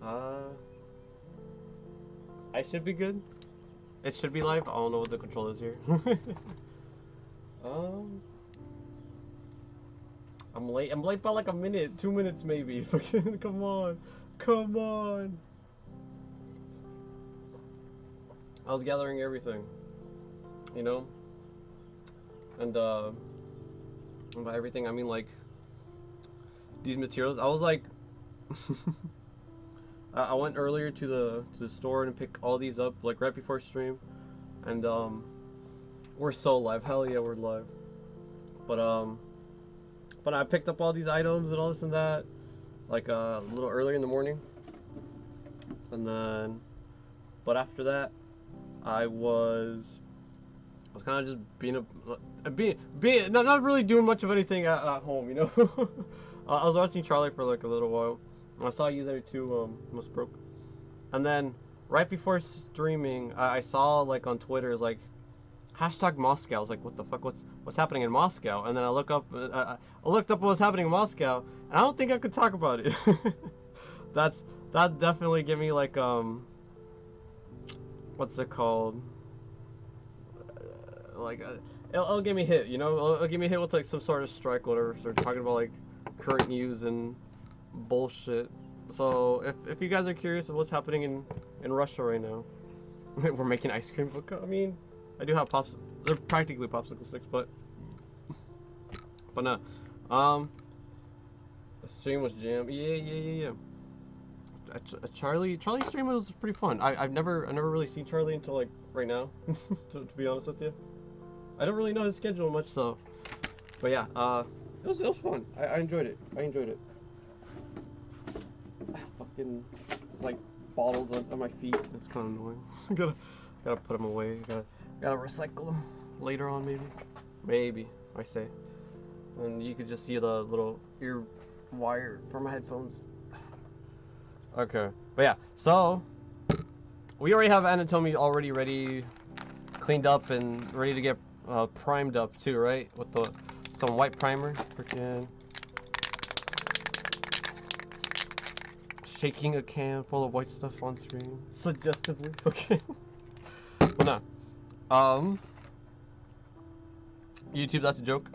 Uh, I should be good. It should be live. I don't know what the control is here. um, I'm late. I'm late by like a minute, 2 minutes maybe. Come on, come on. I was gathering everything, you know, and by everything I mean like these materials. I was like, I went earlier to the store and pick all these up like right before stream, and we're so live. Hell yeah, we're live. But but I picked up all these items and all this and that like a little earlier in the morning, and then but after that I was kind of just being not really doing much of anything at home, you know. I was watching Charlie for like a little while. I saw you there too, almost broke. And then right before streaming, I saw like on Twitter is like hashtag Moscow. I was like, what the fuck? What's happening in Moscow? And then I looked up what was happening in Moscow, and I don't think I could talk about it. That definitely gave me like what's it called? Like it'll give me hit, you know. It'll give me hit with like some sort of strike, whatever. So we're talking about like current news and bullshit. So if you guys are curious of what's happening in Russia right now, we're making ice cream. I mean, I do have pops. They're practically popsicle sticks, but no. The stream was jam. Yeah. Charlie's stream was pretty fun. I've never really seen Charlie until like right now. to be honest with you, I don't really know his schedule much, so. But yeah, it was fun. I enjoyed it. Fucking, it's like bottles on my feet. It's kind of annoying. gotta put them away. Gotta recycle them later on, maybe I say. And you could just see the little ear wire for my headphones. Okay, but yeah, so we already have Anatomy already ready, cleaned up and ready to get primed up too, right? With some white primer. Freaking shaking a can full of white stuff on screen suggestively. Okay. Well, no. YouTube, that's a joke.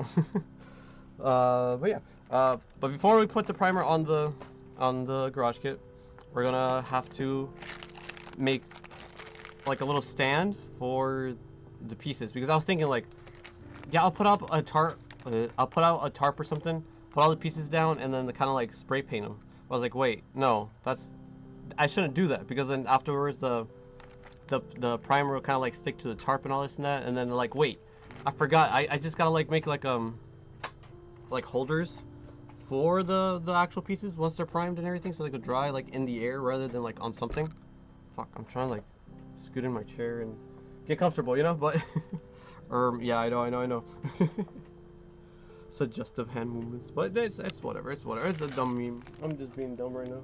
But yeah. But before we put the primer on the garage kit, we're gonna have to make like a little stand for the pieces, because I was thinking like, yeah, I'll put out a tarp. I'll put out a tarp or something. Put all the pieces down and then kind of like spray paint them. I was like, wait, no, I shouldn't do that, because then afterwards the primer will kind of like stick to the tarp and all this and that, and then like, wait, I forgot. I just gotta like make like holders for the actual pieces once they're primed and everything, so they could dry like in the air rather than like on something. Fuck, I'm trying to like scoot in my chair and get comfortable, you know, but yeah, I know. Suggestive hand movements, but it's whatever. It's a dumb meme. I'm just being dumb right now.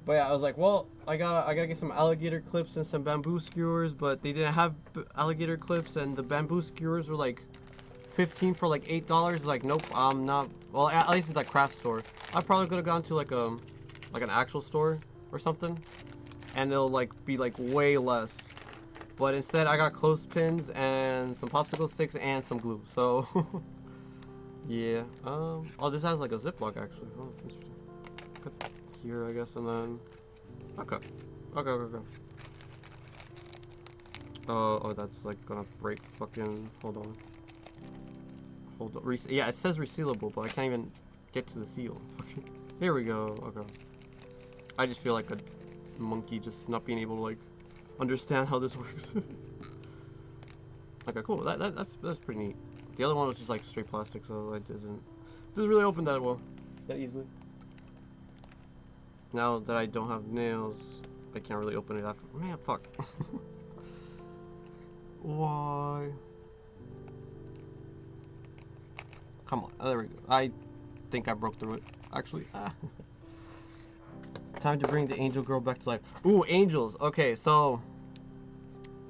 But yeah, I was like, well, I gotta get some alligator clips and some bamboo skewers, but they didn't have alligator clips, and the bamboo skewers were like 15 for like $8. Like, nope, I'm not. Well, at least it's a craft store. I probably could have gone to like an actual store or something, and it'll like be like way less. But instead, I got clothespins and some popsicle sticks and some glue. So yeah. Oh, this has like a Ziploc actually. Oh, interesting. Cut here, I guess, and then okay. Oh, that's like gonna break. Fucking hold on. Yeah, it says resealable, but I can't even get to the seal. Here we go. Okay. I just feel like a monkey just not being able to like understand how this works. Okay, cool. That's pretty neat. The other one was just like straight plastic, so it doesn't really open that well, that easily. Now that I don't have nails, I can't really open it after. Man, fuck. Why? Come on. Oh, there we go. I think I broke through it. Actually. Time to bring the angel girl back to life. Ooh, angels. Okay, so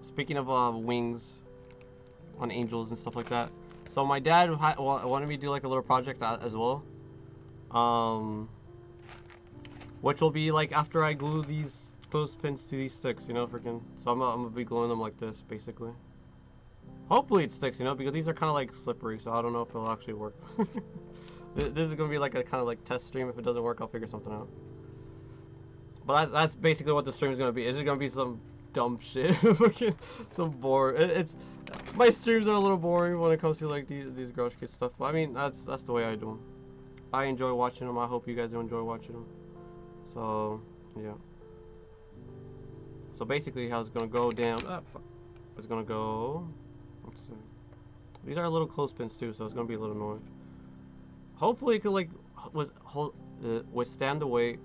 speaking of wings on angels and stuff like that. So my dad wanted me to do like a little project as well. which will be like after I glue these clothespins to these sticks, you know, freaking. So I'm gonna be gluing them like this, basically. Hopefully it sticks, you know, because these are kind of like slippery, so I don't know if it'll actually work. This is gonna be like a kind of like test stream. If it doesn't work, I'll figure something out. But that's basically what the stream is gonna be. It's just gonna be some dumb shit, some boring. It's my streams are a little boring when it comes to like these Garage Kid stuff. But I mean, that's the way I do them. I enjoy watching them. I hope you guys do enjoy watching them. So yeah. So basically, how it's gonna go down. It's gonna go. Let's see. These are little clothespins too, so it's gonna be a little annoying. Hopefully, it could like withstand the weight.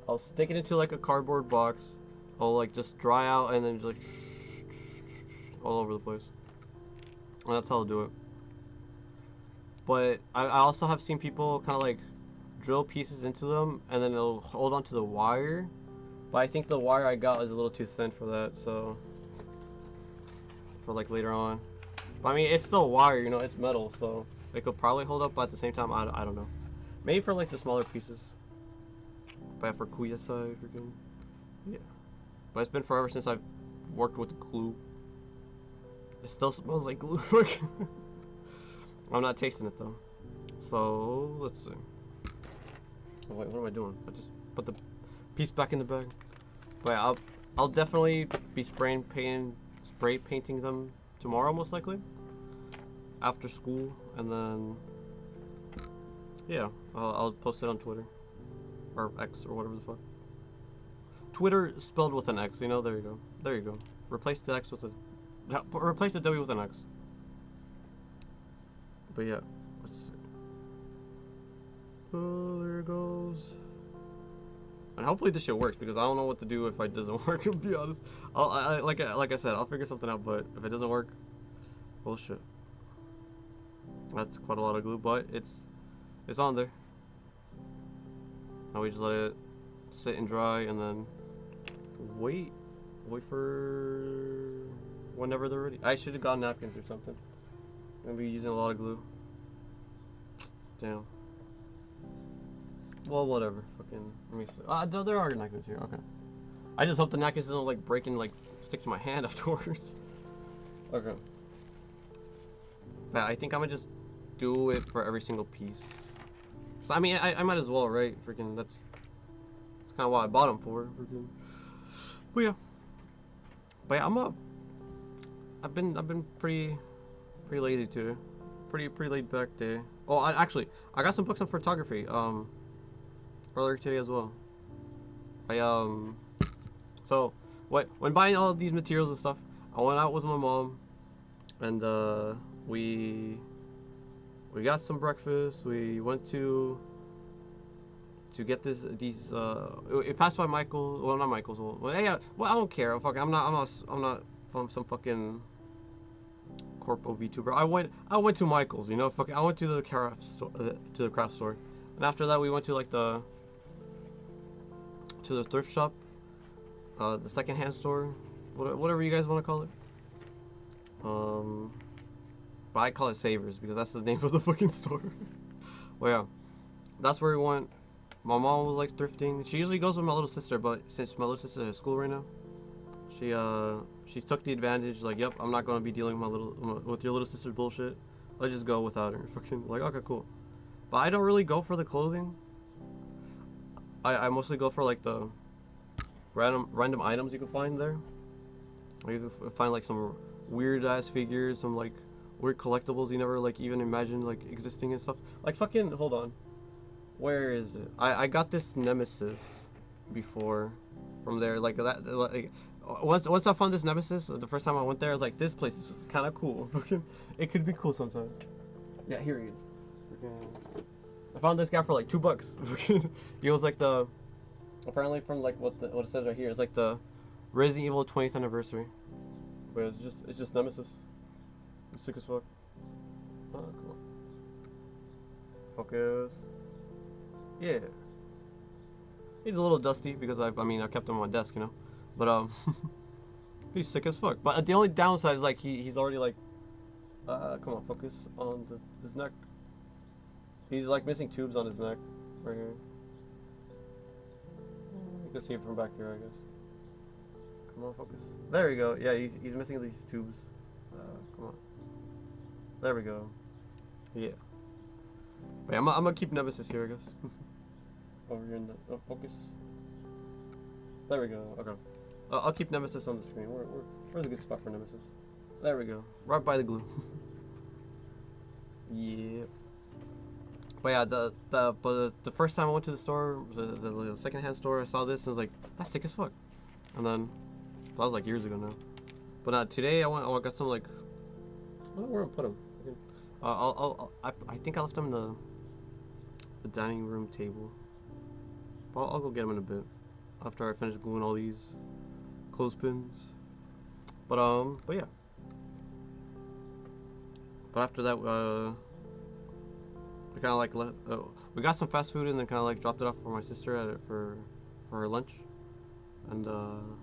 I'll stick it into like a cardboard box. I'll like just dry out and then just like all over the place. And that's how I'll do it. But I also have seen people kind of like drill pieces into them and then it'll hold onto the wire. But I think the wire I got is a little too thin for that, so for like later on. But I mean, it's still wire, you know, it's metal, so it could probably hold up, but at the same time, I don't know. Maybe for like the smaller pieces. But for Kuyasai, freaking, yeah. But it's been forever since I've worked with glue. It still smells like glue. I'm not tasting it though. So let's see. Oh, wait, what am I doing? I just put the piece back in the bag. But I'll definitely be spray painting them tomorrow, most likely. After school, and then yeah, I'll post it on Twitter or X or whatever the fuck. Twitter spelled with an X, you know. There you go. There you go. Replace the X with a replace the W with an X. But yeah, let's see. Oh, there it goes. And hopefully this shit works, because I don't know what to do if it doesn't work. To be honest, like I said, I'll figure something out. But if it doesn't work, bullshit. That's quite a lot of glue, but it's on there. Now we just let it sit and dry, and then wait for whenever they're ready. I should have got napkins or something. I'm gonna be using a lot of glue. Damn. Well, whatever. Fucking. Let me see. No, there are napkins here. Okay. I just hope the napkins don't like break and like stick to my hand afterwards. Okay. But I think I'm gonna just do it for every single piece. So I mean, I might as well, right? Freaking. That's kind of what I bought them for. Freaking. But yeah. But yeah, I've been pretty lazy today. Pretty laid back day. Oh, I got some books on photography. Earlier today as well. So when buying all of these materials and stuff, I went out with my mom, and we got some breakfast. We went to get these. It passed by Michael. Well, not Michael's. Well, yeah. Well, I don't care. I'm not from some fucking corpo VTuber. I went to Michael's. You know, I went to the craft store, and after that we went to like the thrift shop, the secondhand store, whatever you guys want to call it. But I call it Savers because that's the name of the fucking store. Well, yeah, that's where we went. My mom was like thrifting. She usually goes with my little sister, but since my little sister is at school right now, she took the advantage. Like, yep, I'm not gonna be dealing with your little sister's bullshit. Let's just go without her. Fucking like, okay, cool. But I don't really go for the clothing. I mostly go for like the random items you can find there. Or you can find like some weird ass figures, some like weird collectibles you never like even imagined like existing and stuff. Like fucking, hold on, where is it? I got this Nemesis before from there. Like that. Like, once I found this Nemesis, the first time I went there, I was like, this place is kind of cool. It could be cool sometimes. Yeah, here he is. I found this guy for like $2. He was like apparently from like what it says right here, it's like the Resident Evil 20th anniversary. But it's just Nemesis. It's sick as fuck. Oh, cool. Focus. Yeah. He's a little dusty because I kept him on my desk, you know. But he's sick as fuck. But the only downside is like he's already like come on, focus on his neck. He's like missing tubes on his neck right here. can see it from back here, I guess. Come on, focus. There we go. Yeah, he's missing these tubes. Come on. There we go. Yeah. But yeah, I'm gonna keep Nemesis here, I guess. Over here in the focus. There we go. Okay. I'll keep Nemesis on the screen. Where's a good spot for Nemesis? There we go. Right by the glue. Yeah. But yeah, the first time I went to the store, the secondhand store, I saw this and I was like, that's sick as fuck. And then that was like years ago now. But today I got some like, I don't know where I'm put them. I think I left them in the dining room table. I'll go get them in a bit after I finish gluing all these clothespins. But yeah. But after that, we kind of like left. We got some fast food and then kind of like dropped it off for my sister for her lunch. And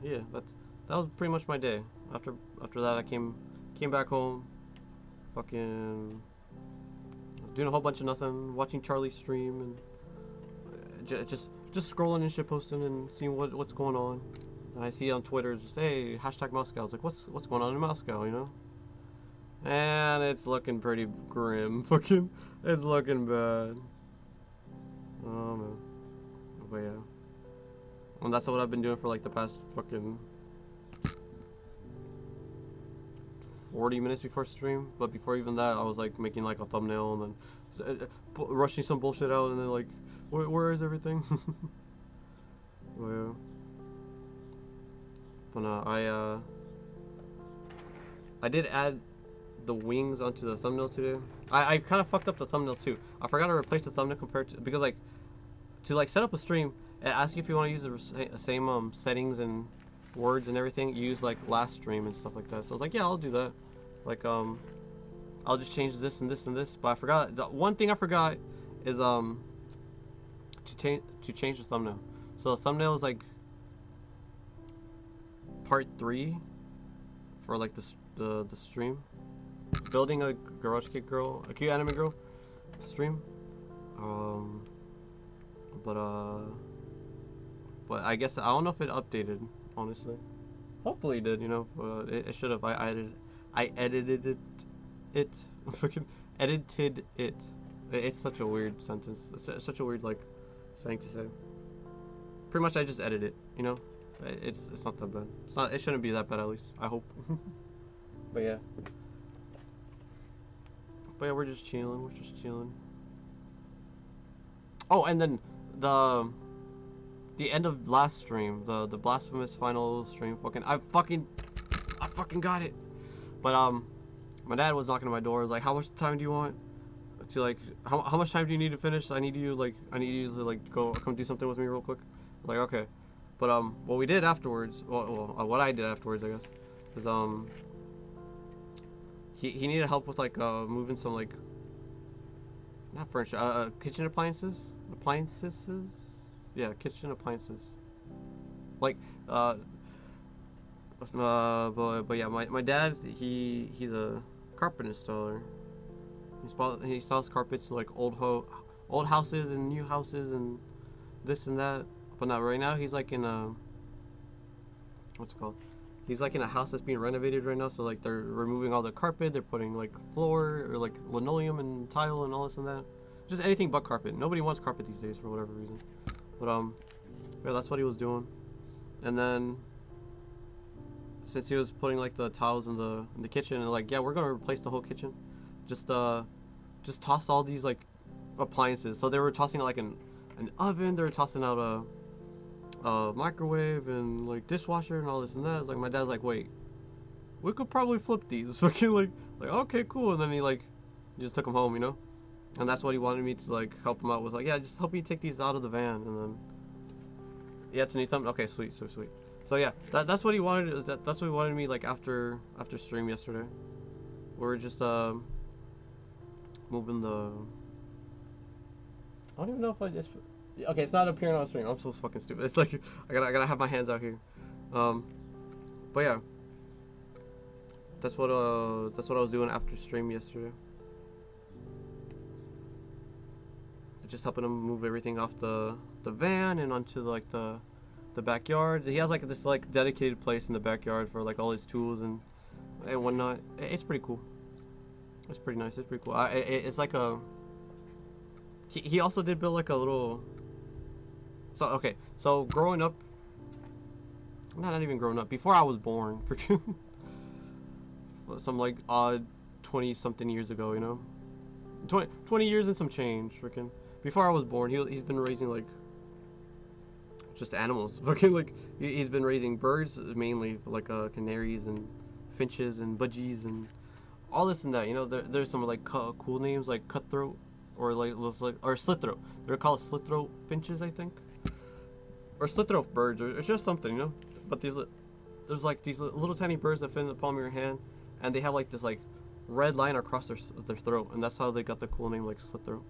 yeah, that was pretty much my day. After that, I came back home, fucking doing a whole bunch of nothing, watching Charlie's stream and just scrolling and shit posting and seeing what's going on. And I see on Twitter just, hey, hashtag Moscow. It's like, what's going on in Moscow, you know? And it's looking pretty grim. Fucking, it's looking bad. Oh man. But yeah. And that's what I've been doing for like the past fucking 40 minutes before stream. But before even that, I was like making like a thumbnail and then rushing some bullshit out and then like, where is everything? Well, but no, I did add the wings onto the thumbnail today. I kind of fucked up the thumbnail too. I forgot to replace the thumbnail compared to, because like to like set up a stream, it asks you if you want to use the same settings and words and everything. You use like last stream and stuff like that. So I was like, yeah, I'll do that. Like I'll just change this and this and this. But I forgot, the one thing I forgot is to change the thumbnail. So the thumbnail is like part 3 for like the stream. Building a garage kid girl, a cute anime girl stream. But I guess I don't know if it updated, honestly. Hopefully it did, you know. It should have. I edited it. Fucking edited it. It's such a weird sentence. It's such a weird like saying to say. Pretty much I just edit it, you know. It's not that bad. It shouldn't be that bad, at least. I hope. But yeah. But yeah, we're just chilling. Oh, and then the end of last stream, the blasphemous final stream, I fucking got it. But my dad was knocking on my door. Was like, how much time do you want? To like, how much time do you need to finish? I need you to like come do something with me real quick. I'm like, okay. But what we did afterwards, what I did afterwards, I guess, is he needed help with like moving some like, not furniture, kitchen appliances. Yeah, kitchen appliances. Like but yeah, my dad, he's a carpet installer. He installs carpets in like old houses and new houses and this and that. But not right now. He's like in a, what's it called? He's like in a house that's being renovated right now. So like they're removing all the carpet. They're putting like floor or like linoleum and tile and all this and that. Just anything but carpet. Nobody wants carpet these days for whatever reason. But yeah, that's what he was doing. And then since he was putting like the tiles in the kitchen, and like, yeah, we're gonna replace the whole kitchen. Just toss all these like appliances. So they were tossing out like an oven. They were tossing out a microwave and like dishwasher and all this and that. It's like my dad's like, wait, we could probably flip these. Fucking like okay, cool. And then he just took them home, you know. And that's what he wanted me to like help him out with. Like, yeah, just help me take these out of the van. And then yeah, it's a new thumb. Okay, sweet, so sweet. So yeah, that's what he wanted. That's what he wanted me like after stream yesterday. We were just moving the. I don't even know if I just. Okay, it's not appearing on stream. I'm so fucking stupid. It's like I gotta have my hands out here. But yeah, that's what I was doing after stream yesterday. Just helping him move everything off the van and onto like the the backyard. He has like this like dedicated place in the backyard for like all his tools and whatnot. It's pretty cool. It's pretty nice. It's pretty cool. It's like a. He also did build like a little. So okay, so growing up. Not even growing up. Before I was born, freaking. Some like odd 20 something years ago, you know. 20 years and some change, freaking. Before I was born, he's been raising like just animals. Fucking like he's been raising birds mainly, like canaries and finches and budgies and all this and that. You know, there's some like cool names like cutthroat or like or slitthroat. They're called slitthroat finches, I think, or slitthroat birds, or it's just something, you know. But there's like these little tiny birds that fit in the palm of your hand, and they have like this like red line across their throat, and that's how they got the cool name like slitthroat.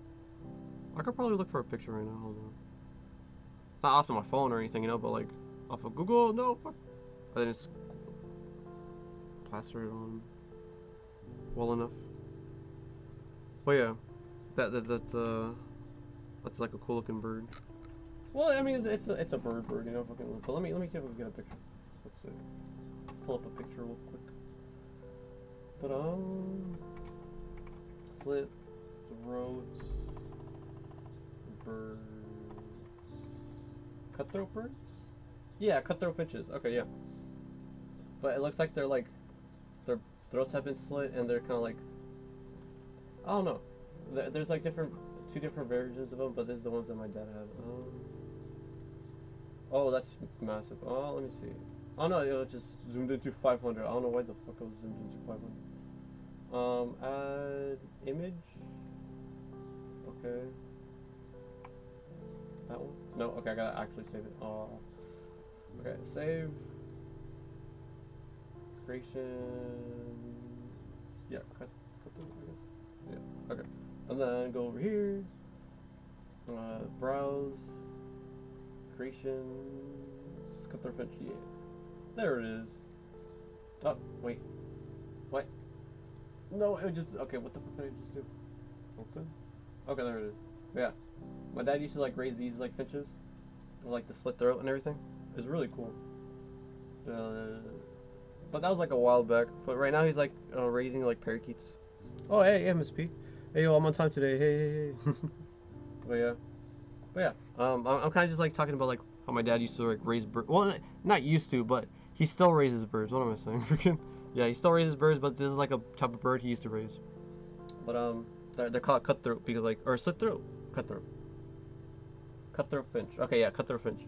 I could probably look for a picture right now. Hold on. Not off of my phone or anything, you know, but like off of Google. No, fuck. I didn't plaster it on well enough. But yeah, that's like a cool looking bird. Well, I mean, it's a bird, you know. Fucking. But let me see if we can get a picture. Let's see. Pull up a picture real quick. But slit throats birds. Cutthroat birds? Yeah, cutthroat finches. Okay, yeah. But it looks like they're like their throats have been slit and they're kind of like I don't know. There's like two different versions of them, but this is the ones that my dad had. Oh, that's massive. Oh, let me see. Oh no, it just zoomed into 500. I don't know why the fuck it was zoomed into 500. Add image. Okay. That one? No, okay, I gotta actually save it. Oh. Okay, save. Creation. Yeah, cut those, I guess. Yeah, okay. And then go over here. Browse. Creations. Cut their finch. Yeah. There it is. Oh, wait. What? No, it just. Okay, what the fuck did I just do? Open? Okay, there it is. Yeah. My dad used to like raise these like finches. With, like the slit throat and everything. It's really cool. But that was like a while back. But right now he's like raising like parakeets. Oh hey Miss P. Hey yo, I'm on time today. Hey. But yeah. I'm kind of just like talking about like how my dad used to like raise birds. Well, not used to, but he still raises birds. What am I saying? Freaking. Yeah, he still raises birds, but this is like a type of bird he used to raise. But they're called cutthroat because like or slit throat, cutthroat finch. Okay, yeah, cutthroat finch.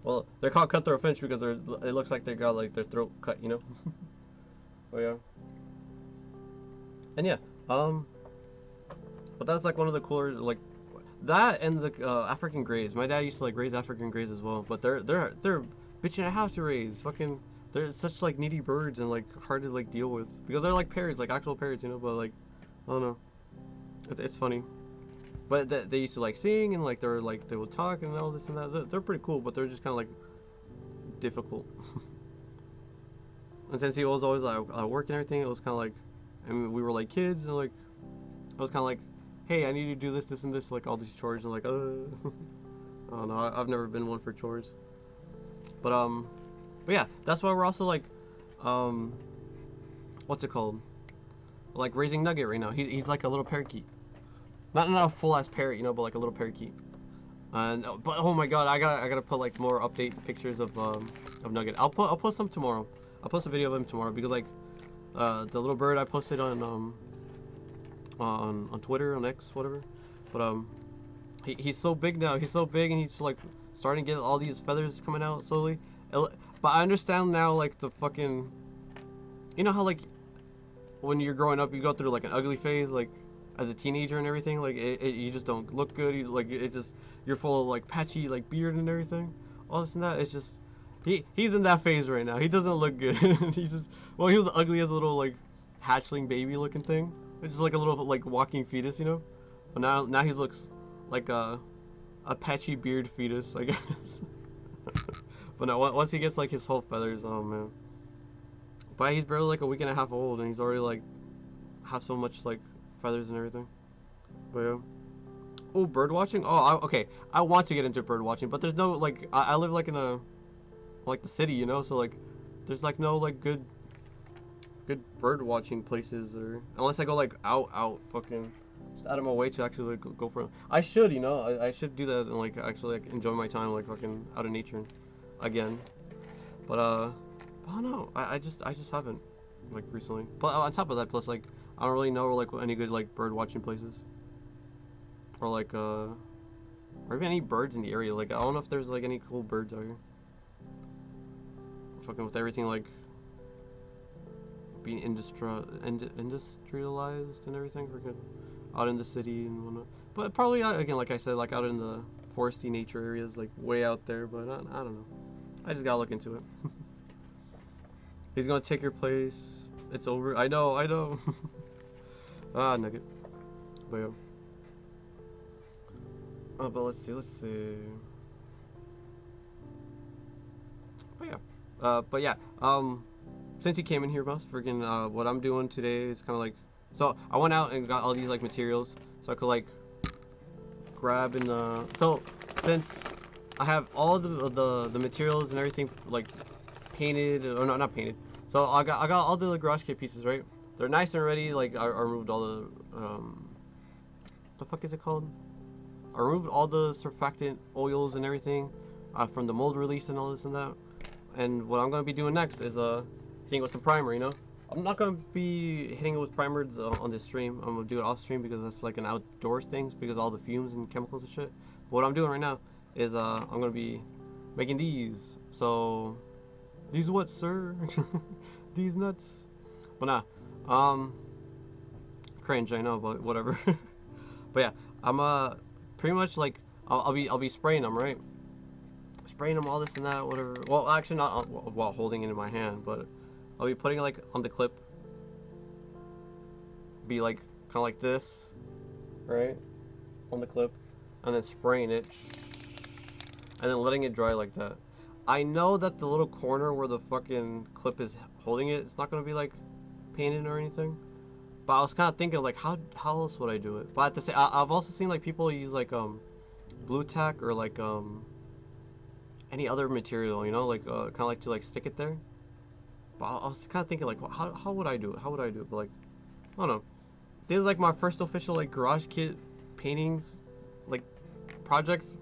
Well, they're called cutthroat finch because it looks like they got like their throat cut, you know. Oh yeah. And yeah, but that's like one of the cooler like that and the African greys. My dad used to like raise African greys as well, but they're bitching and a half to raise. Fucking, they're such like needy birds and like hard to like deal with because they're like parrots, like actual parrots, you know. But like, I don't know, it's funny. But they used to like sing and like they would talk and all this and that. They're pretty cool, but they're just kind of like difficult. And since he was always like working and everything, it was kind of like, I mean, we were like kids and like, I was kind of like, hey, I need to do this and this, like all these chores and like, I don't know, I've never been one for chores. But yeah, that's why we're also like, what's it called? Like raising Nugget right now. He's like a little parakeet. Not a full ass parrot, you know, but like a little parakeet. And but oh my god, I gotta put like more update pictures of Nugget. I'll post some tomorrow. I'll post a video of him tomorrow because like the little bird I posted on Twitter, on X, whatever. But he's so big now. He's so big and he's like starting to get all these feathers coming out slowly. But I understand now like the fucking, you know how like when you're growing up you go through like an ugly phase like as a teenager and everything, like you just don't look good. You're full of like patchy like beard and everything, all this and that. It's just he's in that phase right now. He doesn't look good. He was ugly as a little like hatchling baby looking thing. It's just like a little like walking fetus, you know. But now he looks like a patchy beard fetus, I guess. But no, once he gets like his whole feathers, oh man. But he's barely like a week and a half old and he's already like have so much like feathers and everything. But yeah. Oh, bird watching. Oh, okay. I want to get into bird watching, but there's no like. I live like in a like the city, you know. So like, there's like no like good bird watching places, or unless I go like out fucking just out of my way to actually like, go for it. I should, you know. I should do that and like actually like enjoy my time like fucking out in nature again. But I don't know. I just haven't like recently. But on top of that, plus like I don't really know like any good like bird watching places or like or even any birds in the area. Like I don't know if there's like any cool birds out here. Fucking with everything like being industrialized and everything, freaking out in the city and whatnot. But probably again, like I said, like out in the foresty nature areas, like way out there. But I don't know. I just gotta look into it. He's gonna take your place. It's over. I know. I know. Ah, nugget. But yeah. But let's see. Let's see. But yeah. But yeah. Since he came in here, boss, freaking what I'm doing today is kind of like, so I went out and got all these like materials so I could like grab and so since I have all the materials and everything like painted or no, not painted, so I got all the garage kit pieces, right? They're nice and ready. Like I removed all the fuck is it called? I removed all the surfactant oils and everything from the mold release and all this and that. And what I'm gonna be doing next is hitting with some primer. You know, I'm not gonna be hitting it with primers on this stream. I'm gonna do it off stream because that's like an outdoors thing because of all the fumes and chemicals and shit. But what I'm doing right now is I'm gonna be making these. So these what, sir? These nuts? But nah, cringe. I know, but whatever. But yeah, I'm pretty much like I'll be spraying them, right? Spraying them all this and that, whatever. Well, actually not while holding it in my hand, but I'll be putting it like on the clip. Be like kind of like this, right? On the clip, and then spraying it, and then letting it dry like that. I know that the little corner where the fucking clip is holding it, it's not gonna be like painted or anything. But I was kind of thinking like how else would I do it? But at the same, I've also seen like people use like blue tack or like any other material, you know, like kind of like to like stick it there. But I was kind of thinking like, well, how would I do it? How would I do it? But like, I don't know. This is like my first official like garage kit paintings, like projects,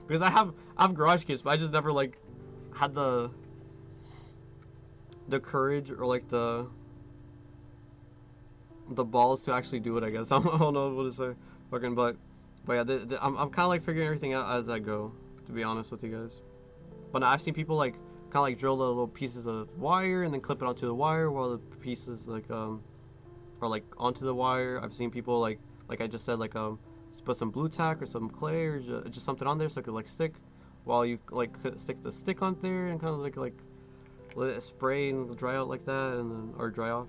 because I have garage kits, but I just never like had the courage or like the balls to actually do it. I guess I don't know what to say. Fucking, but yeah, I'm kind of like figuring everything out as I go. To be honest with you guys. But now I've seen people like kind of like drill the little pieces of wire and then clip it onto the wire while the pieces like are like onto the wire. I've seen people like I just said like put some blue tack or some clay or just something on there so it could like stick while you like stick the stick on there and kind of like let it spray and dry out like that and then or dry off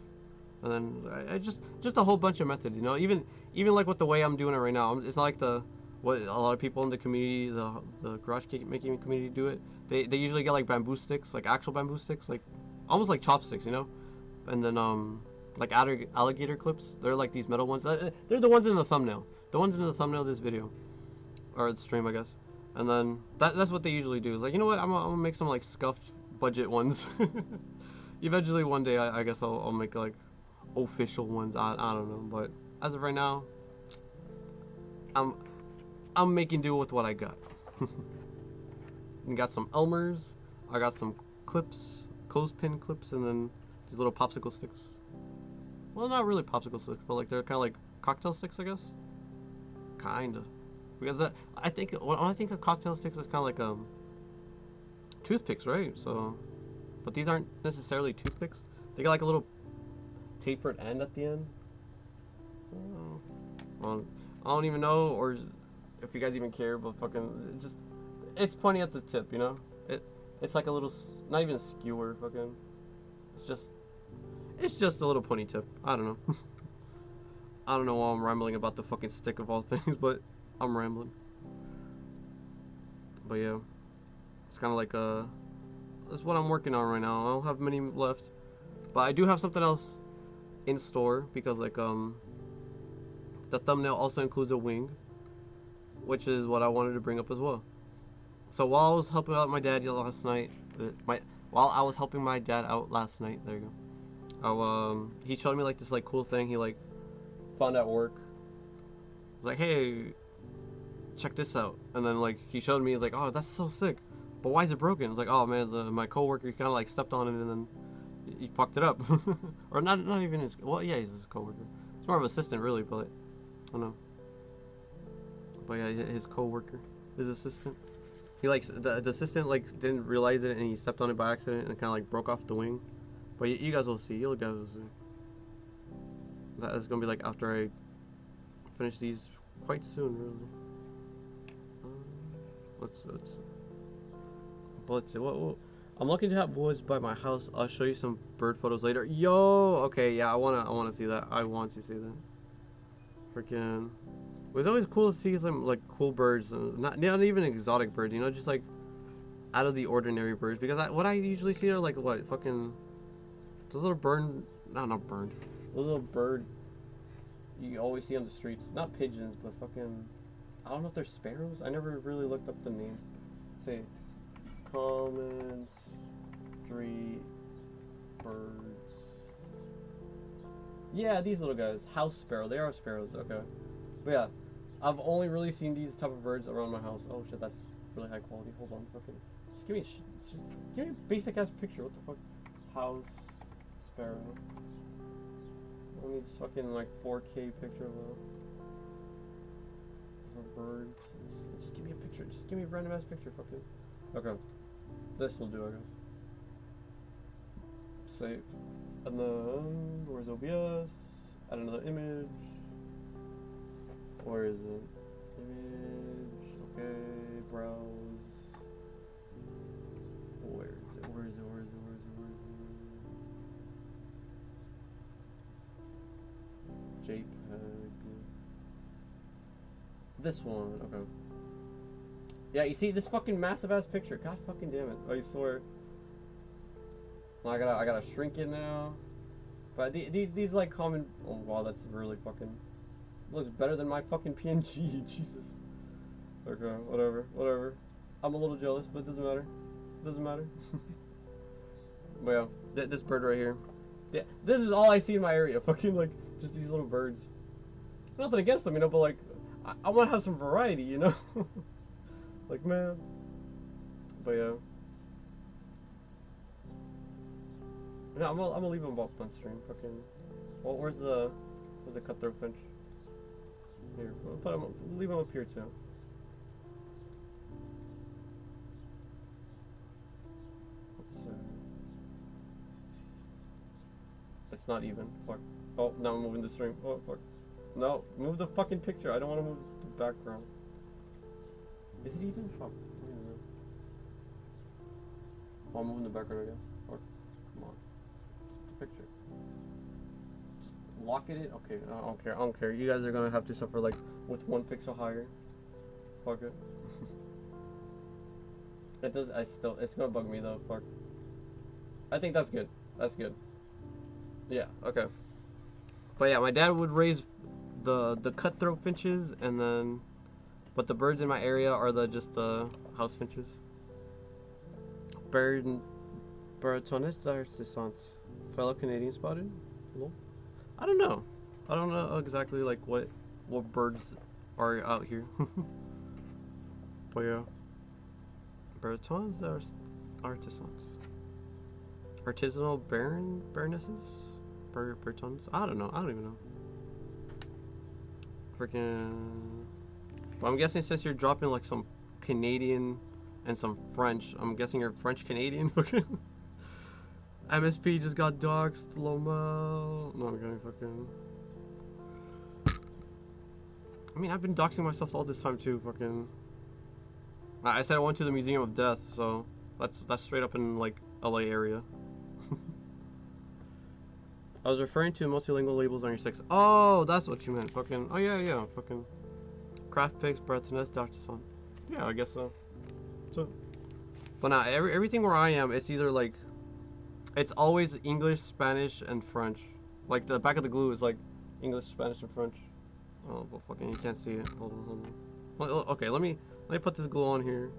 and then I just a whole bunch of methods, you know. Even like with the way I'm doing it right now, it's not like the what a lot of people in the community, the garage cake making community do it. They usually get like bamboo sticks, like actual bamboo sticks, like almost like chopsticks, you know. And then like alligator clips. They're like these metal ones. They're the ones in the thumbnail. The ones in the thumbnail of this video or the stream, I guess. And then that's what they usually do. Is like, you know what? I'm gonna make some like scuffed budget ones. Eventually, one day, I guess I'll make like official ones. I don't know, but as of right now, I'm I'm making do with what I got. I got some Elmers. I got some clips, clothespin clips, and then these little popsicle sticks. Well, not really popsicle sticks, but like they're kind of like cocktail sticks, I guess. Kind of, because I think when I think of cocktail sticks, it's kind of like toothpicks, right? So, but these aren't necessarily toothpicks. They got like a little tapered end at the end. Well, I don't even know, or if you guys even care, but fucking it's pointing at the tip, you know. It's like a little, not even a skewer, fucking. It's just a little pointy tip. I don't know. I don't know why I'm rambling about the fucking stick of all things, but I'm rambling. But yeah, it's kind of like that's what I'm working on right now. I don't have many left, but I do have something else in store because like the thumbnail also includes a wing. which is what I wanted to bring up as well. So while I was helping out my dad last night, while I was helping my dad out last night, there you go. He showed me like this like cool thing he like found at work. Like, hey, check this out. And then like he showed me, he's like, oh, that's so sick. But why is it broken? It's like, oh man, my coworker kind of like stepped on it and then he fucked it up. Or not even his. Well, yeah, he's his coworker. It's more of an assistant, really, but I don't know. But yeah, his coworker, his assistant. He like the assistant like didn't realize it and he stepped on it by accident and kind of like broke off the wing. But you guys will see. You guys will see. That is gonna be like after I finish these quite soon, really. Let's see. What I'm looking to have woods by my house. I'll show you some bird photos later. Yo, okay, yeah, I wanna see that. I want to see that. Freaking. It was always cool to see some like cool birds, not even exotic birds, you know, just like out of the ordinary birds. Because what I usually see are like what fucking those little bird, not bird, those little bird you always see on the streets. Not pigeons, but fucking I don't know if they're sparrows. I never really looked up the names. Say common street birds. Yeah, these little guys, house sparrow. They are sparrows. Okay, but yeah. I've only really seen these type of birds around my house. Oh shit, that's really high quality. Hold on, fucking. Just give me a basic ass picture. What the fuck? House sparrow. I need this fucking like 4K picture of a bird. Just give me a picture. Just give me a random ass picture, fucking. Okay, this will do, I guess. Save, and then where's OBS? Add another image. Where is it? Image. Okay. Browse. Where is it? JPEG. This one. Okay. Yeah, you see this fucking massive ass picture. God fucking damn it! I swear. I gotta shrink it now. But these like common. Oh wow, that's really fucking. Looks better than my fucking PNG. Jesus. Okay, whatever. I'm a little jealous, but it doesn't matter. Doesn't matter. But yeah, this bird right here. Yeah, this is all I see in my area. Fucking like just these little birds. Nothing against them, you know, but like I want to have some variety, you know. Like man. But yeah. No, I'm gonna leave them up on stream. Fucking. Well, where's the cutthroat finch? Here, leave them up here too. Let's see. It's not even. Fuck. Oh, now I'm moving the stream. Oh, fuck. No, move the fucking picture. I don't want to move the background. Is it even? Fuck. Oh, I'm moving the background again. Fuck. Come on. Just the picture. Just lock it in. Okay, I don't care. I don't care. You guys are gonna have to suffer like with 1 pixel higher. Fuck it. It does. It's gonna bug me though. Fuck. I think that's good. That's good. Yeah. Okay. But yeah, my dad would raise the cutthroat finches, and then, but the birds in my area are just the house finches. Baratonis d'Artisans. Fellow Canadian spotted. Hello? I don't know. I don't know exactly like what birds are out here. But yeah. Baritons artisans. Artisanal baronesses? Baritons? I don't know. I don't even know. Freaking. Well, I'm guessing since you're dropping like some Canadian and some French, I'm guessing you're French Canadian. MSP just got doxxed. Loma. No, I'm getting fucking. I mean, I've been doxing myself all this time too. Fucking. I said I went to the Museum of Death, so that's straight up in like LA area. I was referring to multilingual labels on your 6. Oh, that's what you meant. Fucking. Oh yeah. Fucking. Craft Pigs, Bartoness, Dr. Son. Yeah, I guess so. But now everything where I am, it's either like, it's always English, Spanish, and French. Like the back of the glue is like English, Spanish, and French. Oh, but fucking you can't see it. Hold on. Okay, let me put this glue on here,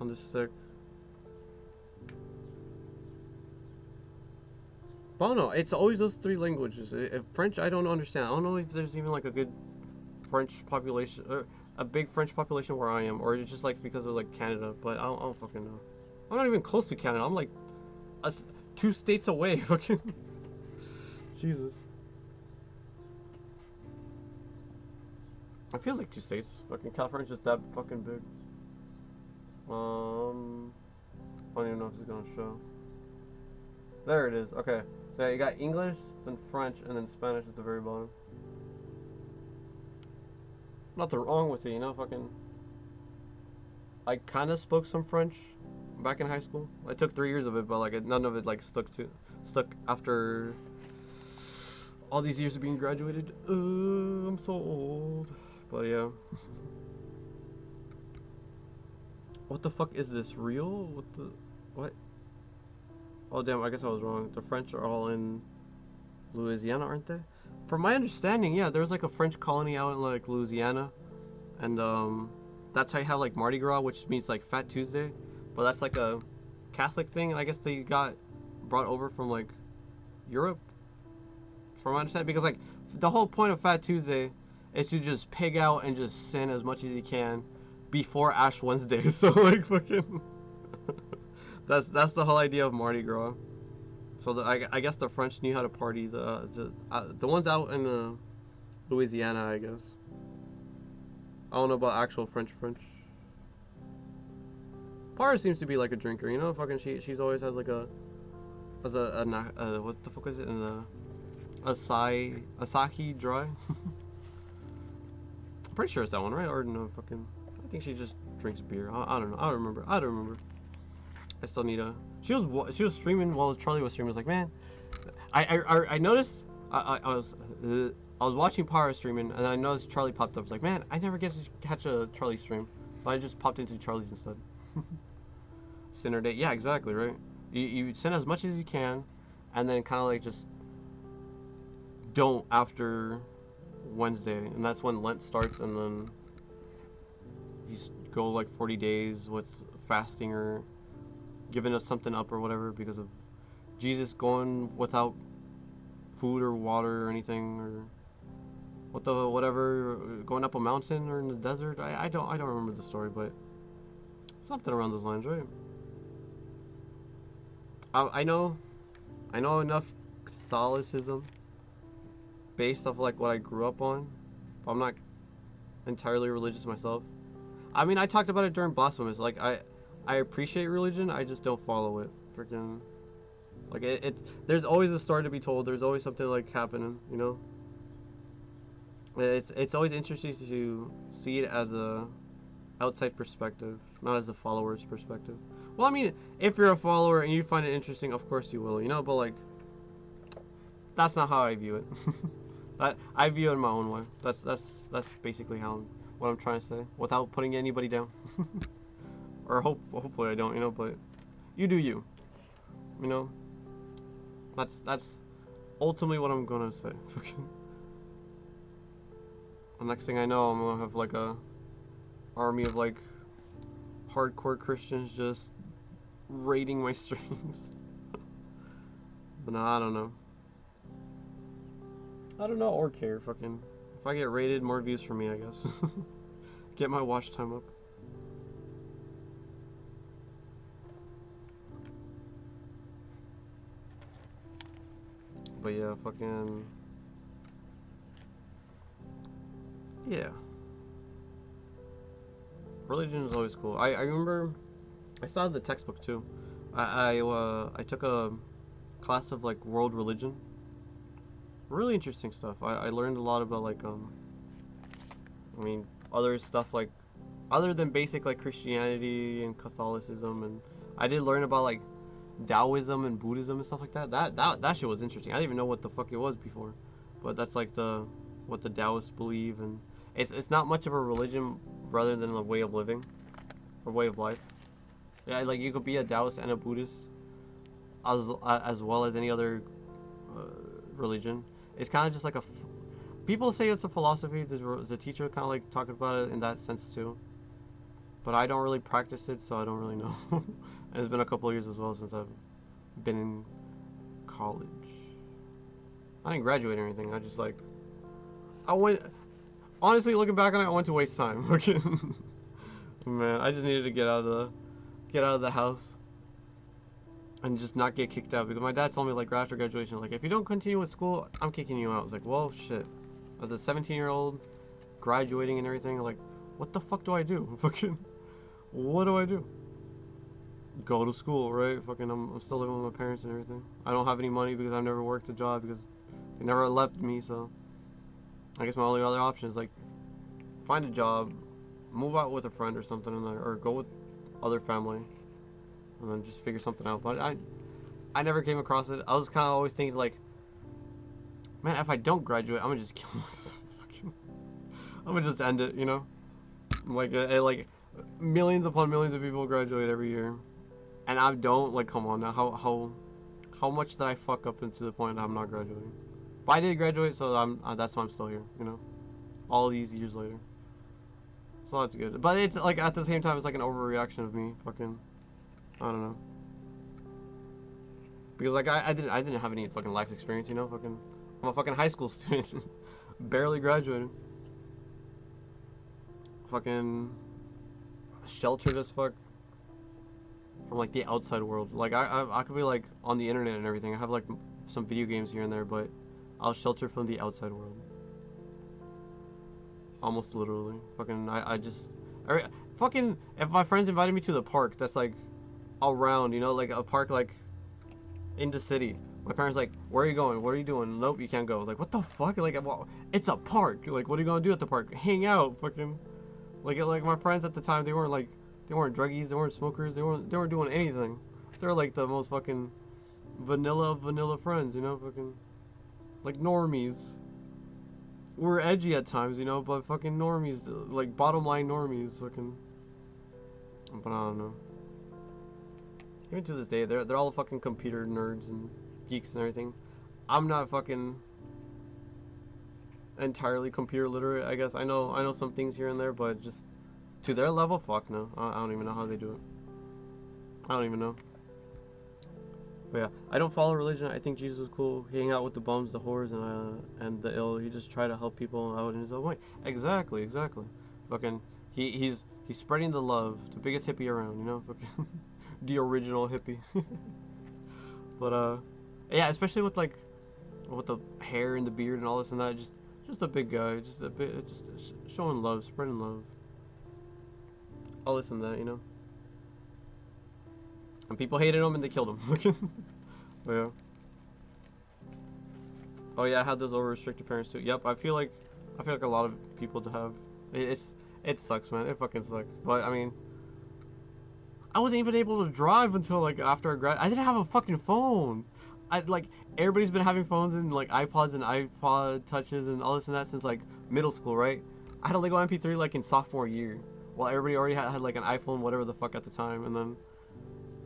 on this stick. But I don't know. It's always those three languages. French, I don't understand. I don't know if there's even like a good French population, or a big French population where I am, or it's just like because of like Canada. But I don't fucking know. I'm not even close to Canada. I'm like 2 states away. Fucking Jesus. It feels like 2 states. Fucking California's just that fucking big. I don't even know if it's gonna show. There it is. Okay. So you got English, then French, and then Spanish at the very bottom. Nothing wrong with it, you know. Fucking. I kind of spoke some French back in high school. I took 3 years of it, but like none of it like stuck after all these years of being graduated. I'm so old. But yeah. What the fuck is this? Real? What? Oh damn! I guess I was wrong. The French are all in Louisiana, aren't they? From my understanding, yeah, there's like a French colony out in like Louisiana, and that's how you have like Mardi Gras, which means like Fat Tuesday, but that's like a Catholic thing, and I guess they got brought over from like Europe, from my understanding, because like the whole point of Fat Tuesday is to just pig out and just sin as much as you can before Ash Wednesday. So like fucking, that's the whole idea of Mardi Gras. So I guess the French knew how to party. The ones out in Louisiana, I guess. I don't know about actual French. Para seems to be like a drinker, you know. Fucking she's always has like a what the fuck is it in the Asahi dry. I'm pretty sure it's that one, right? Or no, fucking. I think she just drinks beer. I don't know. I don't remember. I still need a. She was streaming while Charlie was streaming. I was like, man, I noticed I was watching Para streaming, and then I noticed Charlie popped up. I was like, man, I never get to catch a Charlie stream, so I just popped into Charlie's instead. Sinner day, yeah, exactly, right. You sin as much as you can, and then kind of like just don't after Wednesday, and that's when Lent starts, and then you go like 40 days with fasting or giving us something up or whatever because of Jesus going without food or water or anything, or whatever, going up a mountain or in the desert. I don't remember the story, but something around those lines, right? I know enough Catholicism based off like what I grew up on, but I'm not entirely religious myself. I mean, I talked about it during Blasphemous. Like I appreciate religion, I just don't follow it. Freaking like there's always a story to be told. There's always something like happening, you know. It's always interesting to see it as a outside perspective, not as a follower's perspective. Well, I mean, if you're a follower and you find it interesting, of course you will, you know. But like, that's not how I view it. I view it in my own way. That's basically what I'm trying to say, without putting anybody down. Or hopefully I don't, you know. But you do you, you know. That's ultimately what I'm gonna say. The next thing I know, I'm gonna have like a army of like hardcore Christians just raiding my streams. But no, I don't know. I don't know or care. Fucking, if I get raided, more views for me, I guess. Get my watch time up. But yeah, fucking. Yeah. Religion is always cool. I remember I still have the textbook too. I took a class of like world religion. Really interesting stuff. I learned a lot about like I mean other stuff like other than basic like Christianity and Catholicism, and I did learn about like Taoism and Buddhism and stuff like that. That shit was interesting. I didn't even know what the fuck it was before. But that's like what the Taoists believe, and it's not much of a religion rather than a way of living or way of life. Yeah, like you could be a Taoist and a Buddhist as well as any other religion. It's kind of just like People say it's a philosophy. The teacher kind of like talked about it in that sense too. But I don't really practice it, so I don't really know. And it's been a couple of years as well since I've been in college. I didn't graduate or anything. I just like I went. Honestly, looking back on it, I went to waste time. Okay, man, I just needed to get out of the house and just not get kicked out because my dad told me like right after graduation, like if you don't continue with school, I'm kicking you out. I was like, well, shit. As a 17-year-old graduating and everything, like, what the fuck do I do? Fucking, what do I do? Go to school, right? Fucking, I'm still living with my parents and everything. I don't have any money because I've never worked a job because they never left me. So I guess my only other option is like find a job, move out with a friend or something, or go with other family, and then just figure something out. But I never came across it. I was kind of always thinking like, man, if I don't graduate, I'm gonna just kill myself. I'm gonna just end it, you know? Like millions upon millions of people graduate every year, and I don't. Like, come on now, how much did I fuck up into the point that I'm not graduating? But I did graduate, so that's why I'm still here, you know? All these years later. So that's good. But it's like at the same time, it's like an overreaction of me, fucking. I don't know. Because like I didn't have any fucking life experience, you know? Fucking, I'm a fucking high school student, barely graduated. Fucking sheltered as fuck from like the outside world. Like I could be like on the internet and everything. I have like some video games here and there, but I was sheltered from the outside world. Almost literally. Fucking I just fucking if my friends invited me to the park that's like around, you know, like a park like in the city. My parents like, where are you going? What are you doing? Nope, you can't go. Like, what the fuck? Like, well, it's a park. Like, what are you gonna do at the park? Hang out, fucking. Like my friends at the time, they weren't druggies, they weren't smokers, they weren't doing anything. They were like the most fucking vanilla friends, you know, fucking like normies. We're edgy at times, you know, but fucking normies, like bottom line normies, fucking. But I don't know. Even to this day, they're all fucking computer nerds and geeks and everything. I'm not fucking entirely computer literate, I guess. I know some things here and there, but just to their level, fuck no. I don't even know how they do it. I don't even know. But yeah, I don't follow religion. I think Jesus is cool. He hang out with the bums, the whores, and the ill. He just try to help people out in his own way. Exactly. Fucking, he's spreading the love. The biggest hippie around, you know. Fucking, the original hippie. But yeah, especially with like, with the hair and the beard and all this and that. Just a big guy. Just a bit, just showing love, spreading love. All this and that, you know. And people hated him and they killed him. But yeah. Oh yeah, I had those over restricted parents too. Yep, I feel like a lot of people have. It sucks, man. It fucking sucks. But I mean, I wasn't even able to drive until like after I didn't have a fucking phone. Like everybody's been having phones and like iPods and iPod touches and all this and that since like middle school, right? I had a Lego MP3 like in sophomore year, while everybody already had like an iPhone, whatever the fuck at the time, and then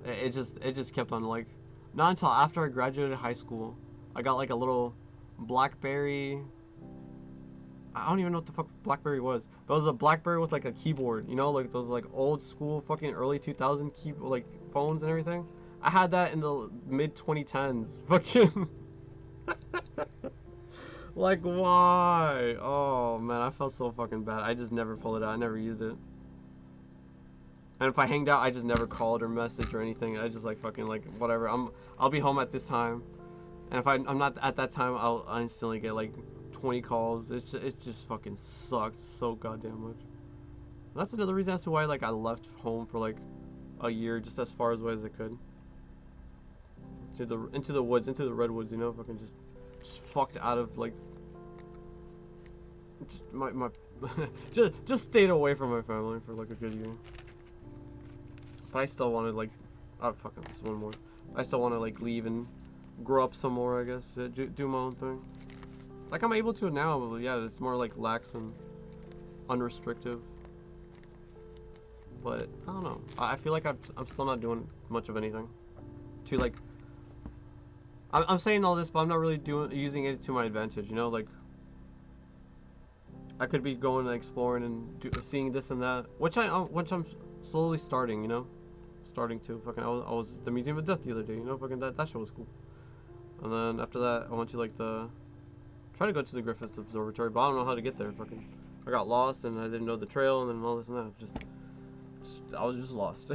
it just kept on like. Not until after I graduated high school, I got like a little BlackBerry. I don't even know what the fuck BlackBerry was. But it was a BlackBerry with like a keyboard, you know, like those like old school fucking early 2000 like phones and everything. I had that in the mid 2010s. Fucking. Like why? Oh man, I felt so fucking bad. I just never pulled it out. I never used it. And if I hanged out, I just never called or messaged or anything. I just like fucking like whatever. I'll be home at this time, and if I'm not at that time, I'll instantly get like 20 calls. It's just fucking sucked so goddamn much. That's another reason as to why like I left home for like a year, just as far away as I could. Into the woods, into the redwoods, you know, fucking just fucked out of like. Just my just stayed away from my family for like a good year. But I still wanted like, oh fucking, just one more. I still want to like leave and grow up some more, I guess. Do my own thing. Like I'm able to now, but yeah, it's more like lax and unrestrictive. But I don't know. I feel like I'm still not doing much of anything. To like, I'm saying all this, but I'm not really using it to my advantage. You know, like I could be going and exploring and seeing this and that, which I'm slowly starting, you know, starting to fucking. I was at the Museum of Death the other day, you know, fucking that show was cool. And then after that, I went to like try to go to the Griffith Observatory, but I don't know how to get there. Fucking, I got lost and I didn't know the trail and then all this and that. I was just lost.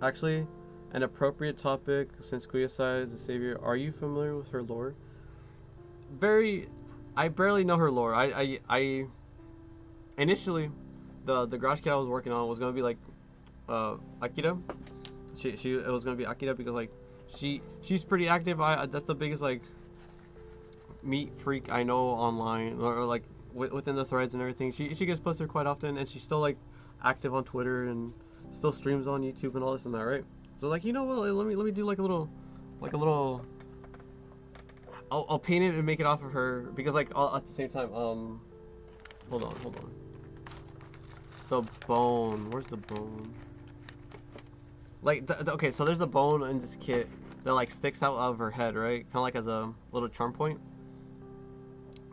Actually, an appropriate topic since Kuyasai is the savior. Are you familiar with her lore? Very, I barely know her lore. I initially, the garage kit I was working on was gonna be like, Akira. It was gonna be Akira because like, she's pretty active. That's the biggest like meat freak I know online or like within the threads and everything. She gets posted quite often and she's still like active on Twitter and still streams on YouTube and all this and that, right? So like, you know what? Let me do like a little. I'll paint it and make it off of her because like at the same time, hold on. The bone. Where's the bone? Like, okay, so there's a bone in this kit that like sticks out of her head, right? Kind of like as a little charm point.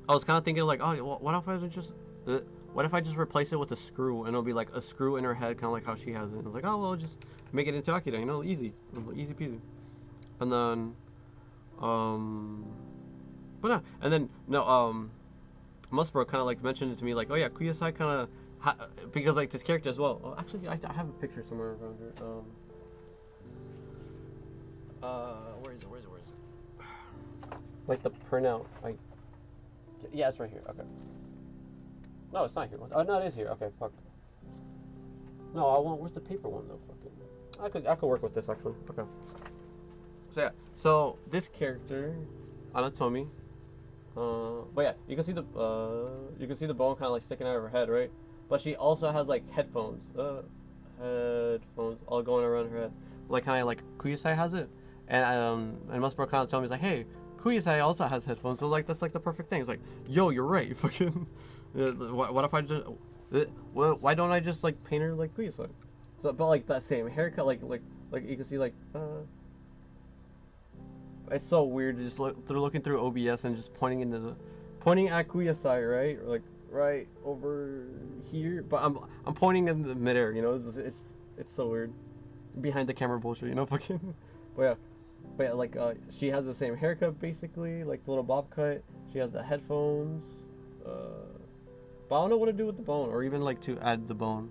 I was kind of thinking like, oh, what if I just replace it with a screw and it'll be like a screw in her head, kind of like how she has it. I was like, oh well, just make it into Akira, you know, easy peasy. And then, but no, and then no, Musbro kind of like mentioned it to me, like, oh yeah, Kuyasai kind of because like this character as well. Oh, actually, I have a picture somewhere around here. Where is it? Like the printout. Yeah, it's right here. Okay. No, it's not here. Oh no, it is here. Okay, fuck. No, I want. Where's the paper one though? Fucking. I could work with this actually. Okay. So yeah. So this character, Anatomy. But yeah, you can see the bone kind of like sticking out of her head, right? But she also has like headphones all going around her head, like kind of like Kuyasai has it, and Musbro kind of told me, he's like, hey, Kuyasai also has headphones, so like that's like the perfect thing. It's like, yo, you're right, fucking. What if I just, why don't I just like paint her like Kuyasai? So, but like that same haircut, like you can see like. It's so weird just looking through OBS and just pointing at Kuyasai, right? Or like right over here, but I'm pointing in the midair, you know. It's so weird behind the camera bullshit, you know, fucking. But yeah, like she has the same haircut basically, like the little bob cut. She has the headphones, but I don't know what to do with the bone or even like to add the bone.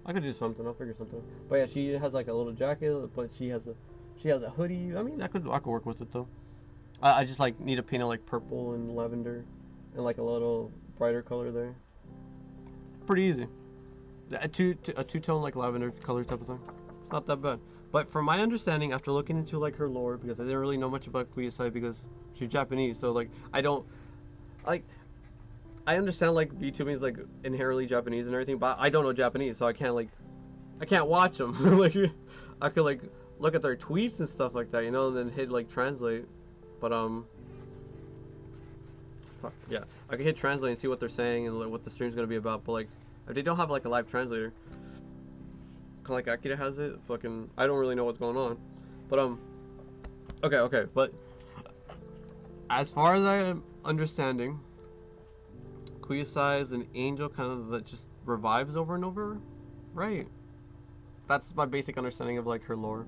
I could do something. I'll figure something. But yeah, she has like a little jacket, but she has a hoodie. I mean, I could work with it though. I just like need to paint it like purple and lavender, and like a little brighter color there. Pretty easy. A two-tone like lavender color type of thing. It's not that bad. But from my understanding, after looking into like her lore, because I didn't really know much about Kuyasai because she's Japanese, so like I don't like. I understand like VTubing is like inherently Japanese and everything, but I don't know Japanese, so I can't watch them. Like I could like look at their tweets and stuff like that, you know, and then hit like translate. But fuck yeah, I can hit translate and see what they're saying and like, what the stream's gonna be about. But like, if they don't have like a live translator, like Akira has it, fucking, I don't really know what's going on. But okay. But as far as I am understanding, Kuyasai is an angel, kind of that just revives over and over, right? That's my basic understanding of like her lore.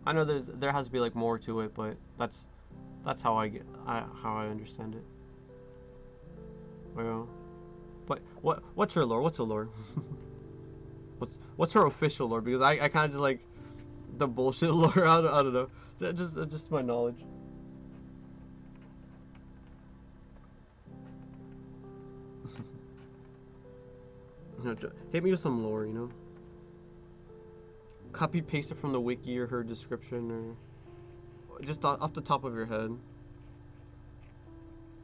I know there has to be like more to it, but that's how how I understand it. Well, but what's her lore? What's her lore? what's her official lore? Because I kind of just like the bullshit lore. I don't know. Just my knowledge. You know, hit me with some lore, you know. Copy paste it from the wiki or her description, or just off the top of your head,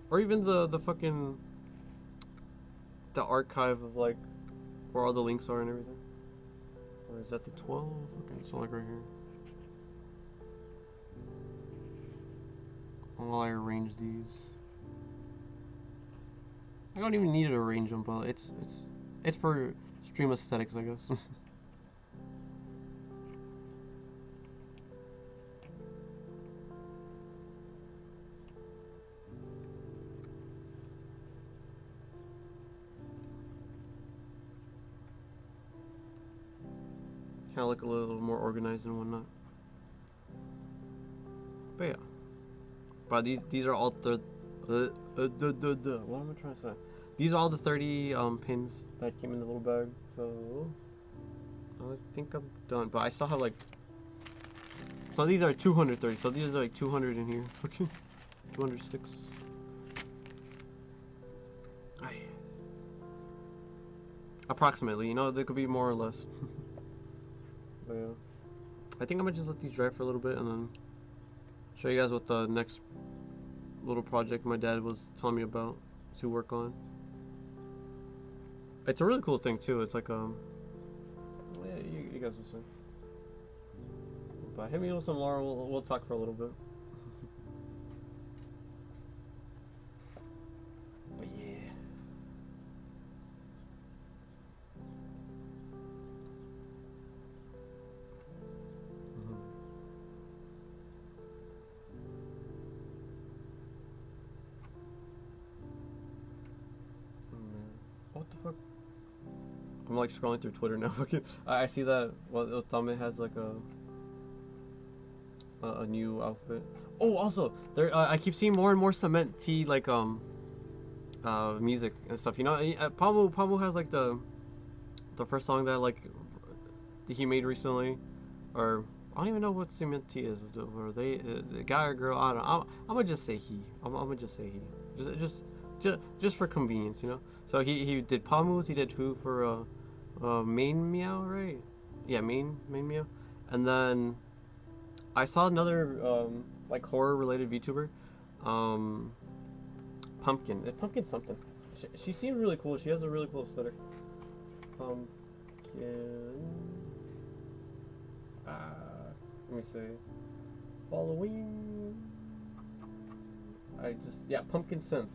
or even the fucking the archive of like where all the links are and everything. Or is that the 12? Okay, so like right here. While I arrange these, I don't even need to arrange them, but it's for stream aesthetics, I guess. kind of look a little more organized and whatnot. But yeah, but these are all the what am I trying to say? These are all the 30 pins that came in the little bag. So I think I'm done, but I still have like. So these are 230. So these are like 200 in here. Okay, 200 sticks. Approximately, you know, there could be more or less. But yeah, I think I'm gonna just let these dry for a little bit and then show you guys what the next little project my dad was telling me about to work on. It's a really cool thing too. It's like yeah, you guys will see. But hit me with some lore. We'll talk for a little bit. But yeah. What the fuck? I'm like scrolling through Twitter now. I see that Otame has like a new outfit. Oh, also there I keep seeing more and more cement tea like music and stuff. You know, Pablo has like the first song that like he made recently, or I don't even know what cement tea is. Or they a guy or girl? I don't know. I'm gonna just say he. I'm gonna just say he. Just for convenience, you know. So he did Pamu's, he did food for Main Meow, right? Yeah, main Meow, and then I saw another like horror related VTuber, um, Pumpkin. It's Pumpkin something. She seemed really cool. She has a really cool aesthetic. Pumpkin. Let me see. Following. Yeah, Pumpkin Synth.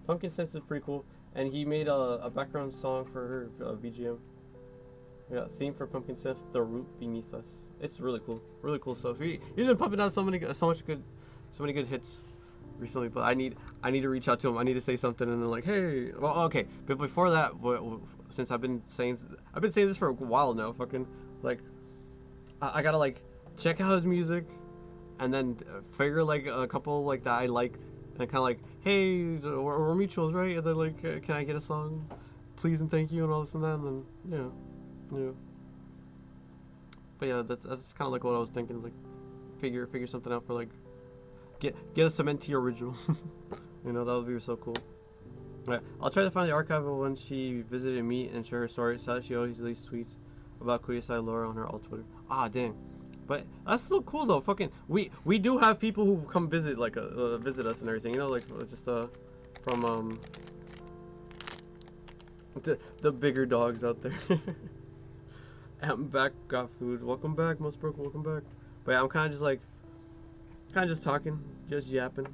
Pumpkin Synth is pretty cool, and he made a background song for her BGM. Yeah, theme for Pumpkin Synth, The Root Beneath Us. It's really cool stuff. He's been pumping out so many good hits recently. But I need to reach out to him. I need to say something, and then like, hey, well, okay. But before that, since I've been saying this for a while now, fucking like, I gotta like check out his music, and then figure like a couple like that I like, and kind of like, hey, we're mutuals, right? And then like, can I get a song, please and thank you, and all this and that, and then yeah. But yeah, that's kind of like what I was thinking, like figure something out for like get a Cementi original. You know, that would be so cool. Alright, I'll try to find the archive of when she visited me and share her story. So she always leaves tweets about Kuyasai lore on her alt Twitter. Ah, dang. But that's so cool though. Fucking, we do have people who come visit like visit us and everything. You know, like just from the bigger dogs out there. I'm back, got food. Welcome back, most broken. Welcome back. But yeah, I'm kind of just talking, just yapping.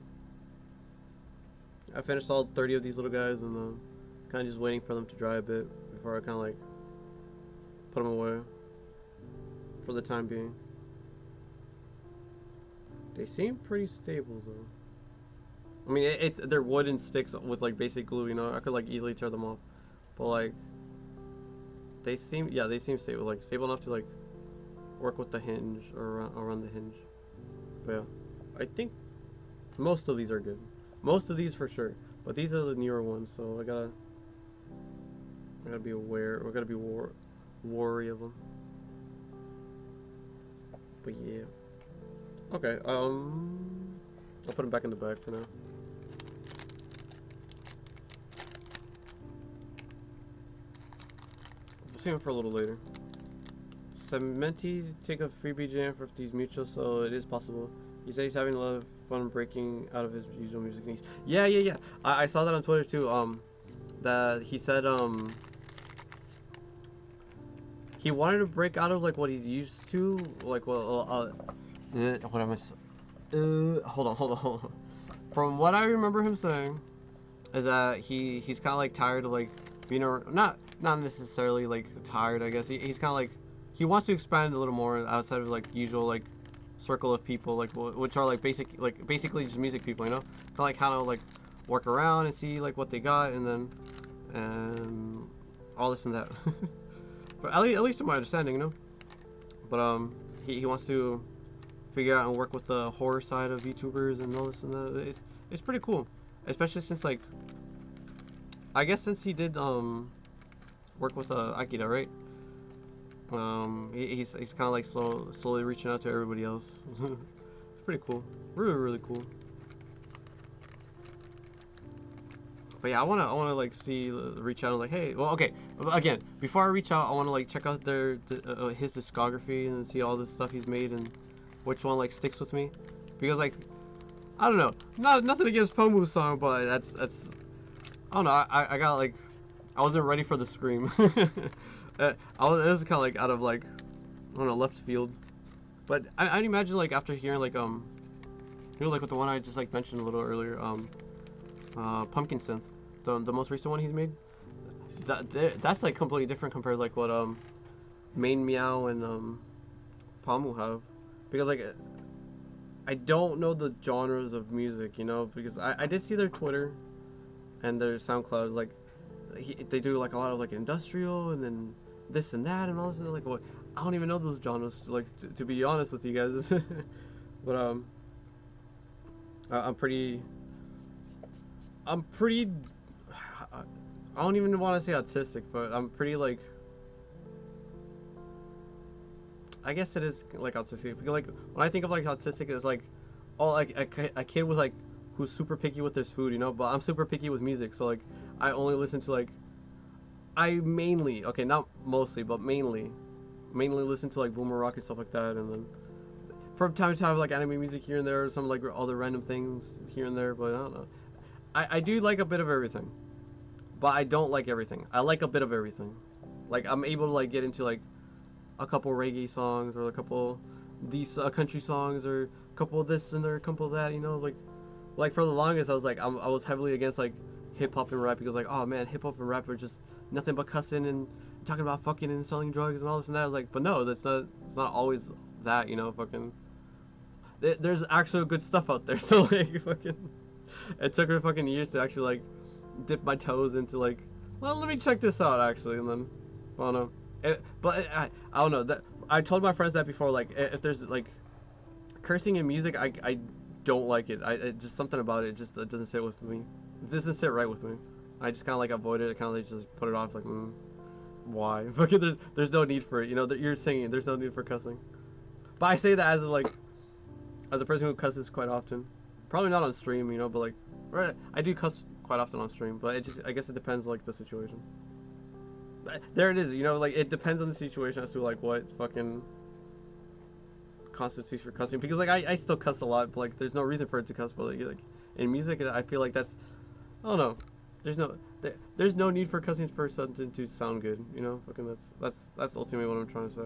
I finished all 30 of these little guys, and kind of just waiting for them to dry a bit before I kind of like put them away for the time being. They seem pretty stable though. I mean, they're wooden sticks with like basic glue, you know. I could like easily tear them off, but like they seem stable, like stable enough to like work with the hinge or around the hinge. But yeah, I think most of these are good. Most of these for sure, but these are the newer ones, so I gotta be aware. We gotta be wary of them. But yeah, okay. I'll put them back in the bag for now. We'll see them for a little later. Cementi take a free BGM for these mutuals, so it is possible. He said he's having a lot of fun breaking out of his usual music niche. Yeah. I saw that on Twitter too. That he said he wanted to break out of like what he's used to, like what am I? Hold on. From what I remember him saying, is that he's kind of like tired of like being not necessarily like tired. I guess he's kind of like he wants to expand a little more outside of like usual like circle of people like which are like basically just music people, you know, kind of like work around and see like what they got and then all this and that. But at least to my understanding, you know. But he wants to figure out and work with the horror side of YouTubers and all this and that. It's pretty cool, especially since like I guess since he did work with Akira, right? He's kind of like slowly reaching out to everybody else. It's pretty cool, really cool. But yeah, I wanna like see reach out and like, hey, well, okay, again, before I reach out, I wanna like check out his discography and see all the stuff he's made and which one like sticks with me, because like I don't know, nothing against Pomu's song, but that's I don't know, I got like I wasn't ready for the scream. It was kind of like out of like I don't know, left field, but I'd imagine like after hearing like you know, like with the one I just like mentioned a little earlier, Pumpkin Synth, the most recent one he's made. That's like completely different compared to like what Main Meow and Pamu have, because like I don't know the genres of music, you know, because I did see their Twitter and their SoundCloud, like they do like a lot of like industrial and then this and that and all this, and like what, I don't even know those genres, like to be honest with you guys. But I'm pretty I don't even want to say autistic, but I'm pretty like, I guess it is like autistic, because like when I think of like autistic, it's like oh, like a kid with like who's super picky with his food, you know, but I'm super picky with music, so like I only listen to like, I mainly, okay, not mostly, but mainly listen to like boomer rock and stuff like that, and then from time to time like anime music here and there, or some like other random things here and there, but I don't know. I do like a bit of everything, but I don't like everything. I like a bit of everything. Like I'm able to like get into like a couple reggae songs or a couple these country songs or a couple of this and there, a couple of that. You know, like for the longest I was like I was heavily against like hip hop and rap, because like oh man, hip hop and rap are just nothing but cussing and talking about fucking and selling drugs and all this and that. I was like, but no, that's not. It's not always that. You know, fucking. There's actual good stuff out there. So like fucking. It took me fucking years to actually like dip my toes into like, well, let me check this out actually, and then I don't know. I don't know, that I told my friends that before, like if there's like cursing in music, I don't like it. It just something about it just it doesn't sit with me. It doesn't sit right with me. I just kind of like avoid it. I kind of like just put it off, like why? Fucking there's no need for it. You know, you're singing. There's no need for cussing. But I say that as a person who cusses quite often. Probably not on stream, you know, but like, right, I do cuss quite often on stream, but it just, I guess it depends like the situation. There it is, you know, like it depends on the situation as to like what fucking constitutes for cussing, because like I still cuss a lot, but like there's no reason for it to cuss, but like in music I feel like that's, I don't know, there's no need for cussing for something to sound good, you know, fucking that's ultimately what I'm trying to say.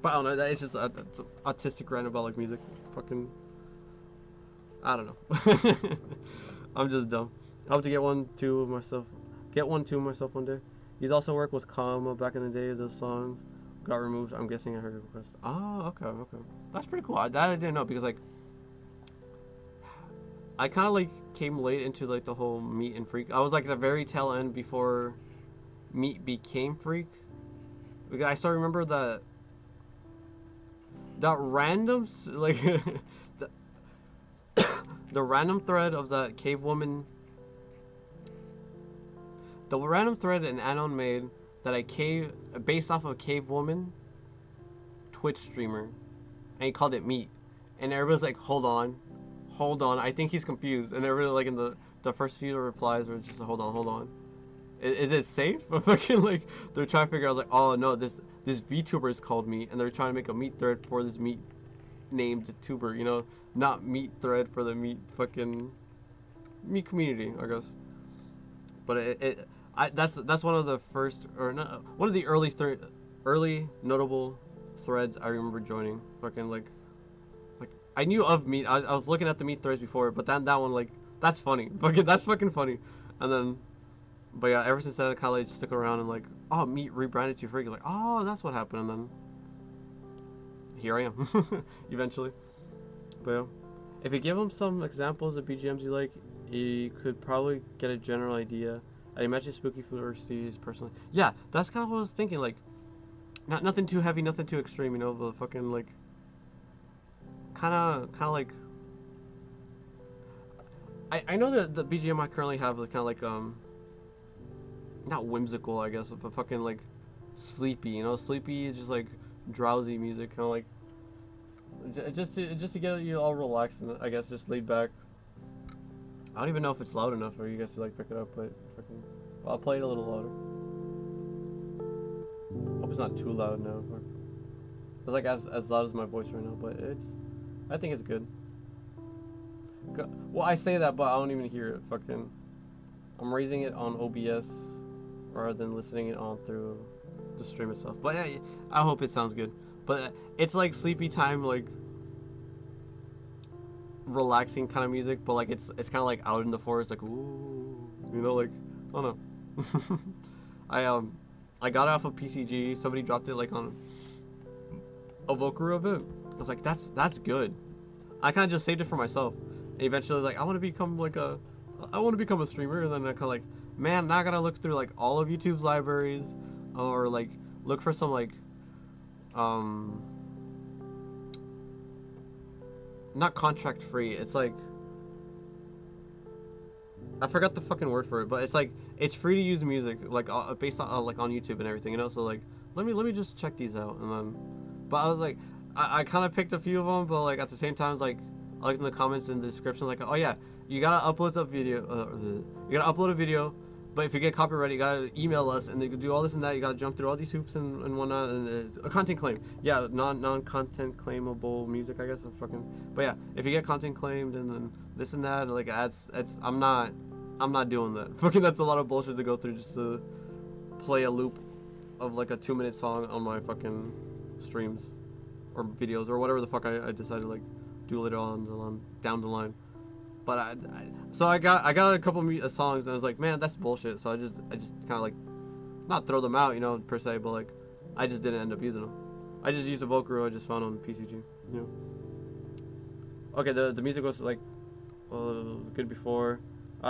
But I don't know, it's just it's autistic rant about like music, fucking. I don't know. I'm just dumb. I hope to get one too myself. Get one too myself one day. He's also worked with Kama back in the day. Those songs got removed. I'm guessing I heard a request. Oh, okay. That's pretty cool. That I didn't know, because like I kind of like came late into like the whole Meat and Freak. I was like at the very tail end before Meat became Freak. Because I still remember that random like the random thread of that cave woman, the random thread an Anon made that based off of a cave woman Twitch streamer, and he called it Meat, and everybody's like, hold on, I think he's confused, and everybody like in the first few replies were just hold on, is it safe? Fucking like they're trying to figure out like, oh no, this VTuber is called Meat, and they're trying to make a Meat thread for this Meat named tuber, you know, not Meat thread for the Meat fucking Meat community, I guess. But that's one of the first, or not, one of the early notable threads I remember joining. Fucking like I knew of Meat. I was looking at the Meat threads before, but that one, like, that's funny. That's fucking funny. And then, but yeah, ever since then I kind of like stuck around and like, oh, Meat rebranded to Freak. Like, oh, that's what happened. And then here I am, eventually. But yeah, if you give him some examples of BGMs you like, you could probably get a general idea. I imagine Spooky Food or Steve's personally. Yeah, that's kind of what I was thinking. Like, nothing too heavy, nothing too extreme, you know, but fucking like kind of like I know that the BGM I currently have is kind of like not whimsical, I guess, but fucking like sleepy, you know, sleepy, just like drowsy music, kind of like just to get you all relaxed and I guess just laid back. I don't even know if it's loud enough for you guys to like pick it up, but fucking, well, I'll play it a little louder. Hope it's not too loud now. It's like as loud as my voice right now, but I think it's good. Well, I say that, but I don't even hear it. Fucking, I'm raising it on OBS rather than listening it on through the stream itself. But yeah, I hope it sounds good. But it's like sleepy time, like relaxing kind of music. But like it's kind of like out in the forest, like ooh, you know, like I don't know. I got it off of PCG. Somebody dropped it like on a Vokaru event. I was like, that's good. I kind of just saved it for myself. And eventually I was like, I want to become a streamer. And then I kind of like, man, now I gotta look through like all of YouTube's libraries, or like look for some like, not contract free. It's like, I forgot the fucking word for it, but it's like it's free to use music like based on like on YouTube and everything, you know. So like, let me just check these out, and then, but I was like, I kind of picked a few of them, but like at the same time, like I looked in the comments in the description, like, oh yeah, you gotta upload a video, you gotta upload a video, but if you get copyrighted, you gotta email us, and they could do all this and that. You gotta jump through all these hoops and whatnot, and a content claim, yeah, non-content claimable music, I guess. But yeah, if you get content claimed and then this and that, like I'm not doing that. Fucking, that's a lot of bullshit to go through just to play a loop of like a 2-minute song on my fucking streams or videos or whatever the fuck I decided to like do later on down the line. But so I got a couple songs and I was like, man, that's bullshit. So I just kind of like not throw them out, you know, per se, but like I just didn't end up using them. I just used the Vokaru I just found on PCG, you know. Okay, the music was like good before.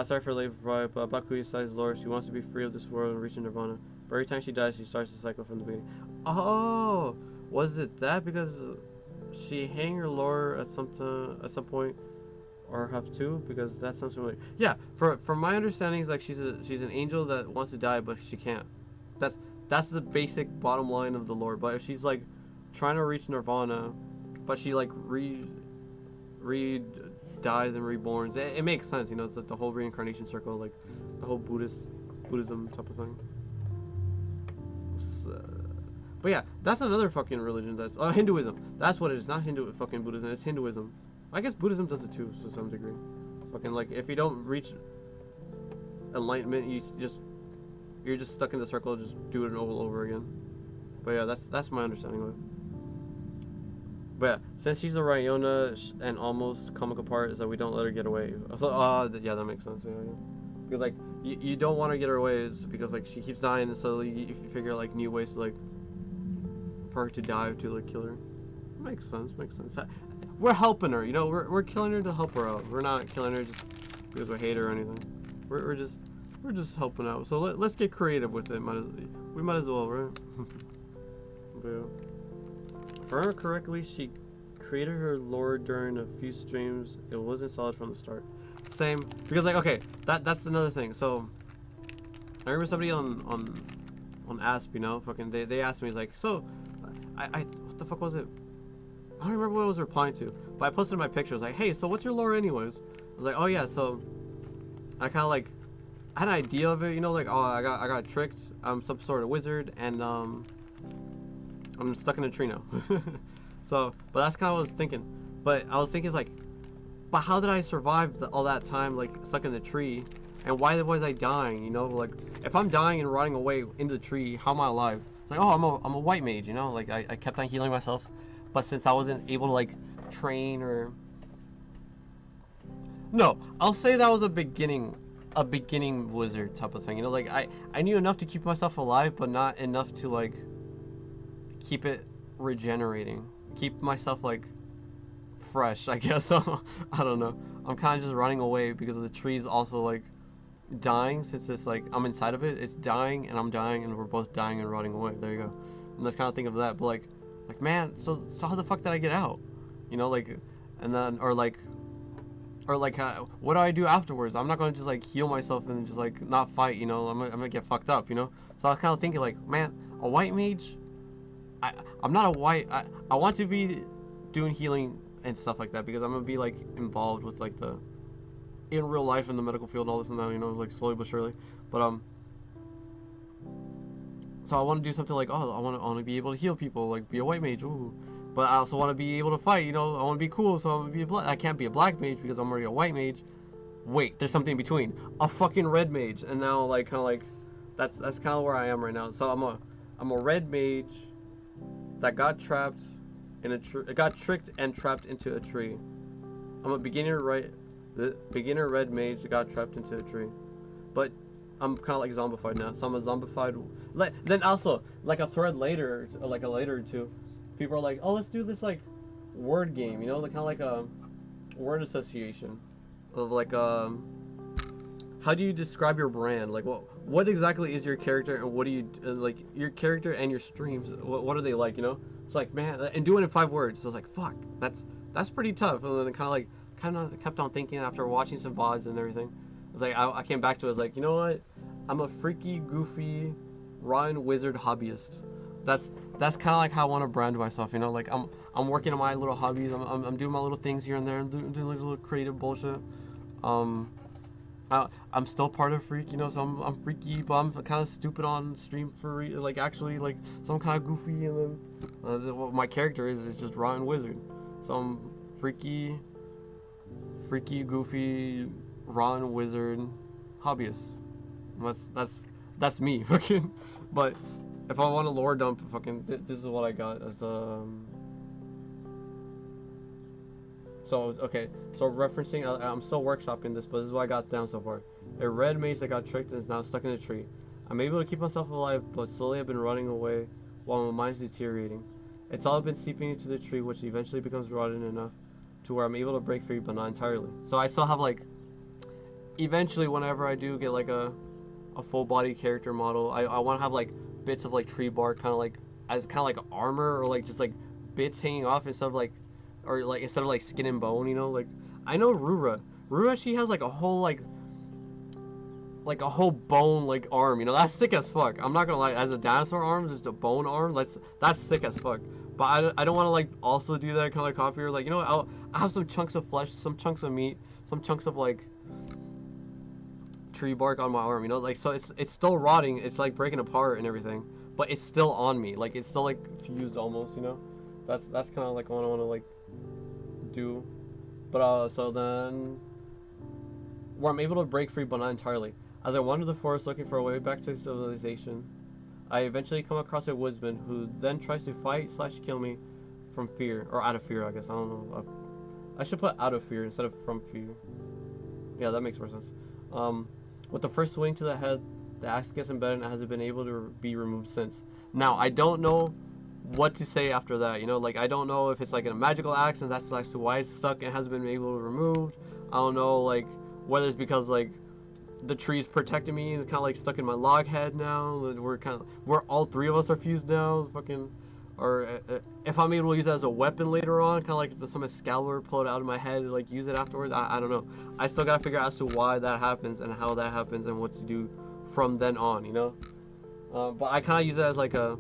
Sorry for late reply, but Bakuya decides lore. She wants to be free of this world and reach Nirvana. But every time she dies, she starts the cycle from the beginning. Oh, was it that? Because she hang her lore at some point, or have to? Because that sounds familiar. Yeah, from my understanding, is like she's an angel that wants to die, but she can't. That's the basic bottom line of the lore. But if she's like trying to reach Nirvana, but she like dies and reborns, it makes sense, you know. It's like the whole reincarnation circle, like the whole Buddhism type of thing. But yeah, that's another fucking religion. That's Hinduism. That's what it is. Not fucking Buddhism. It's Hinduism. I guess Buddhism does it too to some degree. Fucking like if you don't reach enlightenment, you're just stuck in the circle. Just do it all over again. But yeah, that's my understanding of it. But yeah, since she's a Ryona and almost come apart, is that we don't let her get away. So, yeah, that makes sense. Yeah. Because like you don't want to get her away, because like she keeps dying, and so if you figure like new ways to like for her to die, to like kill her, makes sense. We're helping her, you know. We're killing her to help her out. We're not killing her just because we hate her or anything. We're just helping out. So let's get creative with it. We might as well, right? But yeah. If I remember correctly, she created her lore during a few streams. It wasn't solid from the start. Same, because like, okay, that's another thing. So I remember somebody on Asp, you know, fucking they asked me, like, so I what the fuck was it? I don't remember what I was replying to, but I posted my picture. I was like, hey, so what's your lore anyways? I was like, oh yeah, so I kind of like I had an idea of it, you know, like, oh, I got tricked. I'm some sort of wizard, and I'm stuck in a tree now. So, but that's kind of what I was thinking. But I was thinking, like, but how did I survive all that time, like, stuck in the tree? And why was I dying, you know? Like, if I'm dying and rotting away into the tree, how am I alive? It's like, oh, I'm a white mage, you know? Like, I kept on healing myself. But since I wasn't able to, like, train or... No, I'll say that was a beginning wizard type of thing, you know? Like, I knew enough to keep myself alive, but not enough to, like, keep it regenerating, keep myself like fresh, I guess. So I don't know, I'm kind of just running away because the tree's also like dying, since it's like I'm inside of it, it's dying and I'm dying and we're both dying and rotting away. There you go. and that's kind of think of that. But like man, so how the fuck did I get out? You know, like, and then or like what do I do afterwards? I'm not gonna just like heal myself and just like not fight. You know, I'm gonna get fucked up. You know, so I was kind of thinking like, man, a white mage. I'm not a white. I want to be doing healing and stuff like that because I'm gonna be like involved with like the in real life in the medical field and all this and that, you know, like slowly but surely. But so I want to do something like, oh, I want to be able to heal people, like be a white mage, ooh. But I also want to be able to fight, you know. I want to be cool, so I'm gonna be a black. I can't be a black mage because I'm already a white mage. Wait, there's something in between, a fucking red mage, and now like kind of like that's kind of where I am right now. So I'm a red mage that got trapped in a tree, got tricked and trapped into a tree. I'm a beginner red mage that got trapped into a tree, but I'm kind of like zombified now. So I'm a zombified. Then also like a thread later, like a later or two, people are like, oh, let's do this like word game, you know, like kind of like a word association of like how do you describe your brand? Like what exactly is your character and what do you like your character and your streams? What are they like? You know, it's like man, and do it in 5 words. So I was like, fuck, that's pretty tough. And then kind of kept on thinking after watching some VODs and everything. It's like I came back to it. I was like, you know what? I'm a freaky, goofy, Ryan wizard hobbyist. That's kind of like how I want to brand myself. You know, like I'm working on my little hobbies. I'm doing my little things here and there. I'm doing little creative bullshit. I'm still part of Freak, you know, so I'm freaky, but I'm kind of stupid on stream for like actually like so I'm kind of goofy, and then what my character is just Rotten Wizard, so I'm freaky, goofy, Rotten Wizard, hobbyist. That's me, fucking. But if I want a lore dump, fucking this is what I got as So, okay, so referencing, I'm still workshopping this, but this is what I got down so far. A red mage that got tricked and is now stuck in a tree. I'm able to keep myself alive, but slowly I've been running away while my mind's deteriorating. It's all been seeping into the tree, which eventually becomes rotten enough to where I'm able to break free, but not entirely. So I still have, like, eventually, whenever I do get, like, a full body character model, I want to have, like, bits of, like, tree bark, kind of like armor, or, like, just, like, bits hanging off instead of, like, or like instead of like skin and bone, you know, like I know Rura, she has like a whole a whole bone like arm, you know, that's sick as fuck. I'm not gonna lie, as a dinosaur arm, just a bone arm, that's sick as fuck. But I don't want to like also do that kind of copy, or like, you know what, I'll have some chunks of flesh, some chunks of meat, some chunks of like tree bark on my arm, you know, like so it's still rotting, it's like breaking apart and everything, but it's still on me, like it's still like fused almost, you know. That's kind of like what I want to like do. But so then where I'm able to break free but not entirely. As I wander the forest looking for a way back to civilization, I eventually come across a woodsman who then tries to fight / kill me from fear, or out of fear, I guess. I don't know. I should put out of fear instead of from fear. Yeah, that makes more sense. With the first swing to the head, the axe gets embedded and hasn't been able to be removed since. Now, I don't know what to say after that, you know, like I don't know if it's like a magical axe and that's actually why it's stuck and hasn't been able to removed. I don't know like whether it's because like the tree's protecting me and it's kind of like stuck in my log head now. We're all 3 of us are fused now, fucking. Or if I'm able to use it as a weapon later on, kind of like some Excalibur, pull it out of my head and like use it afterwards. I don't know. I still gotta figure out as to why that happens and how that happens and what to do from then on, you know. But I kind of use it as like a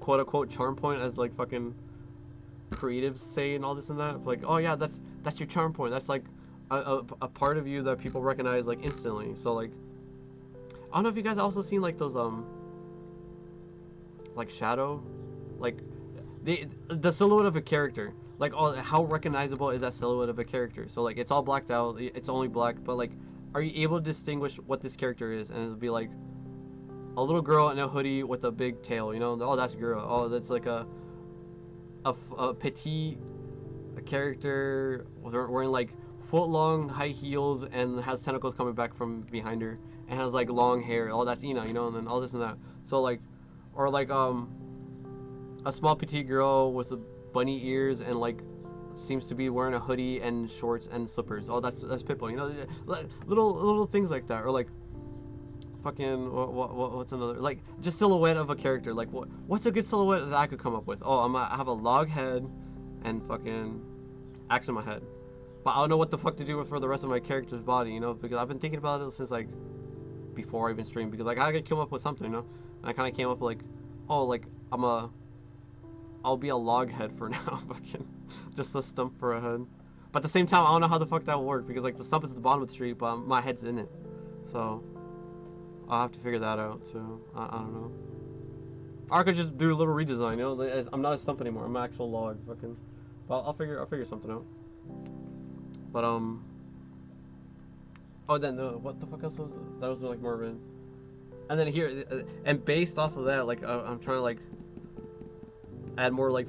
quote unquote charm point, as like fucking creatives say and all this and that. Like, oh yeah, that's your charm point. That's like a part of you that people recognize like instantly. So like, I don't know if you guys also seen like those like shadow, like the silhouette of a character. Like, oh, how recognizable is that silhouette of a character? So like, it's all blacked out. It's only black, but like, are you able to distinguish what this character is? And it'll be like a little girl in a hoodie with a big tail, you know. Oh, that's a girl. Oh, that's like a petite character wearing like foot-long high heels and has tentacles coming back from behind her and has like long hair. Oh, that's Ina, you know. And then all this and that. So like, or like a small petite girl with bunny ears and like seems to be wearing a hoodie and shorts and slippers. Oh, that's Pippo, you know. Little things like that. Or like fucking what's another, like, just silhouette of a character. Like, what's a good silhouette that I could come up with? Oh, I have a log head and fucking axe in my head, but I don't know what the fuck to do with for the rest of my character's body, you know, because I've been thinking about it since like before I even streamed, because like I gotta come up with something, you know. And I kind of came up with like, oh, like I'll be a log head for now. Fucking just a stump for a head. But at the same time, I don't know how the fuck that will work, because like the stump is at the bottom of the tree, but my head's in it. So I'll have to figure that out. So I don't know. Or I could just do a little redesign. You know, I'm not a stump anymore. I'm an actual log. Fucking. Well, I'll figure something out. But oh, then what the fuck else was it? That was like more of an. And then here, and based off of that, like I'm trying to like add more like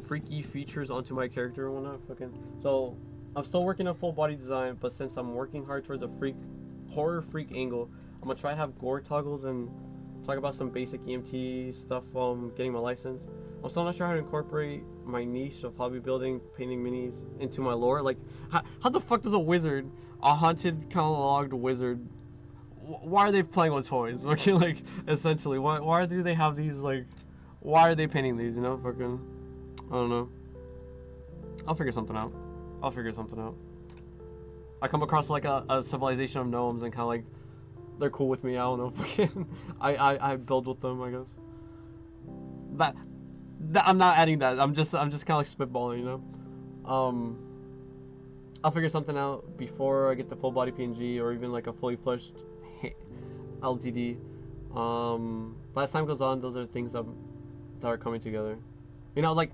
freaky features onto my character and whatnot. Fucking. So I'm still working on full body design, but since I'm working hard towards a horror freak angle, I'm gonna try to have gore toggles and talk about some basic EMT stuff while I'm getting my license. I'm still not sure how to incorporate my niche of hobby building, painting minis into my lore. Like, how the fuck does a wizard, a haunted kind of logged wizard, why are they playing with toys? Okay, like, essentially, why do they have these, like, why are they painting these, you know, fucking, I don't know. I'll figure something out. I come across, like, a civilization of gnomes and kind of, like, they're cool with me, I don't know, fucking, I build with them, I guess. That I'm not adding that, I'm just kind of, like, spitballing, you know? I'll figure something out before I get the full body PNG or even, like, a fully fleshed LTD. But as time goes on, those are things that are coming together. You know, like,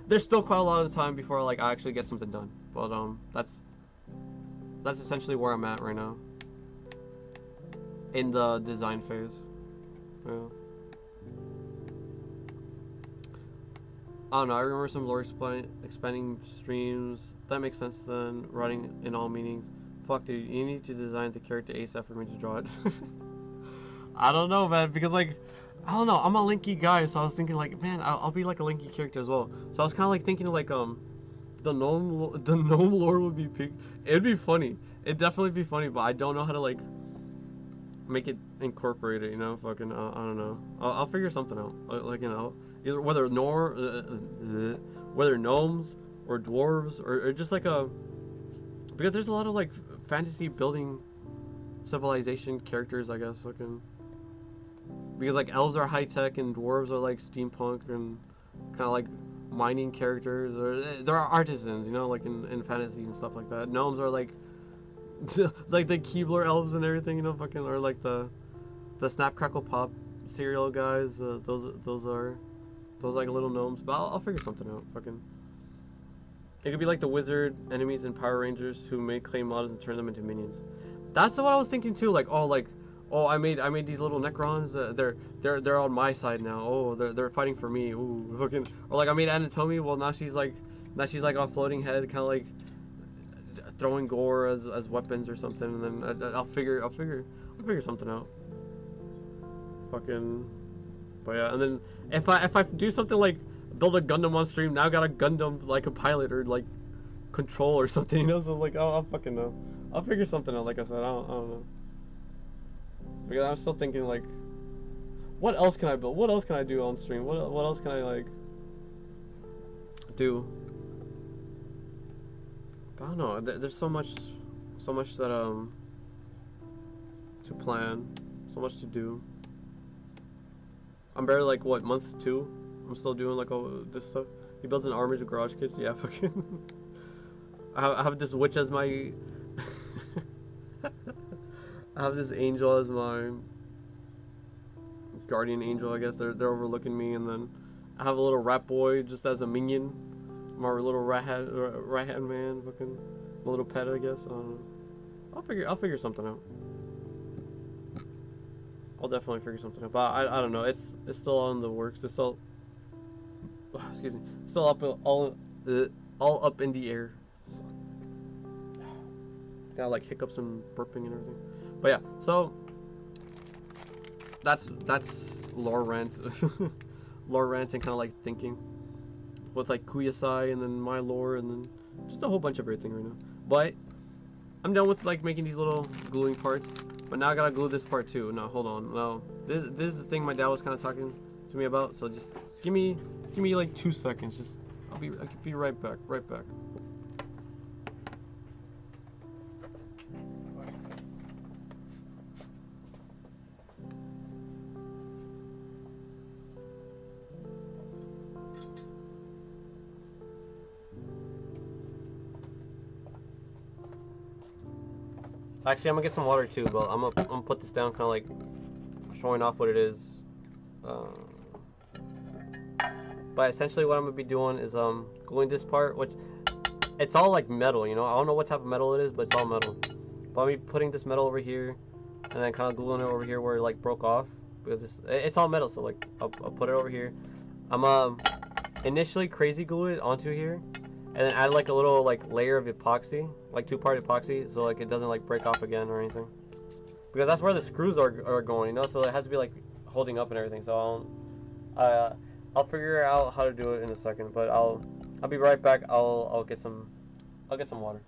there's still quite a lot of time before, like, I actually get something done. But that's essentially where I'm at right now in the design phase. Yeah. I don't know. I remember some lore expanding streams. That makes sense then. Writing in all meanings. Fuck, dude. You need to design the character ASAP for me to draw it. I don't know, man, because, like, I don't know, I'm a Linky guy, so I was thinking, like, man, I'll be, like, a Linky character as well. So I was kind of, like, thinking, like, the gnome lore would be pink. It'd be funny. It'd definitely be funny, but I don't know how to, like, make it incorporate it, you know, fucking, I don't know. I'll figure something out, like, you know, either whether gnomes or dwarves or just, like, because there's a lot of, like, fantasy building civilization characters, I guess, fucking. Because, like, elves are high-tech and dwarves are, like, steampunk and kind of, like, mining characters. Or there are artisans, you know, like, in fantasy and stuff like that. Gnomes are, like, like, the Keebler elves and everything, you know, fucking, or, like, the Snap, Crackle, Pop cereal guys. Those are, like, little gnomes. But I'll figure something out, fucking. It could be, like, the wizard enemies in Power Rangers who make clay models and turn them into minions. That's what I was thinking, too, like, oh, I made these little Necrons. They're on my side now. Oh, they're fighting for me. Ooh, fucking. Or like I made Anatomy. Well, now she's like a floating head, kind of like throwing gore as weapons or something. And then I'll figure something out. Fucking. But yeah, and then if I do something like build a Gundam on stream, now I got a Gundam like a pilot or like control or something. You know, so like I'll fucking know. I'll figure something out. Like I said, I don't know. Because I'm still thinking, like, what else can I build? What else can I do on stream? What else can I, like, do? But I don't know. There's so much that, to plan. So much to do. I'm barely, like, what, month 2? I'm still doing, like, all this stuff. He builds an army of garage kits. Yeah, fucking. I have this witch as my... I have this angel as my guardian angel, I guess. They're overlooking me, and then I have a little rat boy just as a minion. My little rat hand man, fucking my little pet, I guess. I don't know. I'll figure something out. I'll definitely figure something out. But I don't know. It's still on the works. It's still excuse me. Still up all up in the air. Got like hiccups and burping and everything. But yeah, so that's lore rant, lore rant and kind of like thinking with like Kuyasai and then my lore and then just a whole bunch of everything right now. But I'm done with like making these little gluing parts. But now I gotta glue this part too. No, hold on. No, this is the thing my dad was kind of talking to me about. So just give me like 2 seconds. Just I can be right back. Right back. Actually, I'm gonna get some water too, but I'm gonna put this down, kind of like showing off what it is. But essentially, what I'm gonna be doing is gluing this part, which it's all like metal, you know. I don't know what type of metal it is, but it's all metal. But I'm gonna be putting this metal over here, and then kind of gluing it over here where it like broke off, because it's all metal. So like I'll put it over here. I'm initially crazy glue it onto here, and then add like a little like layer of epoxy, like 2-part epoxy, so like it doesn't like break off again or anything. Because that's where the screws are going, you know. So it has to be like holding up and everything. So I'll figure out how to do it in a second. But I'll be right back. I'll get some water.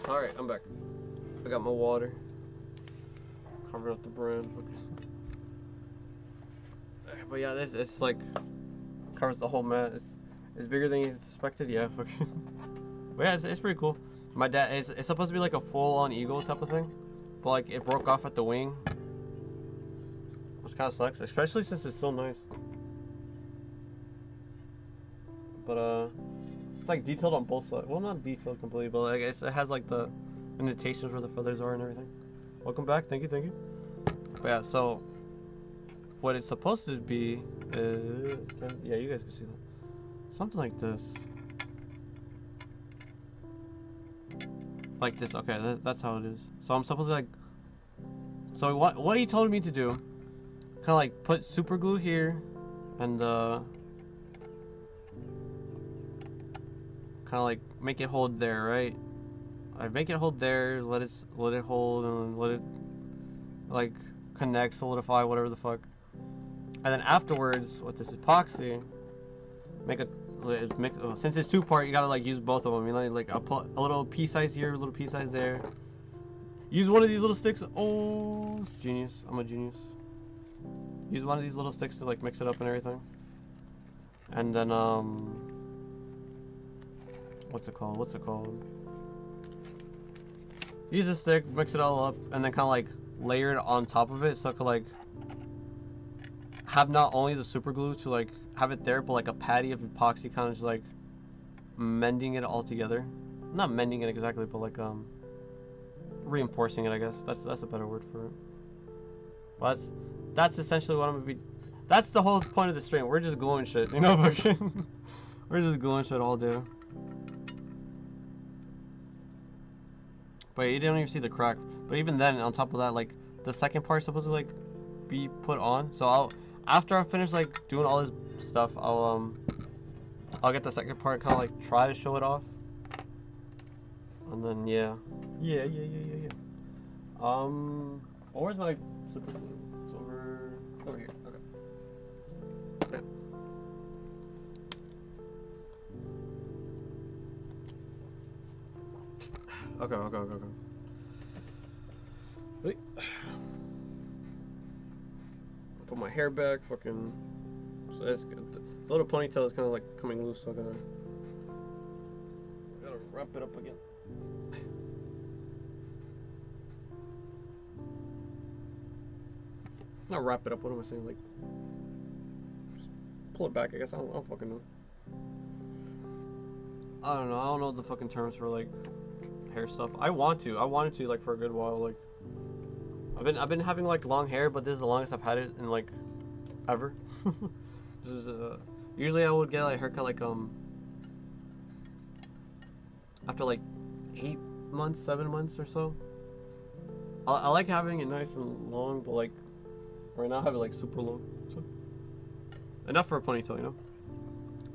Alright, I'm back. I got my water. Covering up the brand. But yeah, it's like covers the whole mat. It's bigger than you expected. Yeah, fucking. But yeah, it's pretty cool. My dad, it's supposed to be like a full-on eagle type of thing, but like it broke off at the wing, which kind of sucks, especially since it's so nice. But it's like detailed on both sides. Well, not detailed completely, but like it has like the indentations where the feathers are and everything. Welcome back. Thank you. But yeah, so what it's supposed to be is, yeah, you guys can see that. Something like this. Like this. Okay, that's how it is. So I'm supposed to like. So what he told me to do, kind of like put super glue here, and kind of like make it hold there, right? I make it hold there, let it hold, and let it like connect, solidify, whatever the fuck. And then afterwards, with this epoxy, since it's 2-part, you gotta like use both of them. You know, like I'll put a little pea size here, a little pea size there. Use one of these little sticks. Oh, genius! I'm a genius. Use one of these little sticks to like mix it up and everything. And then what's it called? Use a stick, mix it all up, and then kind of like layer it on top of it, so it could like have not only the super glue to like have it there, but like a patty of epoxy, kind of just like mending it all together. Not mending it exactly, but like reinforcing it, I guess. That's a better word for it. But that's essentially what I'm gonna be. That's the whole point of the stream. We're just gluing shit, you know. We're just gluing shit all day. But you didn't even see the crack. But even then, on top of that, like the second part's supposed to like be put on. So after I finish like doing all this stuff, I'll get the second part, kind of like try to show it off. And then yeah. Where's my super glue? It's over here. Okay. Okay. Wait. Put my hair back, fucking. So that's good. The little ponytail is kind of like coming loose, so I gotta wrap it up again. Not wrap it up. What am I saying? Like, just pull it back. I guess I don't fucking know. I don't know the fucking terms for like hair stuff. I wanted to like for a good while, like I've been having like long hair, but this is the longest I've had it in like ever. This is usually I would get like a haircut like after like 8 months, 7 months or so. I like having it nice and long, but like right now I have it like super long, so enough for a ponytail, you know.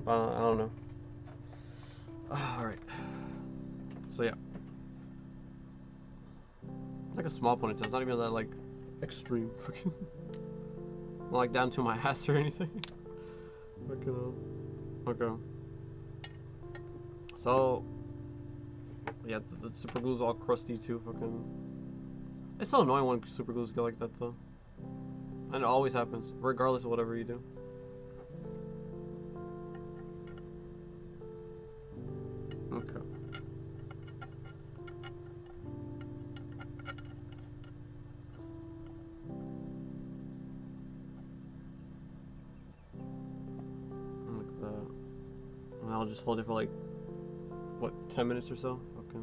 I don't know. All right. So yeah, like a small ponytail. It's not even that like extreme. Not like down to my ass or anything. Okay. So yeah, the super glue's all crusty too. Fucking. It's so annoying when super glues go like that though. And it always happens, regardless of whatever you do. Okay. Like that. And I'll just hold it for like, what, 10 minutes or so? Okay.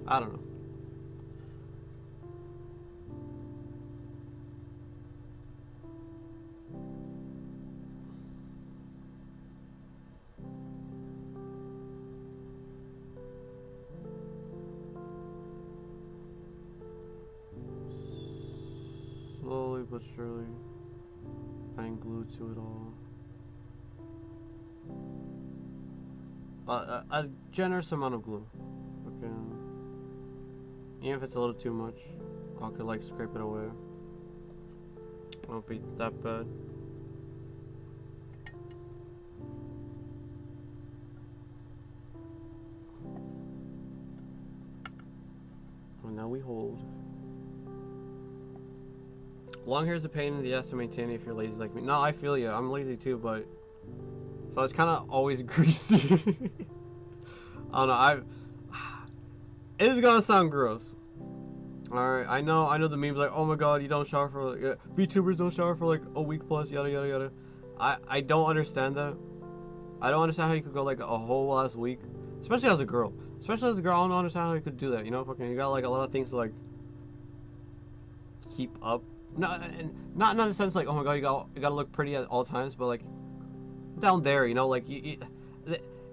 I don't know. Slowly but surely, adding glue to it all. A generous amount of glue. Okay. Even if it's a little too much, I could like scrape it away. It won't be that bad. And now we hold. Long hair is a pain in the ass to maintain if you're lazy like me. No, I feel you. I'm lazy too, but so it's kind of always greasy. I don't know. It is gonna sound gross. All right, I know the memes like, oh my god, you don't shower for like, VTubers don't shower for like a week plus, yada yada yada. I don't understand that. I don't understand how you could go like a whole last week, especially as a girl. Especially as a girl, I don't understand how you could do that. You know, fucking, you got like a lot of things to like keep up. Not in a sense like, oh my god, you gotta look pretty at all times, but like down there, you know, like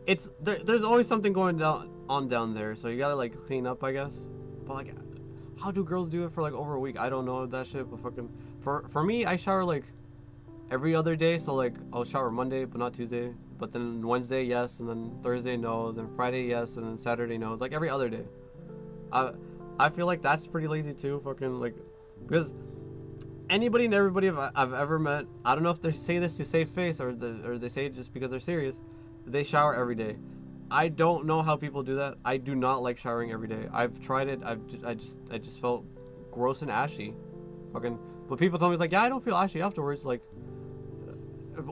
it's there's always something going down there, so you gotta like clean up, I guess. But like, how do girls do it for like over a week? I don't know that shit, but fucking for me, I shower like every other day, so like I'll shower Monday but not Tuesday, but then Wednesday yes, and then Thursday no, then Friday yes, and then Saturday no. It's like every other day. I I feel like that's pretty lazy too, fucking like, because anybody and everybody I've ever met, I don't know if they say this to save face or they say it just because they're serious. They shower every day. I don't know how people do that. I do not like showering every day. I've tried it. I just felt gross and ashy. Fucking. But people told me it's like, yeah, I don't feel ashy afterwards. Like,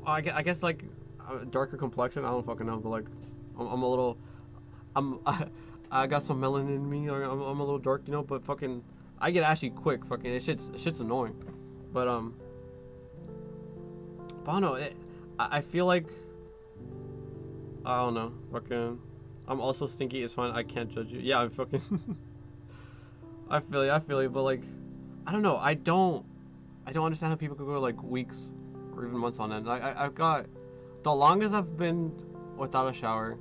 I guess like darker complexion. I don't fucking know, but like, I'm a little, I'm I got some melanin in me. Or I'm a little dark, you know. But fucking, I get ashy quick. Fucking, shit's annoying. But I don't know. I feel like, I don't know. Fucking, I'm also stinky. It's fine. I can't judge you. Yeah, I'm fucking. I feel you. But like, I don't know. I don't understand how people could go like weeks or even months on end. I've got the longest I've been without a shower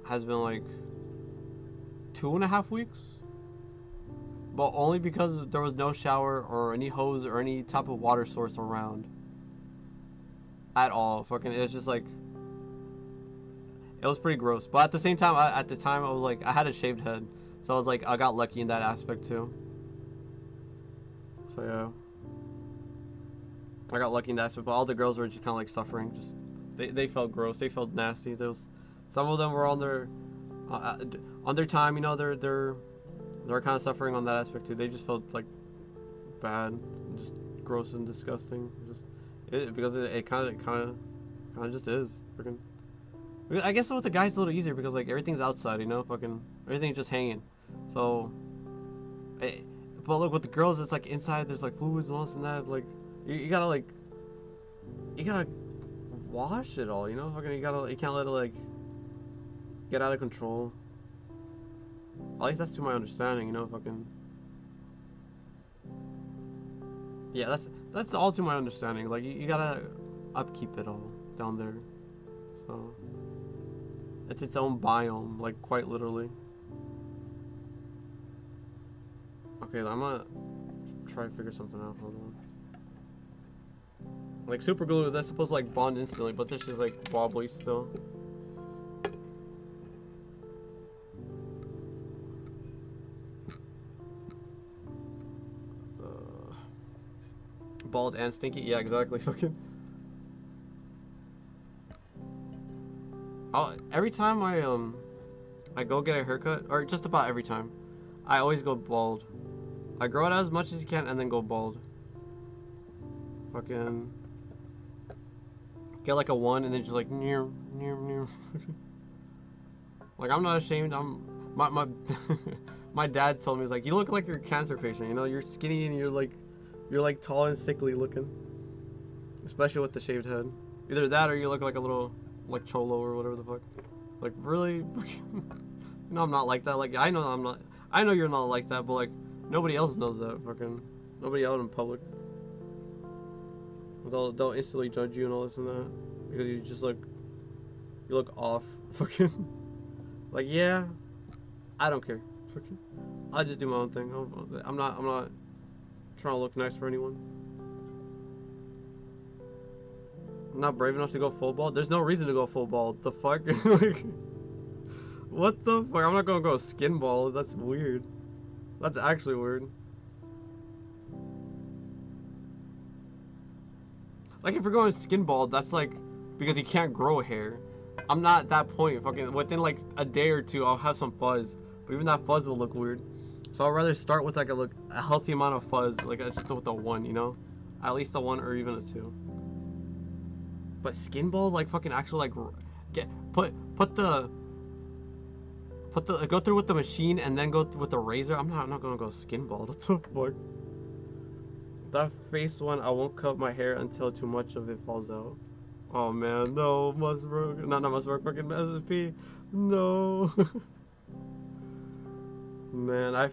has been like 2.5 weeks, but only because there was no shower or any hose or any type of water source around at all. Fucking, it was just like, it was pretty gross. But at the same time, at the time I was like, I had a shaved head, so I was like, I got lucky in that aspect too. So yeah, I got lucky in that aspect. But all the girls were just kind of like suffering. Just they felt gross. They felt nasty. There was some of them were on their time. You know, they're kind of suffering on that aspect too. They just felt like bad, just gross and disgusting. Just because it kind of just is. Freaking. I guess with the guys it's a little easier because like everything's outside, you know, fucking everything's just hanging. So, but look with the girls, it's like inside. There's like fluids and all this and that. Like you gotta like you gotta wash it all, you know. Fucking you can't let it like get out of control. At least that's to my understanding, you know. Fucking Yeah, that's all to my understanding. Like you gotta upkeep it all down there. So it's its own biome, like quite literally. Okay, I'm gonna try to figure something out. Hold on. Like super glue, that's supposed to like bond instantly, but this is like wobbly still. Bald and stinky, yeah, exactly. Fucking. Every time I go get a haircut, or just about every time, I always go bald. I grow it as much as you can and then go bald. Fucking get like a 1 and then just like near. Like I'm not ashamed. My my dad told me, he's like, you look like you're a cancer patient. You know, you're skinny and you're like tall and sickly looking, especially with the shaved head. Either that or you look like a little like cholo or whatever the fuck. Like really, you know I'm not like that. Like I know I'm not. I know you're not like that, but like nobody else knows that. Fucking nobody out in public. They'll instantly judge you and all this and that because you just like you look off. Fucking like yeah, I don't care. Fucking I just do my own thing. I'm not trying to look nice for anyone. I'm not brave enough to go full bald. There's no reason to go full bald. The fuck? Like, what the fuck? I'm not gonna go skin bald. That's weird. That's actually weird. Like if you're going skin bald, that's like because you can't grow hair. I'm not at that point. Fucking within like a day or two, I'll have some fuzz, but even that fuzz will look weird. So I'd rather start with like a healthy amount of fuzz, like just with a 1, you know, at least a 1 or even a 2. But skin bald, like fucking actual like put the go through with the machine and then go with the razor. I'm not gonna go skin bald. What the fuck? That face one, I won't cut my hair until too much of it falls out. Oh man, no, Musberg, not Musberg, fucking SSP, no. Man, I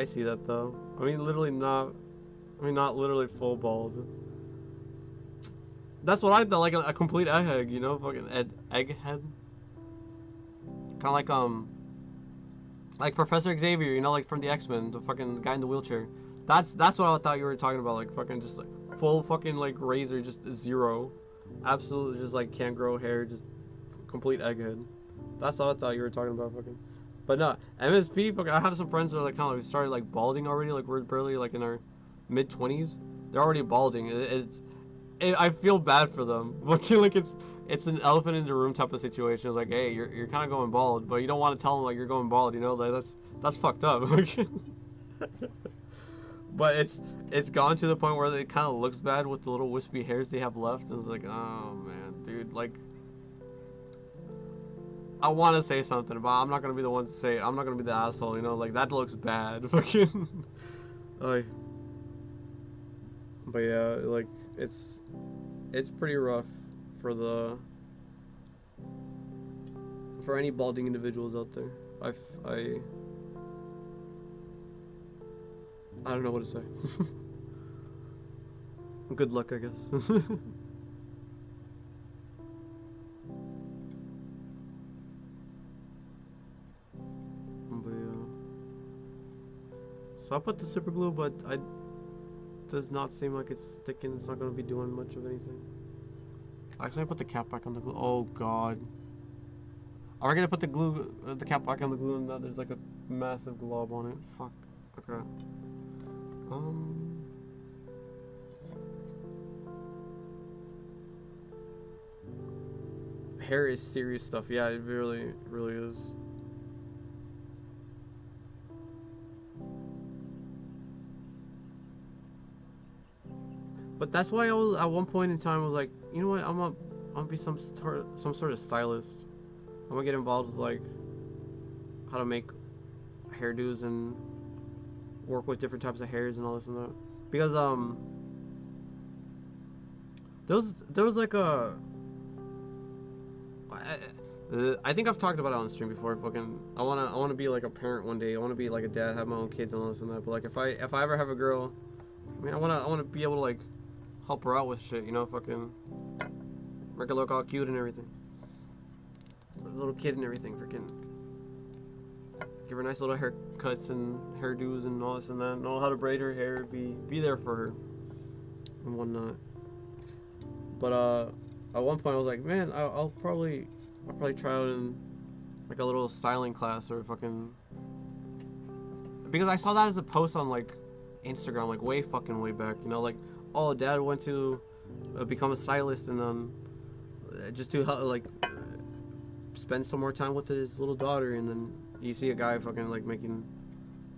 see that though. I mean, not literally full bald. That's what I thought, like a complete egghead, you know, fucking egghead. Kind of like Professor Xavier, you know, like from the X-Men, the fucking guy in the wheelchair. That's what I thought you were talking about, like fucking just like full fucking like razor, just 0, absolutely just like can't grow hair, just complete egghead. That's what I thought you were talking about, fucking. But no, MSP, fucking. I have some friends that are like kind of like started like balding already, like we're barely like in our mid-20s. They're already balding. I feel bad for them. Looking like it's an elephant in the room type of situation. It's like, hey, you're kind of going bald, but you don't want to tell them like you're going bald. You know, like that's fucked up. But it's gone to the point where it kind of looks bad with the little wispy hairs they have left. It's like, oh man, dude, like. I want to say something, but I'm not gonna be the one to say it. I'm not gonna be the asshole, you know. Like that looks bad, fucking. Like, but yeah, like it's pretty rough for any balding individuals out there. I don't know what to say. Good luck, I guess. So I put the super glue, but it does not seem like it's sticking. It's not going to be doing much of anything. Actually, I put the cap back on the glue. Oh god. Are we gonna put the cap back on the glue, and now there's like a massive glob on it? Fuck. Okay. Hair is serious stuff. Yeah, it really is. But that's why I was at one point in time I was like, you know what? I'm gonna be some sort of stylist. I'm gonna get involved with like how to make hairdos and work with different types of hairs and all this and that. Because there was like a I think I've talked about it on the stream before. Fucking, I wanna be like a parent one day. I wanna be like a dad, have my own kids and all this and that. But like if I ever have a girl, I mean, I wanna be able to like help her out with shit, you know, fucking make her look all cute and everything. A little kid and everything, freaking give her nice little haircuts and hairdos and all this and that. Know how to braid her hair, be there for her and whatnot. But at one point I was like, man, I'll probably try out in like a little styling class or fucking, because I saw that as a post on like Instagram, like way back, you know, like, oh, dad went to become a stylist and just to like spend some more time with his little daughter, and then you see a guy fucking like making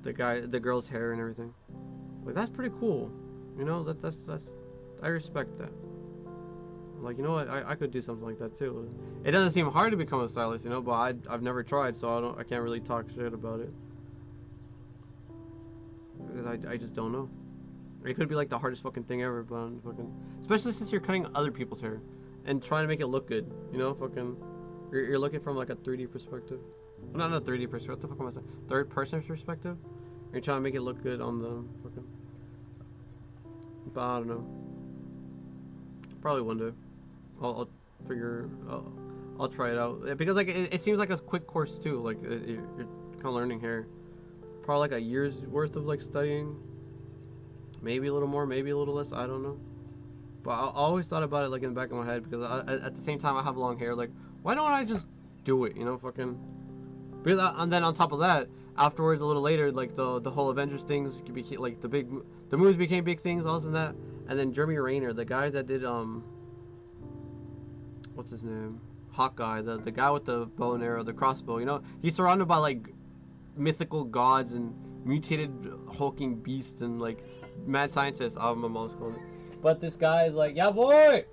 the girl's hair and everything. Like, that's pretty cool, you know. That's I respect that. Like, you know what, I could do something like that too. It doesn't seem hard to become a stylist, you know, but I've never tried, so I can't really talk shit about it, because I just don't know. It could be like the hardest fucking thing ever, but fucking, especially since you're cutting other people's hair and trying to make it look good, you know, fucking, you're looking from like a 3D perspective. Well, not a 3D perspective, what the fuck am I saying? Third person perspective? You're trying to make it look good on the fucking, but I don't know. Probably one day. I'll figure, I'll try it out. Because like, it seems like a quick course too, like you're kind of learning hair. Probably like a year's worth of like studying. Maybe a little more, maybe a little less, I don't know. But I always thought about it like in the back of my head, because at the same time I have long hair, like, why don't I just do it, you know, fucking. Because and then on top of that, afterwards, a little later, like the whole Avengers things became like the movies became big things, all this and that. And then Jeremy Renner, the guy that did what's his name, Hawkeye, the guy with the bow and arrow, the crossbow, you know, he's surrounded by like mythical gods and mutated hulking beasts and like mad scientists. Oh, my mom's calling it. But this guy is like, yeah, boy.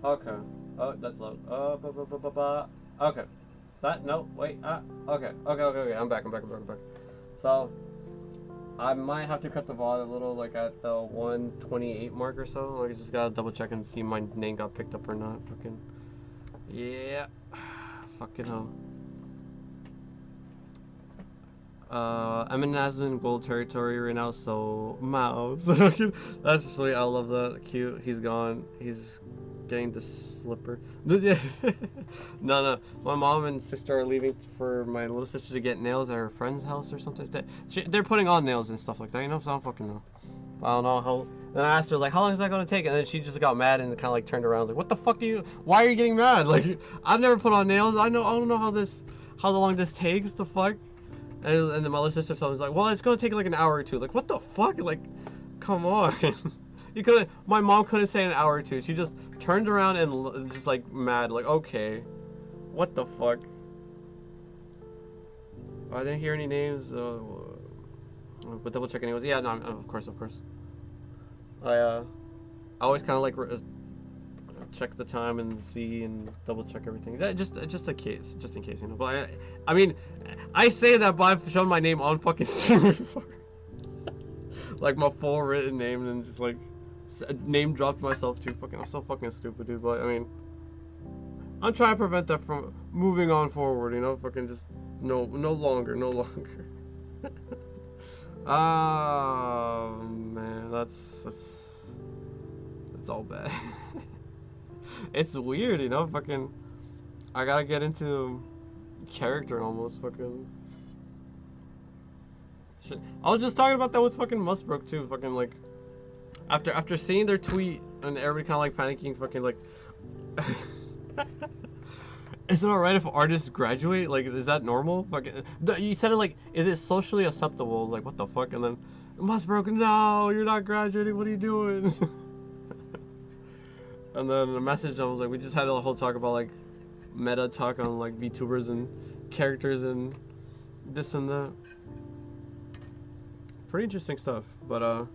Okay. Oh, that's loud. Okay. That, no, wait. Okay. I'm back. So, I might have to cut the VOD a little, like at the 128 mark or so. Like, I just gotta double check and see my name got picked up or not. Fucking, yeah. Fucking hell. I'm in Aslan gold territory right now, so mouse. That's sweet. I love that. Cute. He's gone. He's getting the slipper. No. My mom and sister are leaving for my little sister to get nails at her friend's house or something like that. They're putting on nails and stuff like that, you know, so I don't fucking know. I don't know how. Then I asked her, like, how long is that going to take? And then she just got mad and kind of like turned around, like, what the fuck why are you getting mad? Like, I've never put on nails. I don't know how long this takes, the fuck. And then my little sister was like, well, it's going to take like an hour or two. Like, what the fuck? Like, come on. My mom couldn't say an hour or two. She just turned around and just like mad, like, okay, what the fuck? I didn't hear any names, but double check anyways. Yeah, no, of course. I always kind of like check the time and see and double check everything. Just in case, you know. But I mean, I say that, but I've shown my name on fucking stream before. Like my full written name, and just like name dropped myself too. Fucking, I'm so fucking stupid, dude. But I mean, I'm trying to prevent that from moving on forward. You know, fucking just no longer. Oh man, that's all bad. It's weird, you know. Fucking, I gotta get into character almost. Fucking shit. I was just talking about that with fucking Mustbrook too. Fucking like after seeing their tweet and everybody kind of like panicking. Fucking like, is it alright if artists graduate? Like, is that normal? Fucking, you said it like, is it socially acceptable? Like, what the fuck? And then Mustbrook, no, you're not graduating. What are you doing? And then the message, I was like, we just had a whole talk about like meta talk on like VTubers and characters and this and that. Pretty interesting stuff, but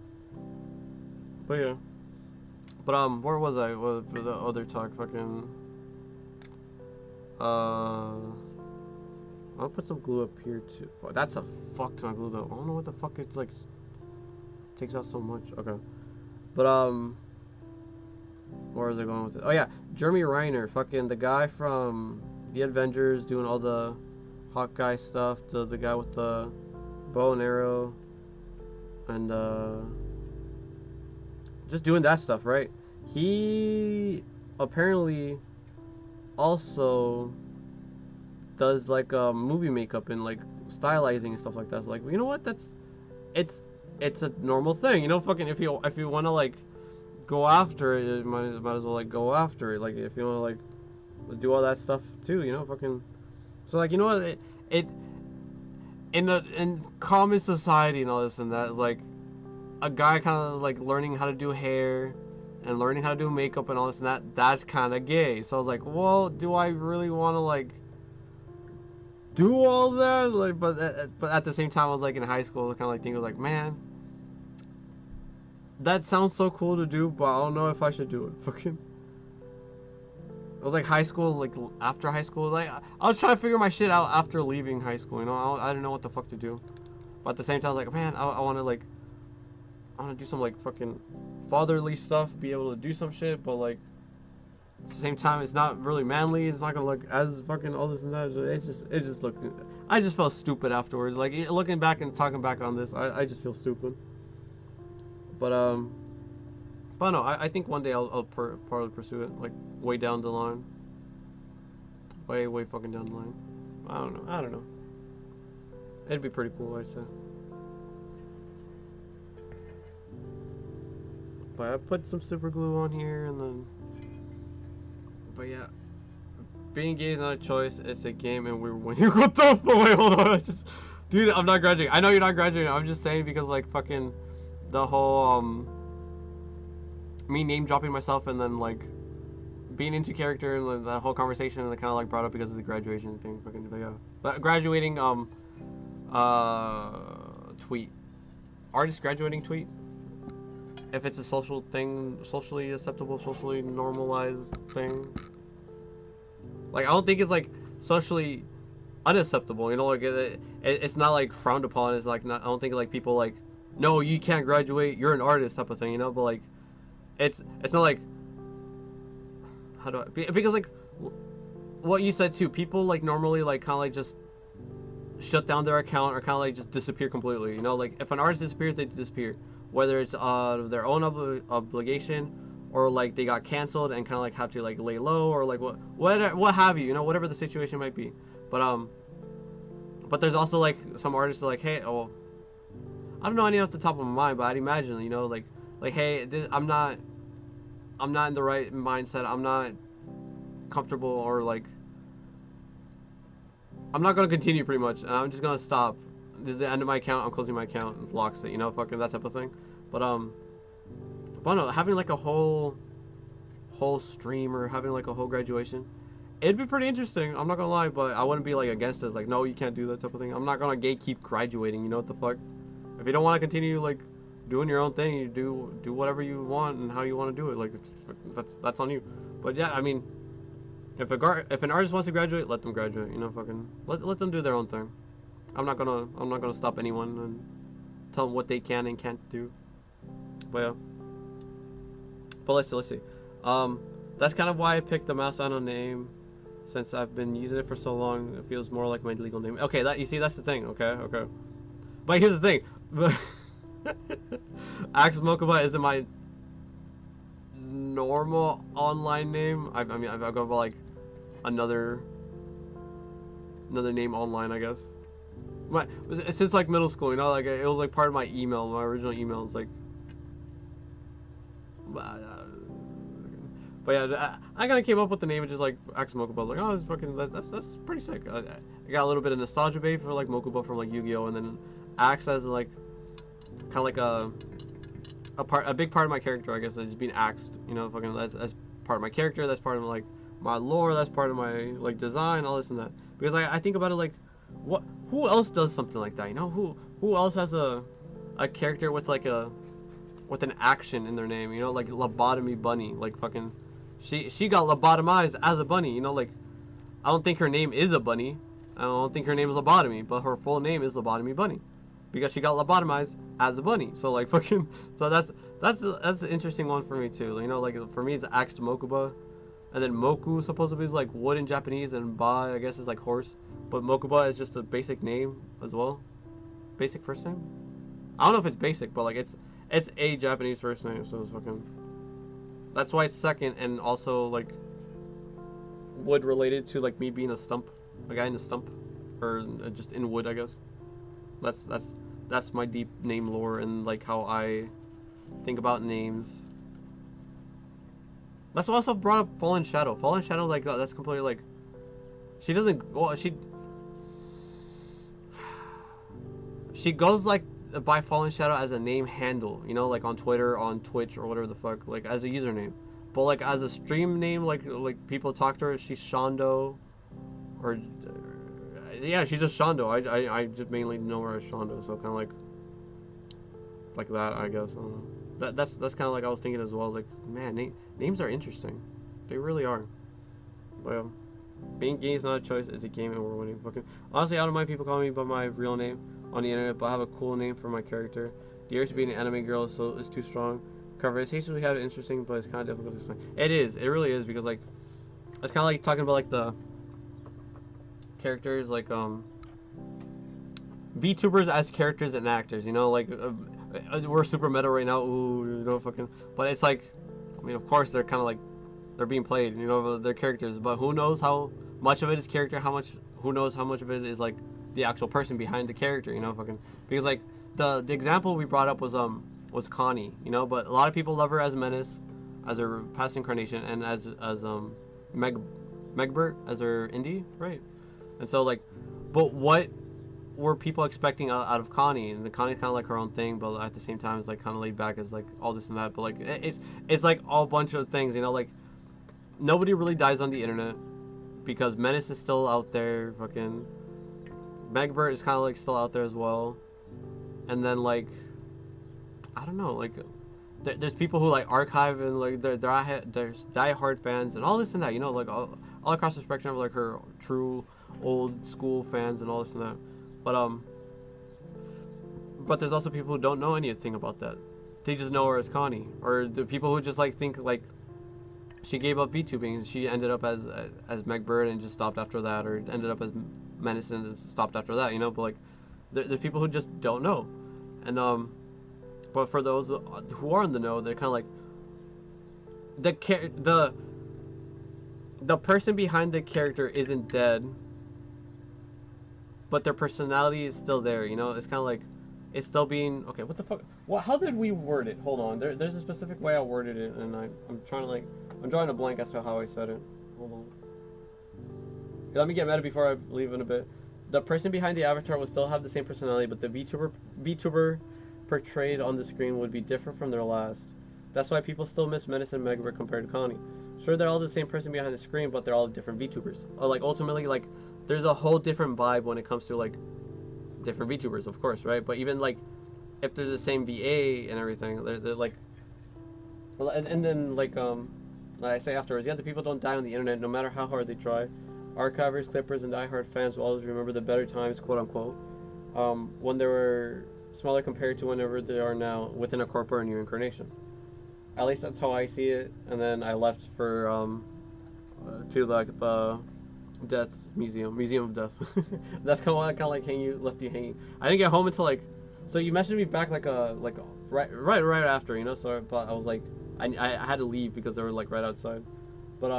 yeah. Where was I? What for the other talk? Fucking, I'll put some glue up here too. That's a fuck ton of glue though. I don't know what the fuck it's like. Takes out so much. Okay, but where was I going with it? Oh yeah, Jeremy Renner, fucking the guy from the Avengers, doing all the Hawkeye stuff. The guy with the bow and arrow, and just doing that stuff, right? He apparently also does like movie makeup and like stylizing and stuff like that. So like, you know what? It's it's a normal thing, you know. Fucking if you want to like go after it, you might as well like go after it. Like if you want to like do all that stuff too, you know. Fucking so like, you know what? It in common society and all this and that is like a guy kind of like learning how to do hair and learning how to do makeup and all this and that. That's kind of gay. So I was like, well, do I really want to like do all that? Like, but at the same time, I was like in high school, kind of like thinking like, man, that sounds so cool to do, but I don't know if I should do it. Fucking. It was like high school, like after high school, like I was trying to figure my shit out after leaving high school. You know, I didn't know what the fuck to do. But at the same time, I was like, man, I want to like, I want to do some like fucking fatherly stuff, be able to do some shit, but like at the same time, it's not really manly. It's not gonna look as fucking all this and that. It just looked. I just felt stupid afterwards. Like looking back and talking back on this, I just feel stupid. But no, I think one day I'll probably pursue it, like way down the line, way fucking down the line. I don't know. It'd be pretty cool, I'd say. But I put some super glue on here and then. But yeah, being gay is not a choice. It's a game, and we're winning. What the fuck? Wait, hold on. Dude, I'm not graduating. I know you're not graduating. I'm just saying because like fucking the whole me name dropping myself and then like being into character and like, the whole conversation and kind of like brought up because of the graduation thing. Fucking, but yeah, but graduating tweet, artist graduating tweet. If it's a social thing, socially acceptable, socially normalized thing. Like, I don't think it's like socially unacceptable, you know, like it's not like frowned upon. It's like not, I don't think like people like, no, you can't graduate, you're an artist type of thing, you know. But like it's not like, how do I, because like what you said too, people like normally like kind of like just shut down their account or kind of like just disappear completely, you know. Like if an artist disappears, they disappear, whether it's their own obligation or like they got canceled and kind of like have to like lay low or like what have you, you know, whatever the situation might be. But there's also like some artists are like, hey, oh, I don't know any off the top of my mind, but I'd imagine, you know, like hey, I'm not in the right mindset, I'm not comfortable, or like I'm not gonna continue pretty much, and I'm just gonna stop. This is the end of my account. I'm closing my account. And locks it. You know, fucking that type of thing. But no, having like a whole stream or having like a whole graduation, it'd be pretty interesting. I'm not gonna lie, but I wouldn't be like against it. Like, no, you can't do that type of thing. I'm not gonna gatekeep graduating. You know what the fuck? If you don't want to continue like doing your own thing, you do whatever you want and how you want to do it. Like that's on you. But yeah, I mean, if an artist wants to graduate, let them graduate. You know, fucking let them do their own thing. I'm not gonna stop anyone and tell them what they can and can't do. But yeah. But let's see. That's kind of why I picked the mouse on a name, since I've been using it for so long. It feels more like my legal name. Okay, you see, that's the thing. Okay. But here's the thing. Axed Mokuba isn't my normal online name. I mean, I've got like another name online, I guess. My since like middle school, you know, like it was like part of my email, my original email. It's like, but yeah, I kind of came up with the name of just like Axed Mokuba. I was like, oh, it's fucking that's pretty sick. I got a little bit of nostalgia bait for like Mokuba from like Yu-Gi-Oh, and then Axe as like kind of like a big part of my character, I guess, is being axed. You know, fucking that's part of my character. That's part of like my lore. That's part of my like design, all this and that. Because I think about it like, what? Who else does something like that? You know, who else has a character with like with an action in their name? You know, like lobotomy bunny. Like fucking, she got lobotomized as a bunny. You know, like I don't think her name is a bunny. I don't think her name is lobotomy, but her full name is lobotomy bunny, because she got lobotomized as a bunny. So like fucking, so that's an interesting one for me too. You know, like for me it's Axed Mokuba, and then Moku supposedly is like wood in Japanese, and Ba I guess is like horse, but Mokuba is just a basic name as well, basic first name. I don't know if it's basic, but like it's a Japanese first name, so it's fucking. That's why it's second, and also like wood related to like me being a stump, a guy in a stump, or just in wood, I guess. That's my deep name lore and like how I think about names. That's what also brought up Fallen Shadow. Fallen Shadow, like that's completely like she doesn't. Well, she goes like by Fallen Shadow as a name handle. You know, like on Twitter, on Twitch, or whatever the fuck, like as a username. But like as a stream name, like people talk to her, she's Shondo, or yeah, she's just Shondo. I just mainly know her as Shondo, so kind of like that, I guess. I don't know. That's kind of like I was thinking as well. Like, man, names are interesting. They really are. But being gay is not a choice. It's a game, and we're winning. Fucking honestly, I don't mind people calling me by my real name on the internet, but I have a cool name for my character. The urge to be an anime girl is too strong. Conversations we had are interesting, but it's kind of difficult to explain. It is. It really is, because like it's kind of like talking about like the characters, like VTubers as characters and actors. You know, like we're super meta right now. Ooh, you know, fucking. But it's like, I mean, of course they're kind of like they're being played. You know, they're characters, but who knows how much of it is character? Who knows how much of it is like the actual person behind the character? You know, fucking. Because like the example we brought up was Connie. You know, but a lot of people love her as Menace, as her past incarnation, and as Megbert as her indie, right? And so like, but what were people expecting out of Connie? And the Connie's kind of like her own thing, but at the same time it's like kind of laid back as like all this and that. But like it's like all bunch of things, you know, like nobody really dies on the internet because Menace is still out there. Fucking Megbert is kind of like still out there as well. And then like I don't know, like there's people who like archive and like there's diehard fans and all this and that, you know, like all across the spectrum of like her true old school fans and all this and that. But there's also people who don't know anything about that. They just know her as Connie, or the people who just like think like she gave up VTubing and she ended up as Megbert and just stopped after that, or ended up as Menace and stopped after that, you know. But like there's people who just don't know, and but for those who are in the know, they're kind of like the person behind the character isn't dead, but their personality is still there. You know, it's kind of like it's still being okay. What the fuck? What? How did we word it? Hold on. There's a specific way I worded it, and I'm trying to like I'm drawing a blank as to how I said it. Hold on. Okay, let me get meta before I leave in a bit. The person behind the avatar will still have the same personality, but the VTuber portrayed on the screen would be different from their last. That's why people still miss Menace and Megbert compared to Connie. Sure, they're all the same person behind the screen, but they're all different VTubers. Or like ultimately, like there's a whole different vibe when it comes to like different VTubers, of course, right? But even like if there's the same VA and everything, they're like, well, and then like I say afterwards, yeah, the people don't die on the internet no matter how hard they try. Archivers, clippers, and diehard fans will always remember the better times, quote unquote, when they were smaller compared to whenever they are now within a corporate or new incarnation. At least that's how I see it. And then I left for to like the Death Museum of Death. That's kind of like left you hanging. I didn't get home until like So you messaged me back like right after, you know. So but I was like, I had to leave because they were like right outside. But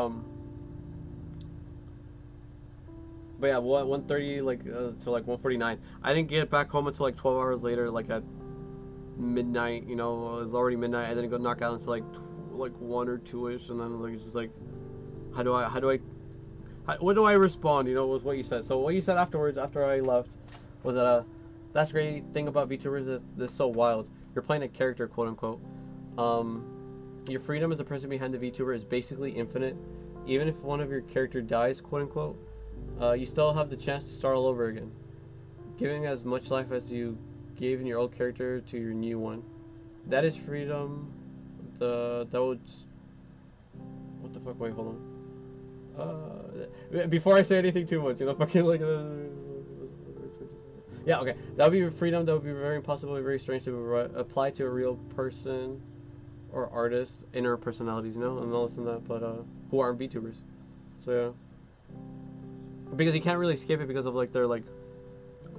but yeah, 1:30 like to like 1:49. I didn't get back home until like 12 hours later, like at midnight. You know, it was already midnight. I didn't go knock out until like 1 or 2 ish, and then like it's just like, what do I respond? You know, was what you said. So what you said afterwards, after I left, was that that's great thing about VTubers is this so wild. You're playing a character, quote unquote. Um, your freedom as a person behind the VTuber is basically infinite. Even if one of your character dies, quote unquote, you still have the chance to start all over again, giving as much life as you gave in your old character to your new one. That is freedom. That would. What the fuck? Wait, hold on. Before I say anything too much, you know, fucking like. Yeah, okay. That would be freedom. That would be very impossible, very strange to apply to a real person or artist, inner personalities, you know, and all this and that, but who aren't VTubers. So yeah, because you can't really skip it because of like their like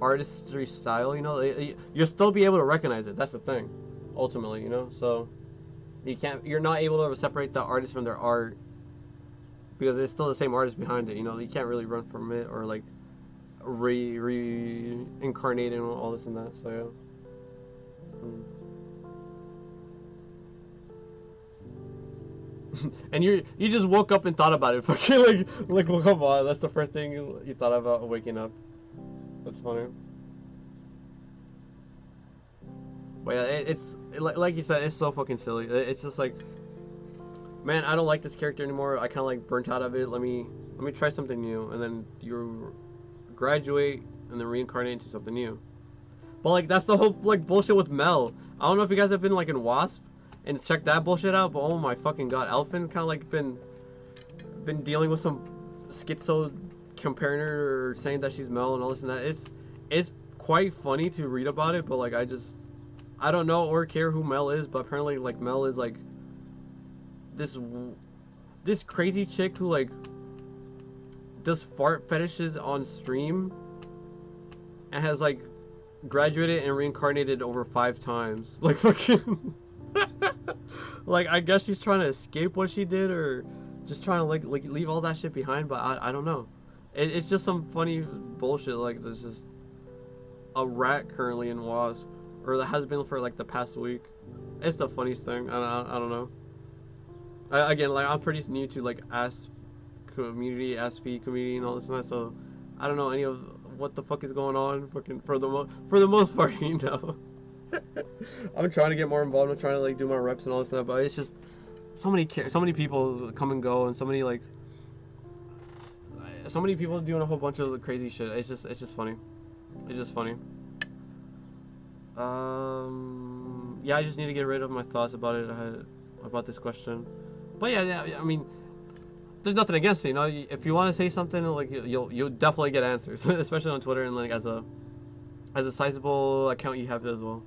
artistry style, you know. You'll still be able to recognize it. That's the thing, ultimately, you know. So you're not able to separate the artist from their art because it's still the same artist behind it. You know, you can't really run from it or like reincarnate and all this and that. So yeah. And you just woke up and thought about it. Fucking like well, come on, that's the first thing you thought about waking up. That's funny. But yeah, like you said, it's so fucking silly. It's just like, man, I don't like this character anymore. I kind of like burnt out of it. Let me try something new, and then you graduate and then reincarnate into something new. But like that's the whole like bullshit with Mel. I don't know if you guys have been like in Wasp and checked that bullshit out, but oh my fucking god, Elfin kind of like been dealing with some schizo comparing her or saying that she's Mel and all this and that. It's quite funny to read about it, but like I don't know or care who Mel is, but apparently like Mel is like this crazy chick who like does fart fetishes on stream and has like graduated and reincarnated over 5 times. Like fucking like I guess she's trying to escape what she did or just trying to like leave all that shit behind, but I don't know. It's just some funny bullshit. Like there's just a rat currently in Wasp, or that has been for like the past week. It's the funniest thing. I don't know. Again, like I'm pretty new to like ASP community and all this and that, so I don't know any of what the fuck is going on. Fucking for the most part, you know. I'm trying to get more involved. I'm trying to like do my reps and all this stuff, but it's just so many people come and go, and so many people doing a whole bunch of crazy shit. It's just funny. It's just funny. Yeah, I just need to get rid of my thoughts about it. About this question. But yeah, I mean, there's nothing against it, you know. If you want to say something, like you'll definitely get answers, especially on Twitter and like as a sizable account you have as well.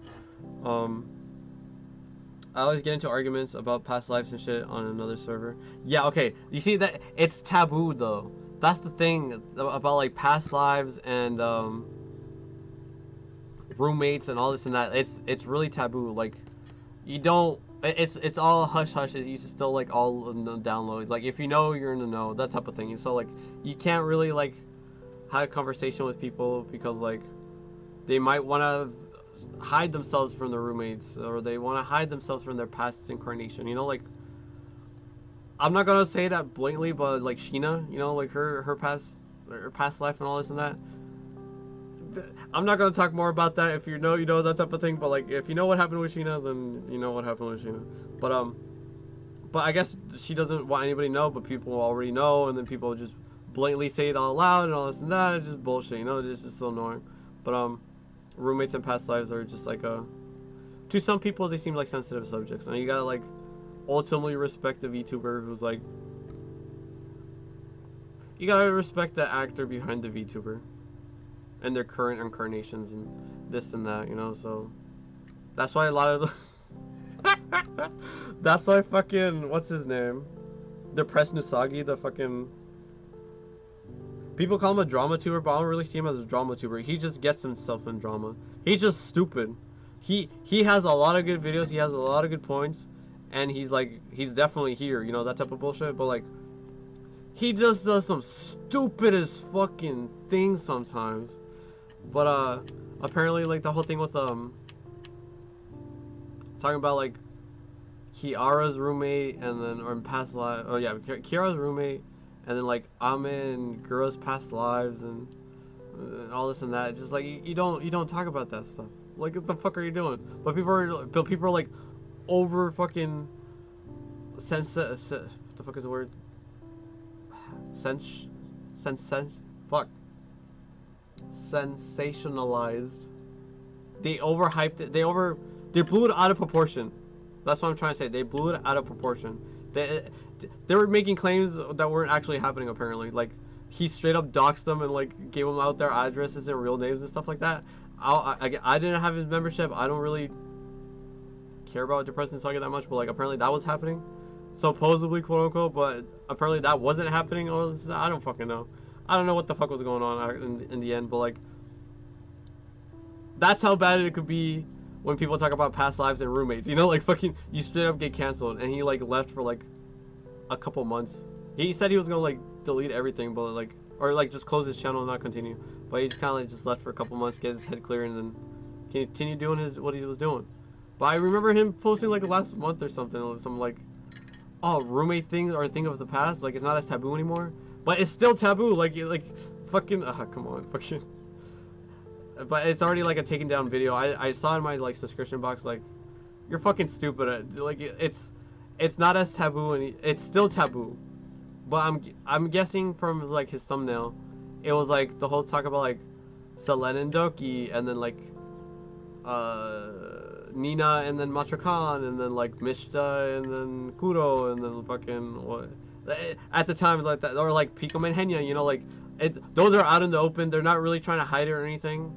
I always get into arguments about past lives and shit on another server. Yeah, okay. You see that it's taboo though. That's the thing about like past lives and roommates and all this and that. It's really taboo. Like you don't. It's all hush hush. You still like all in the downloads. Like if you know, you're in the know. That type of thing. So like you can't really like have a conversation with people because like they might want to hide themselves from their roommates or they want to hide themselves from their past incarnation. You know, like I'm not gonna say that blatantly, but like Sheena, you know, like her past life and all this and that. I'm not gonna talk more about that. If you know, you know that type of thing. But like, if you know what happened with Sheena, then you know what happened with Sheena. But I guess she doesn't want anybody to know, but people already know, and then people just blatantly say it out loud and all this and that. It's just bullshit, you know. It's just so annoying. But roommates and past lives are just like to some people they seem like sensitive subjects, and you gotta like ultimately respect the VTuber who's like, you gotta respect the actor behind the VTuber and their current incarnations and this and that, you know. So that's why a lot of that's why fucking what's his name, Depressed Nusagi, the fucking people call him a drama tuber, but I don't really see him as a drama tuber. He just gets himself in drama. He's just stupid. he has a lot of good videos. He has a lot of good points, and he's definitely here. You know, that type of bullshit. But like, he just does some stupid as fucking things sometimes. But apparently like the whole thing with talking about like Kiara's roommate, and then or in past lives. Oh yeah, Kiara's roommate, and then like Amin, Gura's past lives, and all this and that. Just like you don't talk about that stuff. Like what the fuck are you doing? But people are like over fucking what the fuck is the word? Fuck. Sensationalized. They overhyped it. They blew it out of proportion. That's what I'm trying to say. They blew it out of proportion. They were making claims that weren't actually happening, apparently. Like, he straight up doxed them and, like, gave them out their addresses and real names and stuff like that. I didn't have his membership. I don't really care about Depression Saga that much, but, like, apparently that was happening. Supposedly, quote unquote, but apparently that wasn't happening. I don't fucking know. I don't know what the fuck was going on in the end, but, like, that's how bad it could be when people talk about past lives and roommates. You know, like, fucking, you straight up get canceled, and he, like, left for, like, a couple months. He said he was gonna, like, delete everything, but, like, or, like, just close his channel and not continue. But he just kind of, like, just left for a couple months, get his head clear, and then continue doing what he was doing. But I remember him posting, like, last month or something, some, like, oh, roommate things are a thing of the past, like, it's not as taboo anymore. But it's still taboo, like, fucking, come on, fucking. But it's already like a taken down video. I saw in my like subscription box, like, you're fucking stupid. Like, it's not as taboo, and it's still taboo. But I'm guessing from like his thumbnail, it was like the whole talk about like Selen and Doki, and then like Nina, and then Matrakan, and then like Mishta, and then Kuro, and then fucking what at the time, like that, or like Pico and Henya, you know, like those are out in the open. They're not really trying to hide it or anything.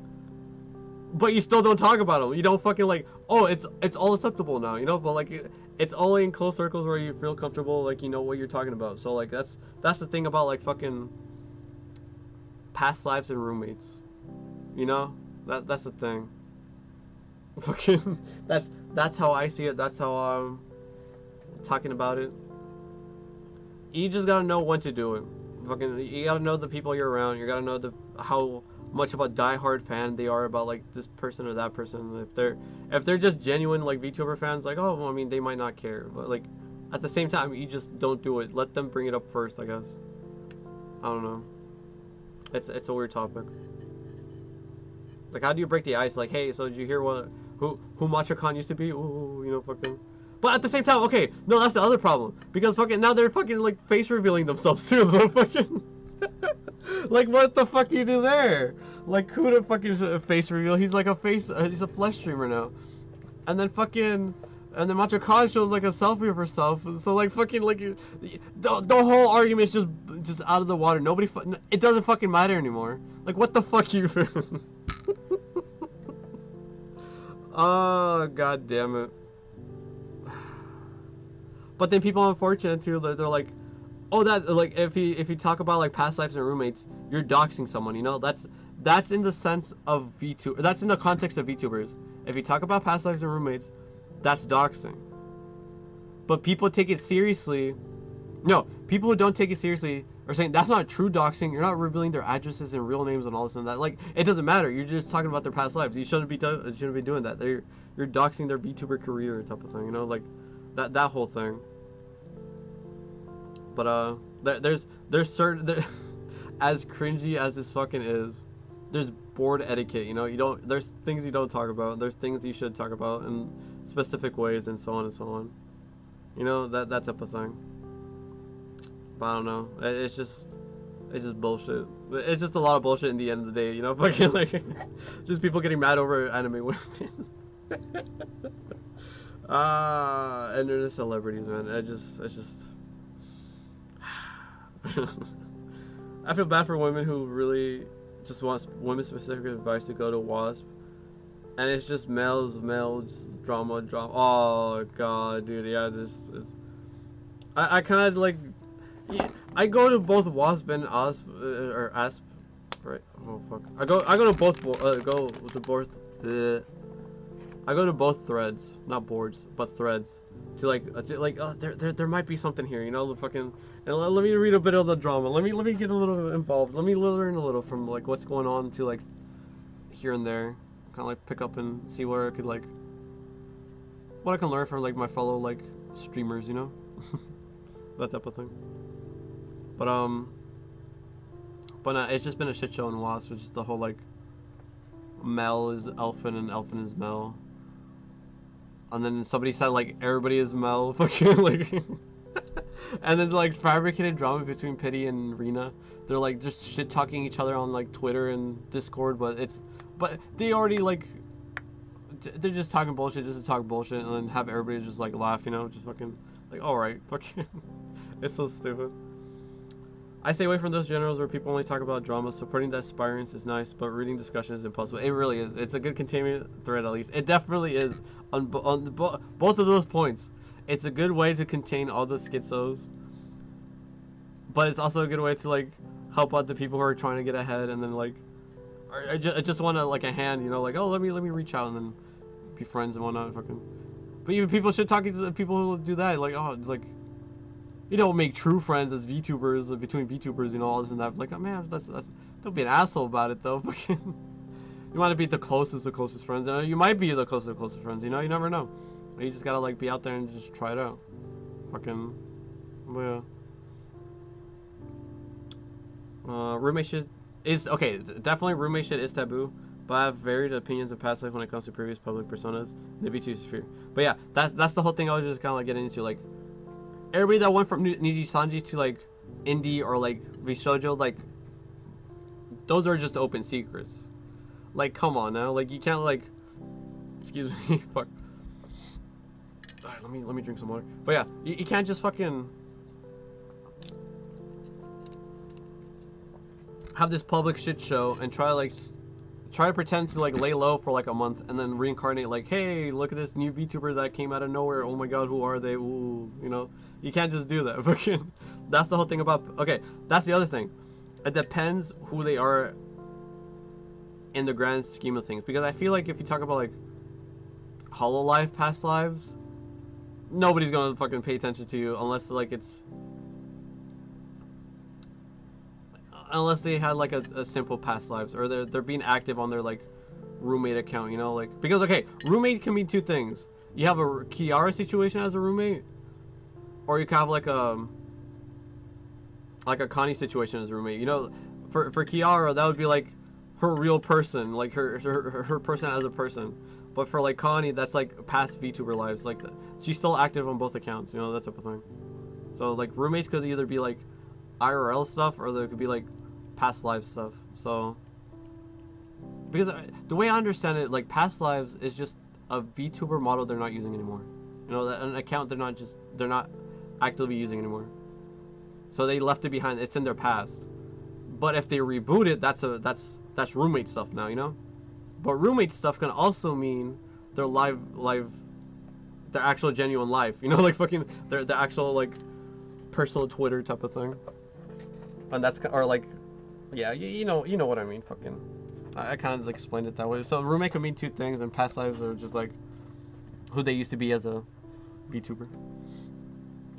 But you still don't talk about them. You don't fucking like, oh, it's all acceptable now, you know. But like, it's only in close circles where you feel comfortable, like, you know what you're talking about. So like, that's the thing about like fucking past lives and roommates, you know. That's the thing. Fucking that's how I see it. That's how I'm talking about it. You just gotta know when to do it. Fucking, you gotta know the people you're around. You gotta know how much of a diehard fan they are about like this person or that person. If they're just genuine like VTuber fans, like, oh, well, I mean, they might not care, but like at the same time, you just don't do it. Let them bring it up first, I guess. I don't know. It's a weird topic. Like, how do you break the ice? Like, hey, so did you hear who Machakan used to be? Ooh, you know, fucking. But at the same time, okay, no, that's the other problem, because fucking now they're fucking like face revealing themselves too. So fucking. Like, what the fuck do you do there? Like, who the fucking face reveal? He's like a face, he's a flesh streamer now. And then Macho Khan shows like a selfie of herself. So like fucking like the whole argument is just out of the water. It doesn't fucking matter anymore. Like, what the fuck you? Oh, god damn it. But then people are unfortunate too. They're like, oh, that, like, if you talk about like past lives and roommates, you're doxing someone, you know. That's in the sense of VTuber. That's in the context of VTubers. If you talk about past lives and roommates, that's doxing. But people take it seriously. No, people who don't take it seriously are saying that's not true doxing. You're not revealing their addresses and real names and all this and that. Like, it doesn't matter. You're just talking about their past lives. You shouldn't be doing that. You're doxing their VTuber career type of thing. You know, like that whole thing. But there's certain as cringy as this fucking is, there's board etiquette. You know, there's things you don't talk about. There's things you should talk about in specific ways, and so on and so on. You know, that type of thing. But I don't know. It's just bullshit. It's just a lot of bullshit in the end of the day. You know, fucking like just people getting mad over anime women. And they're just celebrities, man. It's just. I feel bad for women who really just want women-specific advice to go to WASP, and it's just males, drama. Oh god, dude, yeah, I kind of like. I go to both WASP and ASP, or ASP, right? Oh fuck. I go to both. I go to both threads, not boards, but threads, to like, there might be something here, you know, the fucking, and let me read a bit of the drama. Let me get a little involved. Let me learn a little from like what's going on to like here and there, kind of like pick up and see where I could like, what I can learn from like my fellow like streamers, you know, that type of thing. But it's just been a shit show in WASP, which is the whole like, Mel is Elfin and Elfin is Mel. And then somebody said like everybody is Mel, fucking like, and then like fabricated drama between Pity and Rena. They're like just shit talking each other on like Twitter and Discord, but they already like, they're just talking bullshit just to talk bullshit, and then have everybody just like laugh, you know, just fucking like, all right, fucking, it's so stupid. I stay away from those generals where people only talk about drama. Supporting the aspirants is nice, but reading discussion is impossible. It really is. It's a good containment thread, at least. It definitely is on both of those points. It's a good way to contain all the schizos, but it's also a good way to like help out the people who are trying to get ahead, and then like, I just want to like a hand, you know, like, oh, let me reach out and then be friends and whatnot, fucking. But even people should talk to the people who do that, like, oh, like, you don't make true friends as VTubers, between VTubers, you know, all this and that. Like, oh man, that's don't be an asshole about it though. Fucking, you want to be the closest friends. You might be the closest friends. You know, you never know. You just gotta like be out there and just try it out. Fucking, yeah. Roommate shit is okay. Definitely, roommate shit is taboo. But I have varied opinions in past life when it comes to previous public personas in the VTuber sphere. But yeah, that's the whole thing I was just kind of like getting into, like. Everybody that went from Niji Sanji to like indie or like Vishojo, like those are just open secrets. Like, come on now, like you can't like, excuse me, fuck. Alright, let me drink some water. But yeah, you can't just fucking have this public shit show and try to pretend to like lay low for like a month and then reincarnate like, hey, look at this new VTuber that came out of nowhere. Oh my god, who are they? Ooh, you know, you can't just do that. That's the whole thing about. Okay, that's the other thing. It depends who they are in the grand scheme of things. Because I feel like if you talk about like Hololive past lives, nobody's gonna fucking pay attention to you unless like unless they had like a simple past lives, or they're being active on their like roommate account, you know, like, because okay, roommate can mean two things. You have a Kiara situation as a roommate, or you can have like a Connie situation as a roommate. You know, for Kiara that would be like her real person, like her person as a person. But for like Connie, that's like past VTuber lives, like she's still active on both accounts, you know, that type of thing. So like roommates could either be like IRL stuff, or there could be like past life stuff. So because the way I understand it, like past lives is just a VTuber model they're not using anymore. You know, an account they're not actively using anymore. So they left it behind. It's in their past. But if they reboot it, that's roommate stuff now, you know. But roommate stuff can also mean their their actual genuine life. You know, like fucking their actual like personal Twitter type of thing. And that's, or like, yeah, you know what I mean. Fucking, I kind of explained it that way. So roommate can mean two things, and past lives are just like who they used to be as a VTuber.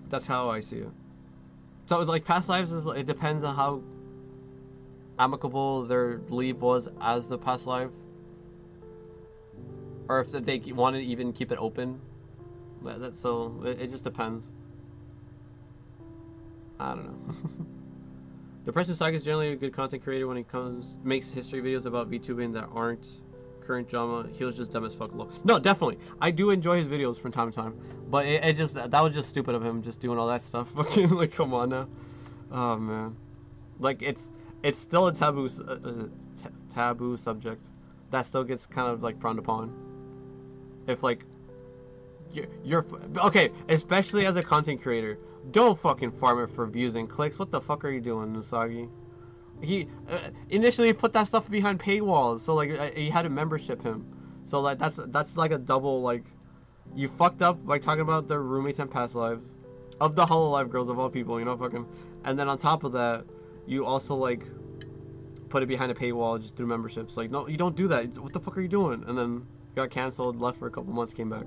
That's how I see it. So like past lives is, it depends on how amicable their leave was as the past life, or if they want to even keep it open. So it just depends. I don't know. Depression Saga is generally a good content creator when he makes history videos about VTubing that aren't current drama. He was just dumb as fuck. No, definitely. I do enjoy his videos from time to time. But it just, that was just stupid of him, just doing all that stuff. Fucking, like, come on now. Oh, man. Like, it's still a taboo subject. That still gets kind of, like, frowned upon. If, like, you're okay, especially as a content creator. Don't fucking farm it for views and clicks. What the fuck are you doing, Usagi? He initially put that stuff behind paywalls, so like he had to membership him. So like that's like a double, like, you fucked up by talking about their roommates and past lives of the Hololive girls of all people, you know, fucking. And then on top of that, you also like put it behind a paywall just through memberships. Like, no, you don't do that. What the fuck are you doing? And then got canceled, left for a couple months, came back.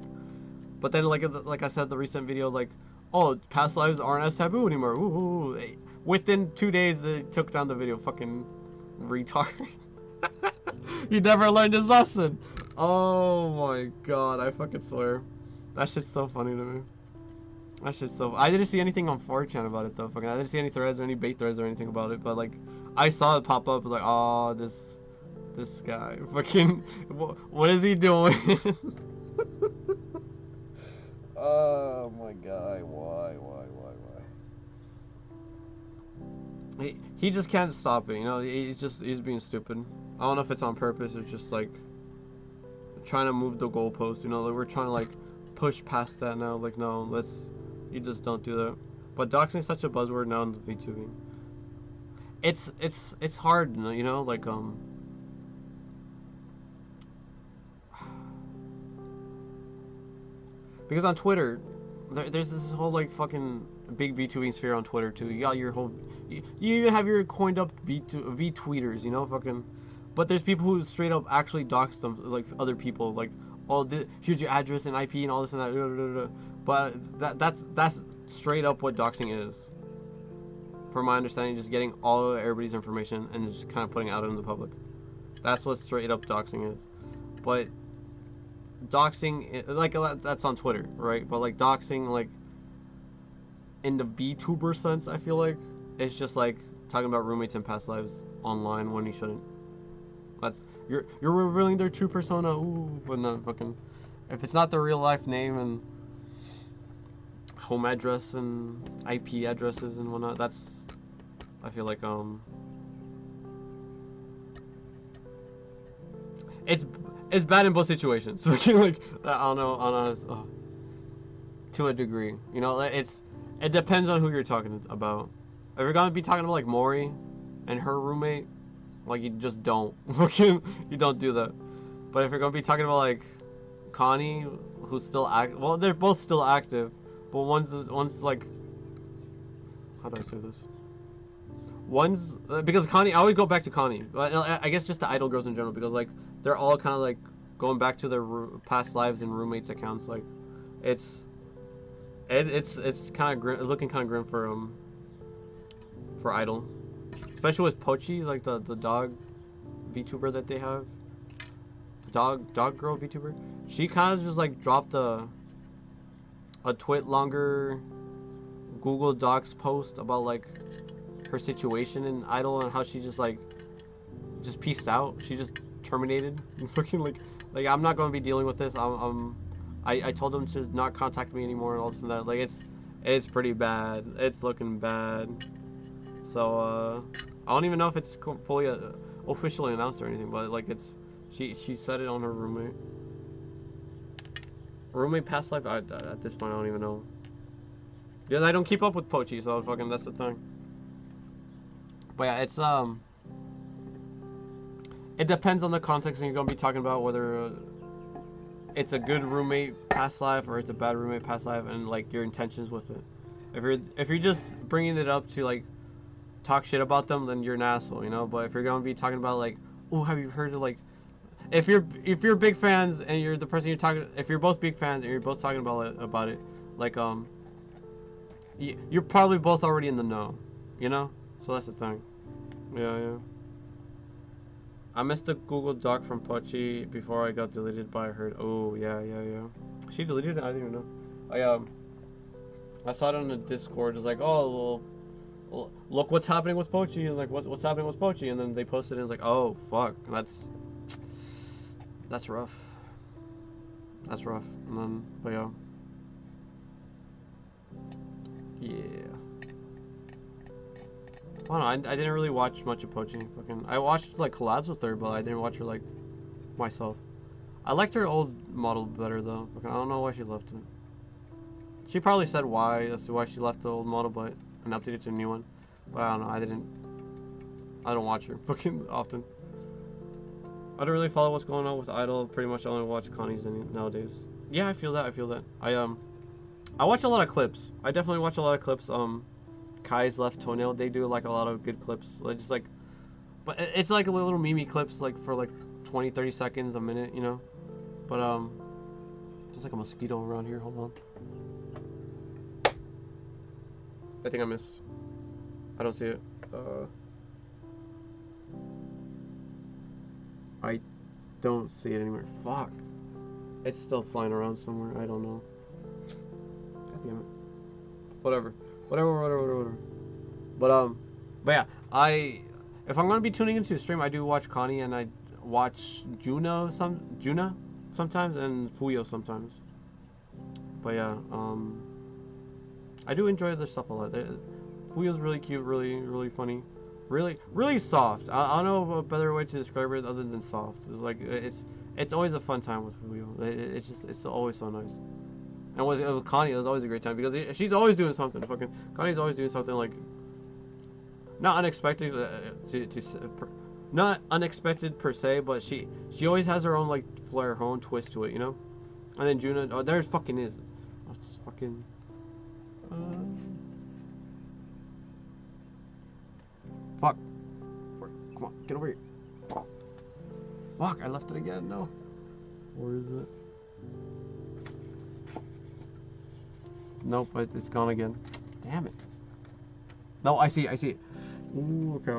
But then, like I said, the recent video, like, oh, past lives aren't as taboo anymore. Ooh. Within 2 days, they took down the video. Fucking retard. He never learned his lesson. Oh my god, I fucking swear. That shit's so funny to me. That shit's so... I didn't see anything on 4chan about it, though. Fucking, I didn't see any threads or any bait threads or anything about it. But, like, I saw it pop up. Like, oh, this guy. Fucking... What is he doing? Oh my god, why? He just can't stop it, you know. He's being stupid. I don't know if it's on purpose or just like trying to move the goalpost, you know. Like, we're trying to like push past that now. Like, no, you just don't do that. But doxing is such a buzzword now in the VTubing. It's hard, you know, like because on Twitter, there's this whole like fucking big VTubing sphere on Twitter too. You got your whole, you even have your coined up V-tweeters, you know, fucking. But there's people who straight up actually dox them, like other people, like, oh, here's your address and IP and all this and that. But that's straight up what doxing is. From my understanding, just getting all everybody's information and just kind of putting it out in the public. That's what straight up doxing is. But doxing, like, that's on Twitter, right? But like doxing, like in the VTuber sense, I feel like it's just like talking about roommates and past lives online when you shouldn't. That's you're revealing their true persona. Ooh, but not fucking. If it's not their real life name and home address and IP addresses and whatnot, that's, I feel like it's bad in both situations. So like, I don't know, to a degree, you know, it depends on who you're talking about. If you're gonna be talking about like Mori and her roommate, like, you just don't you don't do that. But if you're gonna be talking about like Connie, who's still well, they're both still active, but one's like, how do I say this? One's because Connie, I always go back to Connie, but I guess just the idol girls in general, because like they're all kind of like going back to their past lives and roommates accounts. Like, it's kind of grim, looking kind of grim for idol, especially with Pochi, like the dog VTuber that they have, dog girl VTuber. She kind of just like dropped a twit longer Google Docs post about like her situation in idol and how she just pieced out. She just terminated. Fucking like I'm not going to be dealing with this. I told them to not contact me anymore and all this and that. Like, it's pretty bad. It's looking bad. So I don't even know if it's fully officially announced or anything, but like she said it on her roommate past life. At this point I don't even know. Yeah, I don't keep up with Pochi, so fucking that's the thing. But yeah, it's it depends on the context you're gonna be talking about, whether it's a good roommate past life or it's a bad roommate past life, and like your intentions with it. If you're just bringing it up to like talk shit about them, then you're an asshole, you know. But if you're gonna be talking about like, oh, have you heard of like, if you're big fans and you're the person you're talking, if you're both big fans and you're both talking about it, like you're probably both already in the know, you know. So that's the thing. Yeah. I missed the Google Doc from Pochi before I got deleted by her. Oh yeah. She deleted it? I didn't even know. I saw it on the Discord. It was like, oh, well, look what's happening with Pochi, and like what's happening with Pochi, and then they posted it and it's like, oh fuck, that's rough. That's rough. And then, but yeah. I don't know, I didn't really watch much of Pochi. Fucking, I watched like collabs with her, but I didn't watch her like myself. I liked her old model better though. Fucking, I don't know why she left it. She probably said why as to why she left the old model, but and updated to a new one. But I don't know. I don't watch her fucking often. I don't really follow what's going on with Idol. Pretty much I only watch Connie's nowadays. Yeah, I feel that. I watch a lot of clips. I definitely watch a lot of clips. Kai's Left Toenail, they do like a lot of good clips. Like, just like, but it's like little meme clips, like for like 20-30 seconds, a minute, you know. But there's like a mosquito around here. Hold on. I think I missed. I don't see it. I don't see it anywhere. Fuck. It's still flying around somewhere. I don't know. God damn it. Whatever. Whatever. But yeah, if I'm gonna be tuning into a stream, I do watch Connie and I watch Juna sometimes and Fuyo sometimes. But yeah, I do enjoy their stuff a lot. Fuyo's really cute, really funny, really soft. I don't know a better way to describe it other than soft. It's like it's always a fun time with Fuyo. It's always so nice. And it was Connie. It was always a great time because she's always doing something. Fucking Connie's always doing something like not unexpected not unexpected per se, but she always has her own like flair, her own twist to it, you know. And then Juna, oh, there fucking is. Oh, it's fucking. Fuck. Come on, get over here. Fuck, I left it again. No. Where is it? Nope, it's gone again. Damn it. No, I see it. Ooh, okay.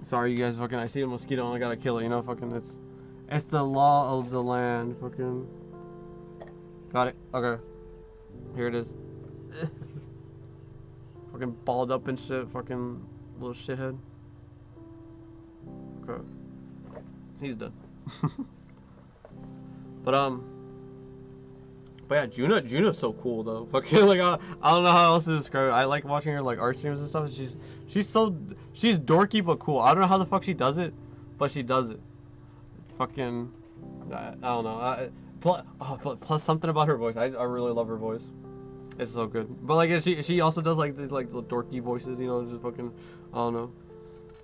Sorry, you guys. Fucking, I see a mosquito and I gotta kill it. You know, fucking, it's the law of the land. Fucking. Got it. Okay. Here it is. Fucking balled up and shit. Fucking little shithead. Okay. He's dead. But yeah, Juno's so cool though. Fucking like I don't know how else to describe it. I like watching her like art streams and stuff. She's dorky but cool. I don't know how the fuck she does it, but she does it. Fucking, I don't know. Plus something about her voice. I really love her voice. It's so good. But like she also does like these like little dorky voices. You know, just fucking, I don't know.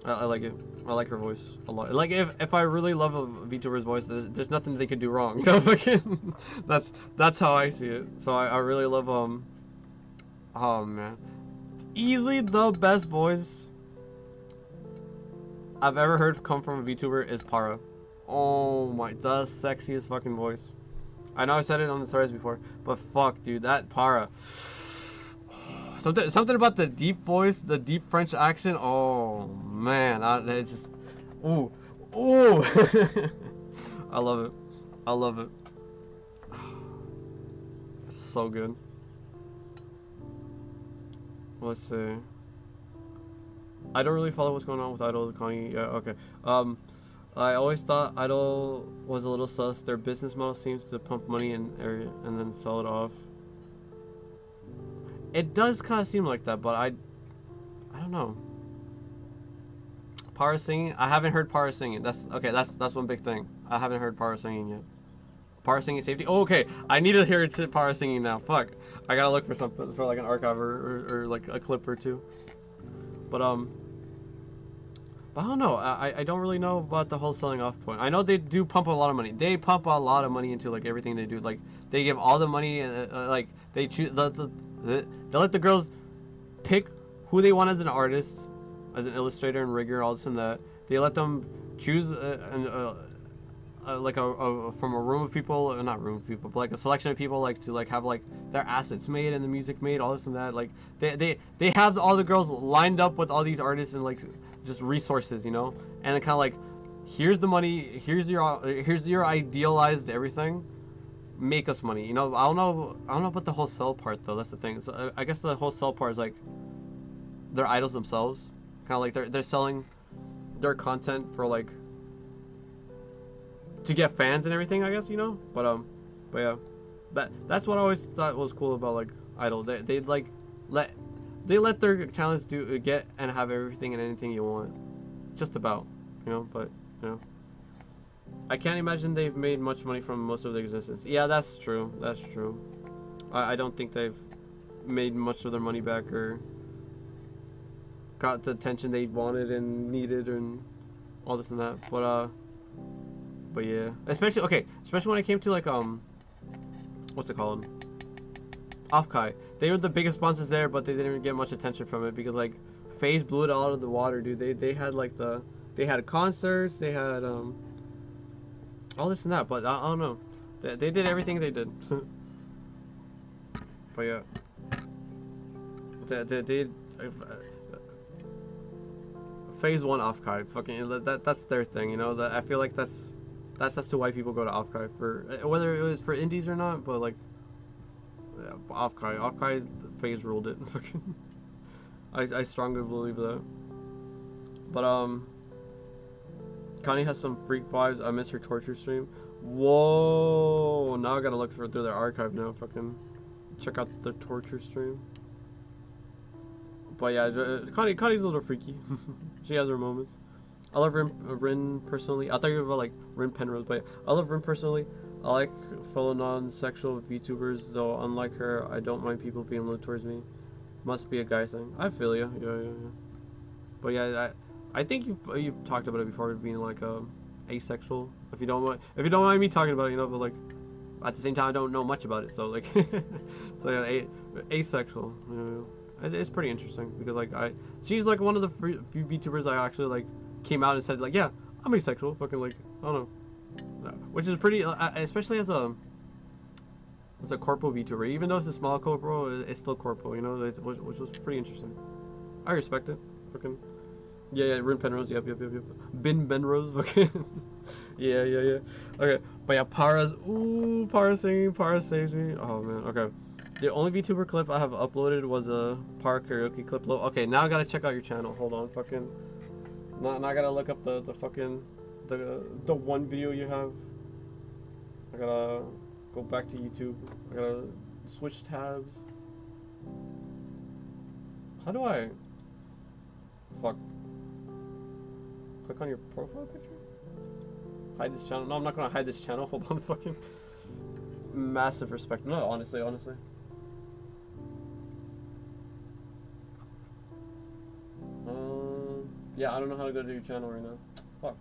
I like it. I like her voice a lot. Like if I really love a VTuber's voice, there's nothing they could do wrong. You know, fucking, that's how I see it. So I really love oh man, easily the best voice I've ever heard come from a VTuber is Para. Oh my, the sexiest fucking voice. I know I've said it on the stories before, but fuck, dude, that Para. Something about the deep voice, the deep French accent. Oh man, it just, ooh. I love it. It's so good. Let's see. I don't really follow what's going on with Idol, Connie. Yeah, okay. I always thought Idol was a little sus. Their business model seems to pump money in area and then sell it off. It does kind of seem like that, but I don't know. Para singing? I haven't heard Para singing. That's one big thing. I haven't heard Para singing yet. Para singing safety? Oh, okay. I need to hear Para singing now. Fuck. I gotta look for something, for like an archive or like a clip or two. But I don't know. I don't really know about the whole selling off point. I know they do pump a lot of money. They pump a lot of money into like everything they do. Like they give all the money, like they choose they let the girls pick who they want as an artist, as an illustrator and rigger, all this and that. They let them choose like from a room of people, not room of people, but like a selection of people, like to like have like their assets made and the music made, all this and that. Like they have all the girls lined up with all these artists and like just resources, you know, and kind of like, here's the money, here's your idealized everything. Make us money, you know. I don't know about the whole sell part though. That's the thing. So I guess the whole sell part is like their idols themselves, kind of like they're selling their content for like to get fans and everything, I guess, you know. But yeah, that's what I always thought was cool about like Idol. They like let their talents get and have everything and anything you want, just about, you know. But you know, I can't imagine they've made much money from most of their existence. Yeah, that's true. That's true. I don't think they've made much of their money back or got the attention they wanted and needed and all this and that. But yeah, especially when it came to like what's it called? Offkai. They were the biggest sponsors there, but they didn't get much attention from it because like FaZe blew it all out of the water, dude. They had like they had concerts, they had all this and that, but I don't know. They did everything they did. But yeah, they phase one archive. Fucking that's their thing, you know. That I feel like that's to why people go to archive for whether it was for indies or not. But like, yeah, archive phase ruled it. I strongly believe that. But Connie has some freak vibes. I miss her torture stream. Whoa! Now I gotta look through their archive now. Fucking check out the torture stream. But yeah, Connie's a little freaky. She has her moments. I love Rin personally. I thought you were about like Rin Penrose, but yeah, I love Rin personally. I like fellow non-sexual VTubers, though unlike her, I don't mind people being lewd towards me. Must be a guy thing. I feel you. Yeah. But yeah, I think you've talked about it before, being like asexual. If you don't mind me talking about it, you know. But like at the same time, I don't know much about it, so like, so yeah, asexual. You know. It's pretty interesting because like she's like one of the few VTubers I actually like came out and said like, yeah, I'm asexual. Fucking like, I don't know, which is pretty, especially as a corpo VTuber. Even though it's a small corpo, it's still corpo, you know, which was pretty interesting. I respect it. Fucking yeah, Rin Penrose, yep. Bin Benrose, fucking yeah. Okay, but yeah, Para's Para singing, Para saves me. Oh man, okay. The only VTuber clip I have uploaded was a Para karaoke clip. Okay, now I gotta check out your channel. Hold on, fucking. Now I gotta look up the fucking the one video you have. I gotta go back to YouTube. I gotta switch tabs. How do I? Fuck. Click on your profile picture. Hide this channel. No, I'm not gonna hide this channel. Hold on, fucking. Massive respect. No, honestly. Yeah, I don't know how to go to your channel right now. Fuck.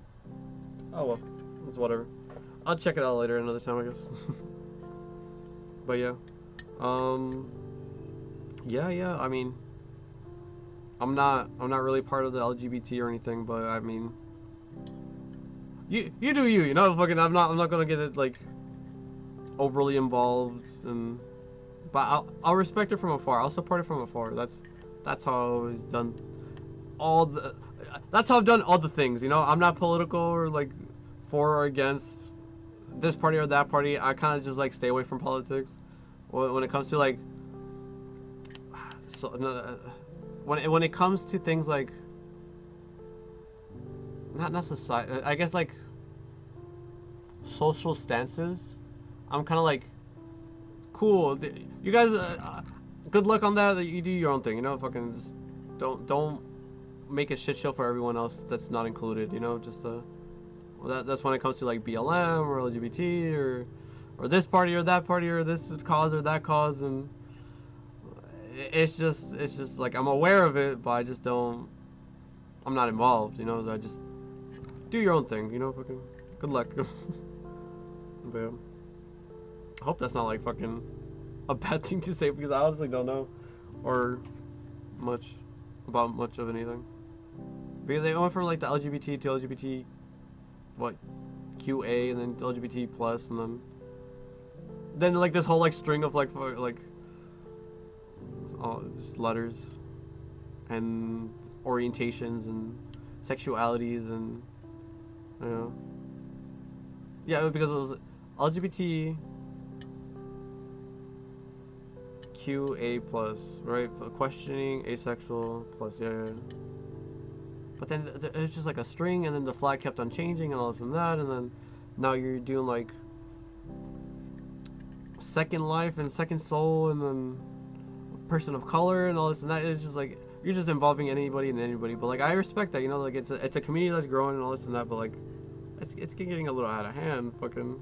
Oh well, it's whatever. I'll check it out later another time, I guess. But yeah, yeah. I mean, I'm not really part of the LGBT or anything, but I mean, you do you, you know. Fucking, I'm not gonna get it like overly involved, and but I'll respect it from afar. I'll support it from afar. That's how I've always done that's how I've done all the things, you know. I'm not political or like for or against this party or that party. I kind of just like stay away from politics when it comes to like when it comes to things like not society, I guess like social stances. I'm kind of like, cool, you guys, good luck on that. You do your own thing, you know. Fucking just don't make a shit show for everyone else that's not included, you know. Just well, that's when it comes to like BLM or LGBT or this party or that party or this cause or that cause, and it's just like I'm aware of it, but I'm not involved, you know. I just do your own thing, you know. Fucking good luck. But yeah. I hope that's not like fucking a bad thing to say, because I honestly don't know or much about much of anything. Because they went from like the LGBT to LGBT, what, QA, and then LGBT plus, and then like this whole like string of like just letters and orientations and sexualities, and you know, yeah, because it was LGBT QA plus, right? Questioning asexual plus, yeah. But then it's just like a string, and then the flag kept on changing and all this and that, and then now you're doing like Second Life and Second Soul, and then person of color and all this and that. It's just like you're just involving anybody and anybody. But like I respect that, you know, like it's a community that's growing and all this and that. But like it's getting a little out of hand. Fucking.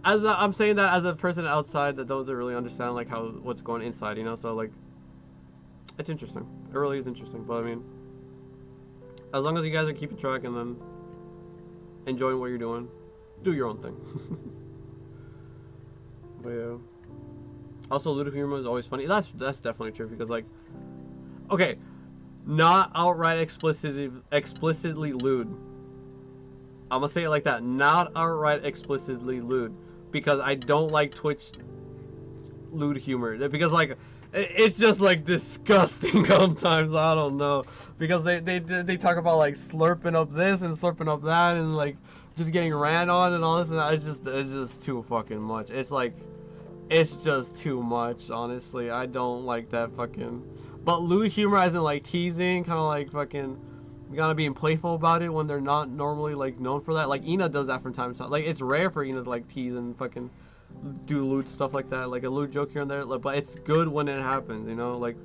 I'm saying that as a person outside that doesn't really understand like what's going inside, you know. So like it's interesting. It really is interesting. But I mean, as long as you guys are keeping track and then enjoying what you're doing, do your own thing. But yeah. Also, lewd humor is always funny. That's definitely true, because like, okay, not outright explicitly lewd. I'm gonna say it like that. Not outright explicitly lewd, because I don't like Twitch lewd humor. Because like, it's just like disgusting sometimes. I don't know, because they talk about like slurping up this and slurping up that and like just getting ran on and all this, and it's just too fucking much. It's like, it's just too much, honestly. I don't like that fucking. But lewd humor as in like teasing, kind of like fucking, you gotta being playful about it when they're not normally like known for that. Like Ina does that from time to time. Like it's rare for Ina to like tease and fucking do lewd stuff like that, like a lewd joke here and there. Like, but it's good when it happens, you know. Like,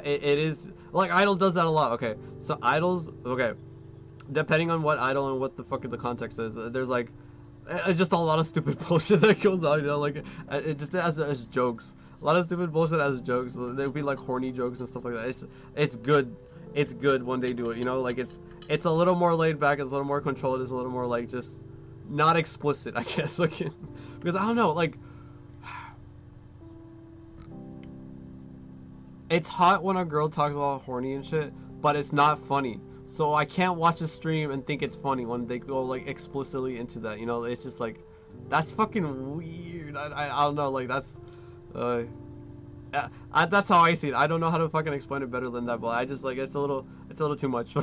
it is like Idol does that a lot. Okay, so idols. Okay, depending on what idol and what the fuck the context is, there's like just a lot of stupid bullshit that goes on, you know. Like it just as jokes. A lot of stupid bullshit as jokes. There'll be like horny jokes and stuff like that. It's good. It's good when they do it, you know. Like it's a little more laid back. It's a little more controlled. It's a little more like just not explicit, I guess. Like because I don't know. Like it's hot when a girl talks about horny and shit, but it's not funny. So I can't watch a stream and think it's funny when they go like explicitly into that. You know, it's just like that's fucking weird. I don't know. Like that's. That's how I see it. I don't know how to fucking explain it better than that, but I just like it's a little too much.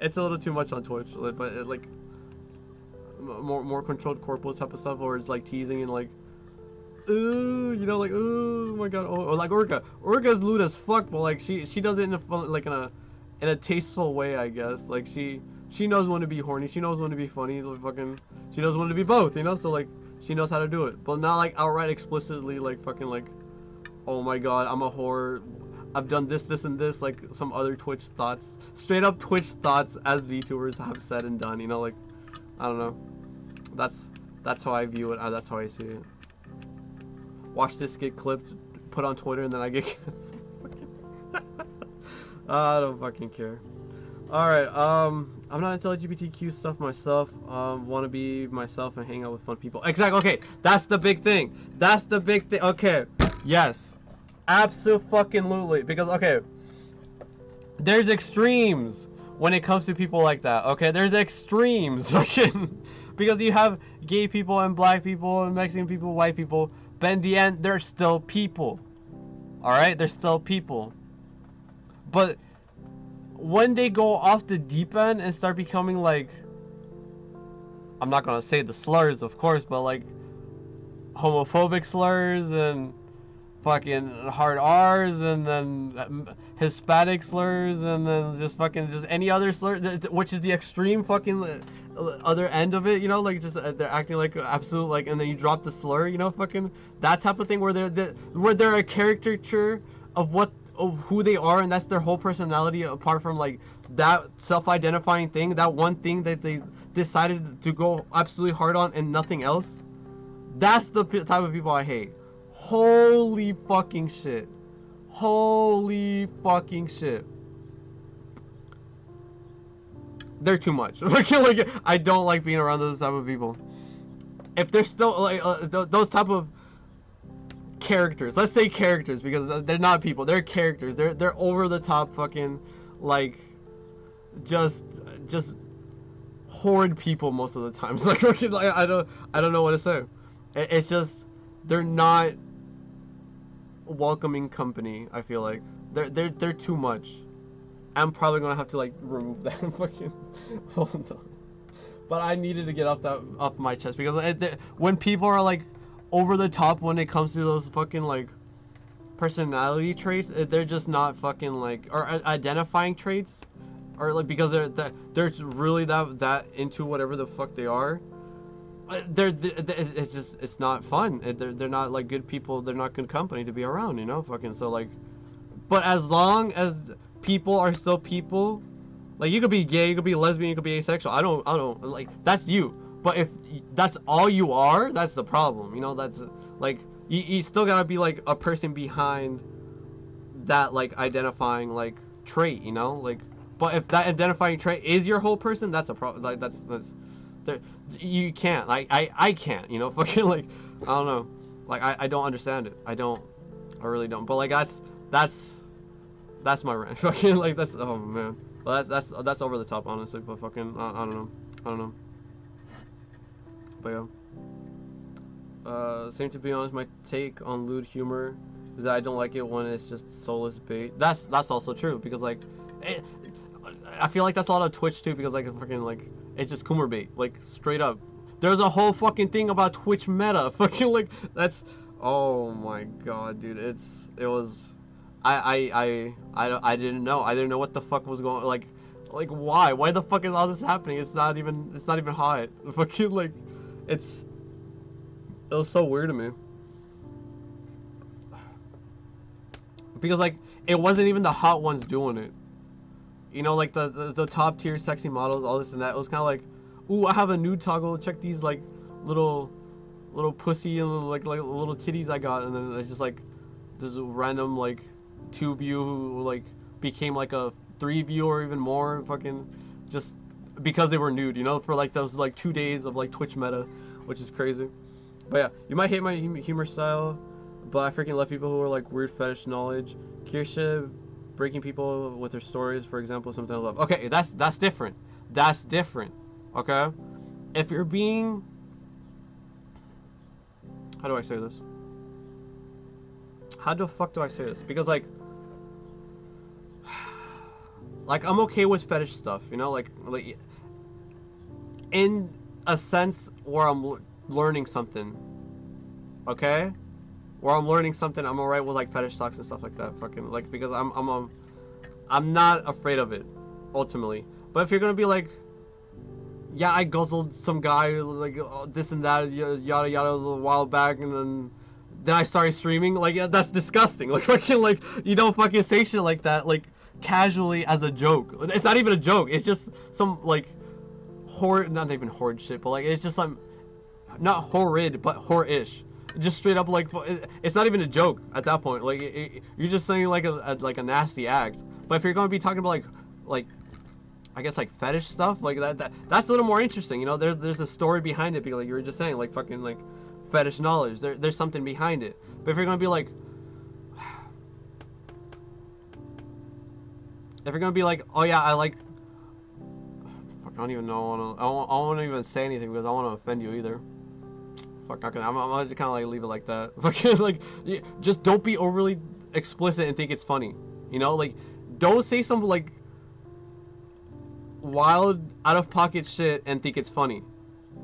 It's a little too much on Twitch, but it, like more controlled corporal type of stuff, or it's like teasing and like, ooh, you know, like ooh, oh my god, or like Orca's lewd as fuck, but like she does it in a fun, like in a tasteful way, I guess. Like she knows when to be horny, she knows when to be funny, like fucking, she knows when to be both, you know. So like. She knows how to do it, but not like outright explicitly like fucking like, oh my god, I'm a whore, I've done this, this, and this, like some other Twitch thoughts, straight up Twitch thoughts as VTubers have said and done, you know, like, I don't know, that's how I view it, that's how I see it. Watch this get clipped, put on Twitter, and then I get canceled. I don't fucking care. Alright, I'm not into LGBTQ stuff myself. Want to be myself and hang out with fun people. Exactly. Okay, that's the big thing. That's the big thing. Okay, yes, absolutely. Because okay, there's extremes when it comes to people like that. Okay, there's extremes. Okay, because you have gay people and black people and Mexican people, white people, but in the end, they're still people. All right, they're still people. But when they go off the deep end and start becoming like, I'm not gonna say the slurs, of course, but like homophobic slurs and fucking hard R's and then Hispanic slurs and then just any other slur, which is the extreme fucking other end of it, you know, like just they're acting like absolute like, and then you drop the slur, you know, fucking that type of thing where they're a caricature of who they are, and that's their whole personality, apart from like that self-identifying thing, that one thing that they decided to go absolutely hard on and nothing else. That's the type of people I hate. Holy fucking shit. Holy fucking shit. They're too much. Like I don't like being around those type of people. If they're still like those type of characters, let's say characters, because they're not people, they're characters, they're over the top fucking like just horrid people most of the times. Like I don't know what to say. It's just they're not welcoming company. I feel like they're too much. I'm probably gonna have to like remove that fucking hold on. But I needed to get off my chest, because when people are like over the top when it comes to those fucking like personality traits, they're just not fucking like, or identifying traits, or like because they're really that into whatever the fuck they are. It's not fun. They're not like good people. They're not good company to be around, you know, fucking. So like, but as long as people are still people, like you could be gay, you could be lesbian, you could be asexual. I don't like, that's you. But if that's all you are, that's the problem. You know, that's like you still gotta be like a person behind that like identifying like trait. You know, like, but if that identifying trait is your whole person, that's a problem. Like that's there, you can't. Like I can't. You know, fucking like I don't know. Like I don't understand it. I really don't. But like that's my rant. Fucking like that's, oh man. Well, that's over the top, honestly. But fucking I don't know. I don't know. But yeah. Same to be honest, my take on lewd humor is that I don't like it when it's just soulless bait. That's also true because like, it, I feel like that's a lot of Twitch too because like fucking like it's just Coomer bait, like straight up. There's a whole fucking thing about Twitch meta. Fucking like that's. Oh my god, dude! It was. I didn't know. I didn't know what the fuck was going. Like why? Why the fuck is all this happening? It's not even hot. Fucking like, it was so weird to me. Because like it wasn't even the hot ones doing it. You know, like the top tier sexy models, all this and that. It was kind of like, ooh, I have a nude toggle. Check these like little pussy and like little titties I got, and then it's just like there's a random like 2 view who like became like a 3 view or even more, fucking just because they were nude, you know, for like those like 2 days of like Twitch meta, which is crazy. But yeah, you might hate my humor style, but I freaking love people who are like weird fetish knowledge. Kirsha breaking people with her stories, for example, something I love. Okay, that's different. That's different. Okay, if you're being, how do I say this? How the fuck do I say this? Because like I'm okay with fetish stuff, you know, like in a sense where I'm learning something, okay? Where I'm learning something, I'm alright with like fetish talks and stuff like that, fucking like because I'm not afraid of it, ultimately. But if you're gonna be like, yeah, I guzzled some guy like this and that yada yada a while back, and then I started streaming, like yeah, that's disgusting. Like fucking like you don't fucking say shit like that like casually as a joke. It's not even a joke. It's just some like not even horrid shit, but like it's just some not horrid but horish. Just straight up like it's not even a joke at that point. Like you're just saying like a nasty act. But if you're gonna be talking about like I guess like fetish stuff like that's a little more interesting. You know, there's a story behind it because like you were just saying like fucking like fetish knowledge. There's something behind it. But if you're gonna be like oh yeah, I like fuck, I don't even know. I won't even say anything because I don't want to offend you either. Fuck, I'm gonna just kind of like leave it like that. Fucking like, just don't be overly explicit and think it's funny. You know, like, don't say some like wild, out of pocket shit and think it's funny,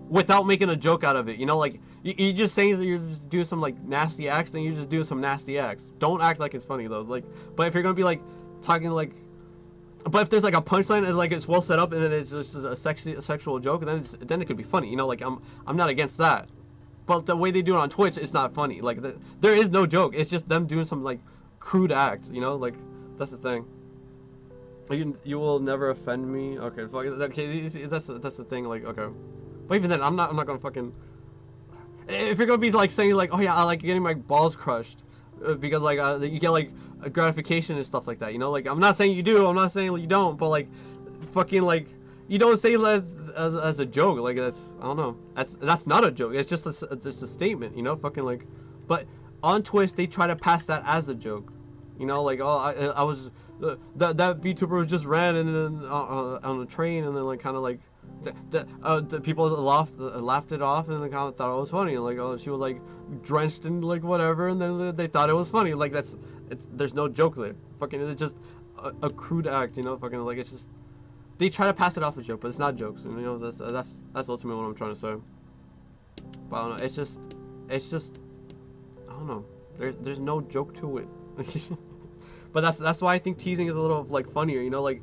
without making a joke out of it. You know, like you just saying that you're just doing some like nasty acts, then you're just doing some nasty acts. Don't act like it's funny though. Like, but if you're gonna be like talking like. But if there's like a punchline and like it's well set up and then it's just a sexual joke, then it could be funny. You know, like I'm not against that. But the way they do it on Twitch, it's not funny. Like there is no joke. It's just them doing some like crude act. You know, like that's the thing. You will never offend me. Okay, fuck. Okay, that's the thing. Like okay, but even then, I'm not gonna fucking. If you're gonna be like saying like, oh yeah, I like getting my balls crushed, because like you get like a gratification and stuff like that. You know, like I'm not saying you do. I'm not saying you don't. But like, fucking like you don't say that as a joke. Like that's I don't know. That's not a joke. It's just a statement. You know, fucking like. But on Twitch they try to pass that as a joke. You know, like oh I was that VTuber just ran and then on the train and then like kind of like. The people laughed it off and they kind of thought it was funny. Like, oh, she was like drenched in like whatever, and then they thought it was funny. Like there's no joke there. Fucking, it's just a crude act, you know. Fucking like it's just they try to pass it off as a joke, but it's not jokes. And, you know, that's ultimately what I'm trying to say. But I don't know. It's just I don't know. There's no joke to it. But that's why I think teasing is a little like funnier. You know, like.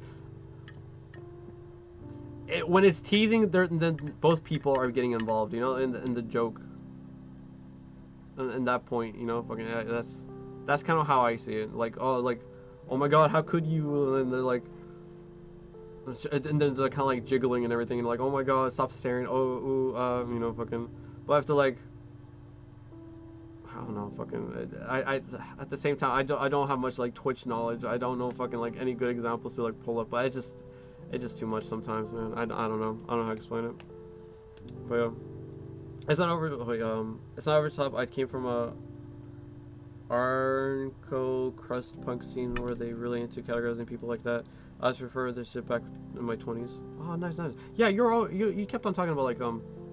When it's teasing, then both people are getting involved, you know, in the joke. And that point, you know, fucking that's kind of how I see it. Like, oh my god, how could you? And they're like, and then they're kind of like jiggling and everything, and like, oh my god, stop staring. Oh, ooh, you know, fucking. But after like, I don't know, fucking. I at the same time, I don't have much like Twitch knowledge. I don't know fucking like any good examples to like pull up. But it's just too much sometimes, man. I don't know. I don't know how to explain it. But yeah. It's not over the top. I came from a Arnco crust punk scene where they really into categorizing people like that. I just prefer this shit back in my 20s. Oh, nice, nice. Yeah, you kept on talking about like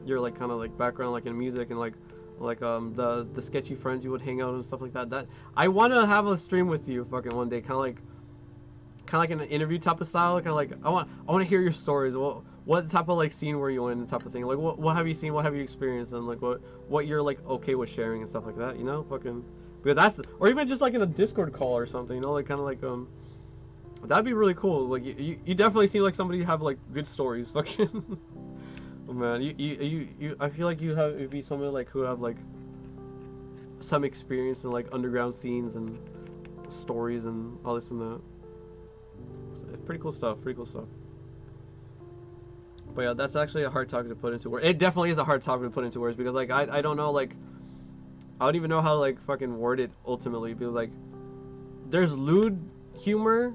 your like kind of like background like in music and like the sketchy friends you would hang out and stuff like that. That I want to have a stream with you fucking one day, kind of like an interview type of style. Kind of like I want to hear your stories. What type of like scene were you in, type of thing. Like what have you seen? What have you experienced? And like what you're like okay with sharing and stuff like that. You know, fucking because that's or even just like in a Discord call or something. You know, like kind of like that'd be really cool. Like you definitely seem like somebody who have like good stories. Fucking oh man, you I feel like you'd be somebody like who have like some experience in like underground scenes and stories and all this and that. Pretty cool stuff. Pretty cool stuff. But yeah, that's actually a hard topic to put into words. It definitely is a hard topic to put into words because like I don't know like I don't even know how to like fucking word it ultimately because like there's lewd humor,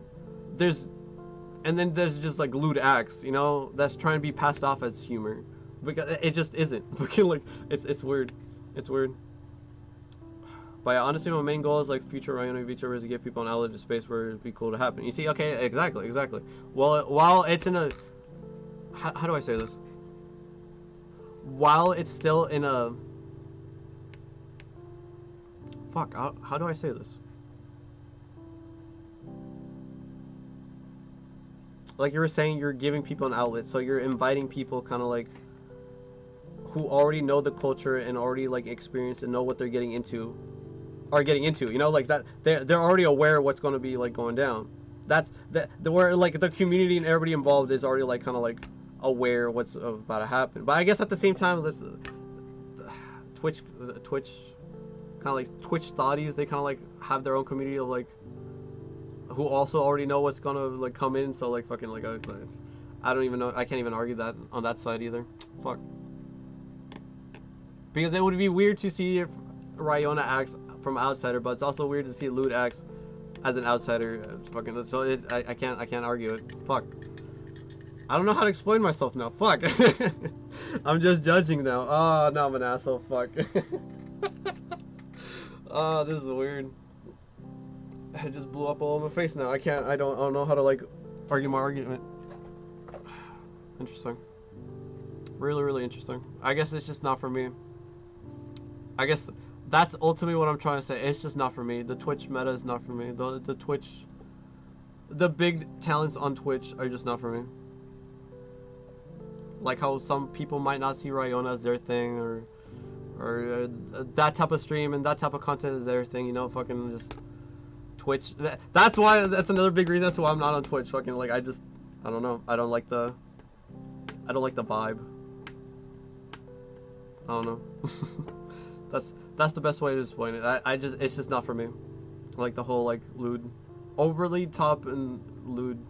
and then there's just like lewd acts, you know, that's trying to be passed off as humor because it just isn't. Fucking like it's weird. It's weird. But yeah, honestly, my main goal is like future Rhino VTubers is to give people an outlet to space where it'd be cool to happen. You see, okay, exactly. Well, while it's in a, how do I say this? While it's still in a, fuck, how do I say this? Like you were saying, you're giving people an outlet, so you're inviting people kind of like who already know the culture and already like experience and know what they're getting into. Are getting into, you know, like that they're already aware of what's going to be like going down. That's the where like the community and everybody involved is already like kind of like aware of what's about to happen. But I guess at the same time, this Twitch kind of like Twitch thotties, they kind of like have their own community of like who also already know what's gonna like come in. So like fucking like I don't even know. I can't even argue that on that side either. Fuck. Because it would be weird to see if Ryona acts from outsider, but it's also weird to see Lewd acts as an outsider. Fucking so I can't argue it. Fuck. I don't know how to explain myself now. Fuck. I'm just judging now. Oh, now I'm an asshole. Fuck. Oh, this is weird. I just blew up all over my face now. I don't know how to like argue my argument. Interesting. Really, really interesting. I guess it's just not for me. I guess that's ultimately what I'm trying to say. It's just not for me. The Twitch meta is not for me. The Twitch, the big talents on Twitch are just not for me. Like how some people might not see Ryona as their thing, or that type of stream and that type of content is their thing. You know, fucking just Twitch. That's why. That's another big reason as to why I'm not on Twitch. Fucking like I don't know. I don't like the vibe. I don't know. That's the best way to explain it. It's just not for me. Like the whole like lewd, overly top and lewd,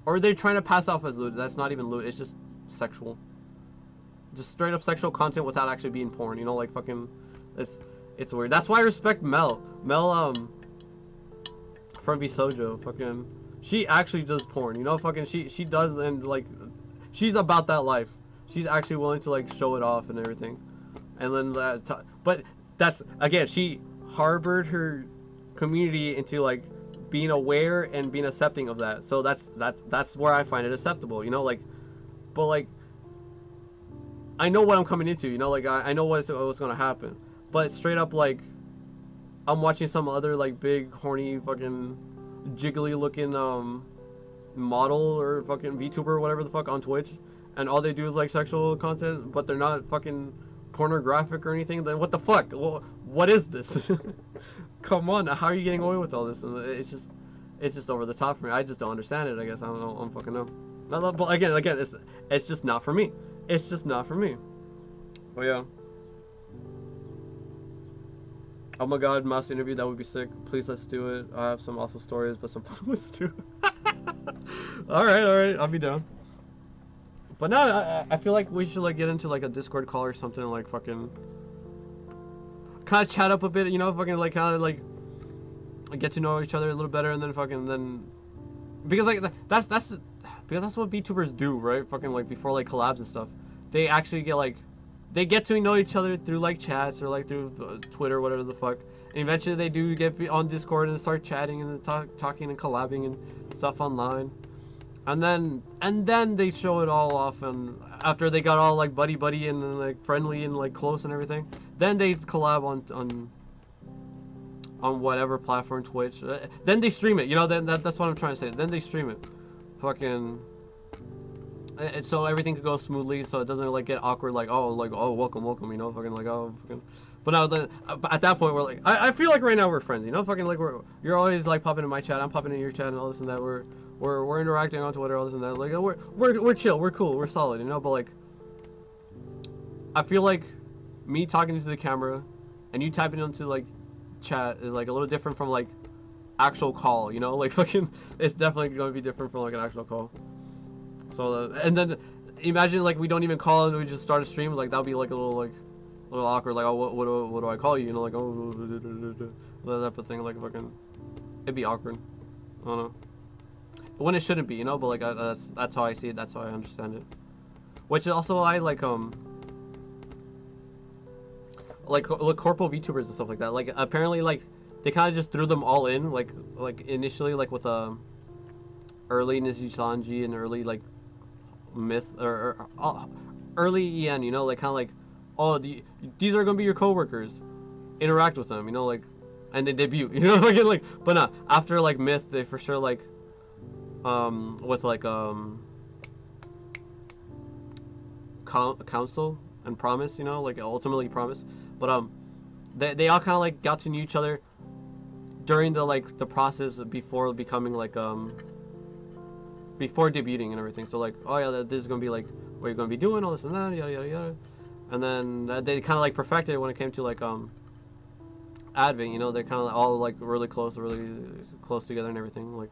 or they're trying to pass off as lewd. That's not even lewd. It's just sexual. Just straight up sexual content without actually being porn. You know, like fucking, it's weird. That's why I respect Mel. Mel from Bisojo. Fucking, she actually does porn. You know, fucking she does, and like, she's about that life. She's actually willing to like show it off and everything. And then, but that's again, she harbored her community into like being aware and being accepting of that. So that's where I find it acceptable, you know, like, but like, I know what I'm coming into, you know, like I know what's gonna happen. But straight up, like, I'm watching some other like big horny fucking jiggly looking model or fucking VTuber or whatever the fuck on Twitch, and all they do is like sexual content, but they're not fucking pornographic or anything. Then what the fuck? What is this? Come on, how are you getting away with all this? And it's just over the top for me. I just don't understand it. I guess I don't fucking know. But again, it's just not for me. It's just not for me. But yeah. Oh my god, mouse interview, that would be sick. Please, let's do it. I have some awful stories, but some fun ones too. Alright, I'll be down. But no, I feel like we should like get into like a Discord call or something, and like fucking kind of chat up a bit, you know, fucking like kind of like get to know each other a little better, and then fucking then because like that's because that's what VTubers do, right? Fucking like before like collabs and stuff, they actually get like they get to know each other through like chats or like through Twitter, whatever the fuck. And eventually they do get on Discord and start chatting and talking and collabing and stuff online. And then they show it all off, and after they got all like buddy and like friendly and like close and everything, then they collab on whatever platform, Twitch. Then they stream it. You know, that's what I'm trying to say. Then they stream it, fucking. And so everything could go smoothly, so it doesn't like get awkward. Like oh welcome, you know, fucking like oh fucking. But now at that point we're like I feel like right now we're friends. You know, fucking like you're always like popping in my chat, I'm popping in your chat and all this and that. We're interacting on Twitter, all this and that. Like we're chill, we're cool, we're solid, you know. But like, I feel like me talking to the camera, and you typing into like chat is like a little different from like actual call, you know. Like fucking, it's definitely going to be different from like an actual call. So and then imagine like we don't even call and we just start a stream. Like that'll be like a little awkward. Like oh what do I call you? You know, like oh that type of thing. Like fucking, it'd be awkward. I don't know. When it shouldn't be, you know, but like that's how I see it. That's how I understand it. Which also I like corporal VTubers and stuff like that. Like apparently like they kind of just threw them all in like initially like with early Nijisanji and early like Myth or early EN, you know, like kind of like oh these are gonna be your coworkers, interact with them, you know, like and they debut, you know, like but not after like Myth they for sure like. With like counsel and promise, you know, like ultimately promise, but they all kind of like got to know each other during the process before becoming like before debuting and everything. So like oh yeah, this is gonna be like what you're gonna be doing, all this and that, yada yada yada, and then they kind of like perfected it when it came to like Advent, you know, they're kind of all like really close together and everything like.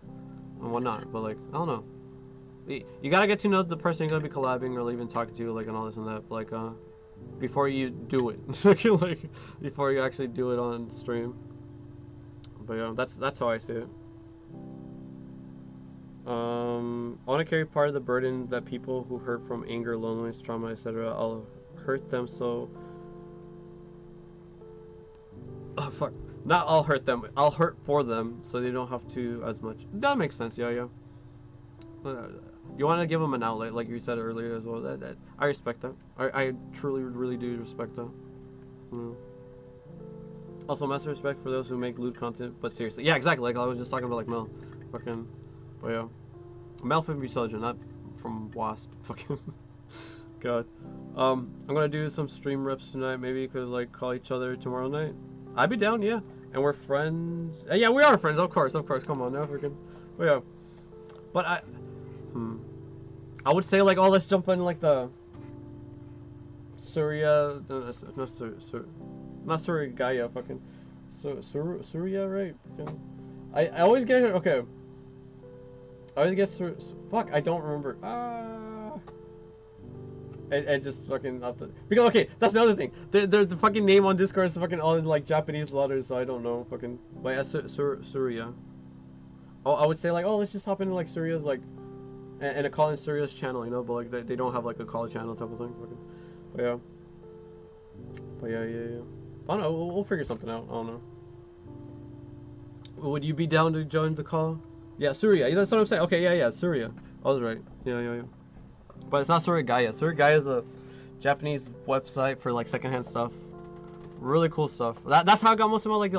And whatnot, but like I don't know, you gotta get to know the person you're gonna be collabing or even talking to, like and all this and that, like before you do it, like before you actually do it on stream. But yeah, that's how I see it. I want to carry part of the burden that people who hurt from anger, loneliness, trauma, etc. I'll hurt them so. Oh fuck. Not I'll hurt them. I'll hurt for them so they don't have to as much. That makes sense. Yeah. You want to give them an outlet, like you said earlier as well. That I respect that. I truly, really do respect that. Yeah. Also, massive respect for those who make lewd content. But seriously, yeah, exactly. Like I was just talking about, like Mel, fucking, but yeah, Mel from Resurgent, not from Wasp. Fucking, God. I'm gonna do some stream reps tonight. Maybe you could like call each other tomorrow night. I'd be down, yeah. And we're friends. Yeah, we are friends, of course. Come on, now freaking. Oh yeah. But I would say like, oh, let's jump in like the Surya, not Surya Gaia, fucking Surya, right? I always get it. Okay. I always get fuck. I don't remember. And just fucking off the because okay, that's the other thing. The fucking name on Discord is fucking all in like Japanese letters, so I don't know fucking. But yeah, Surya. Oh, I would say like, oh, let's just hop into like Surya's like, and a call in Surya's channel, you know. But like they don't have like a call channel type of thing. Fucking. But yeah. I don't know. We'll figure something out. I don't know. Would you be down to join the call? Yeah, Surya. That's what I'm saying. Okay, yeah, Surya. I was right. Yeah. But it's not Surya Gaia. Surya Gaia is a Japanese website for like secondhand stuff. Really cool stuff. That's how I got most of my like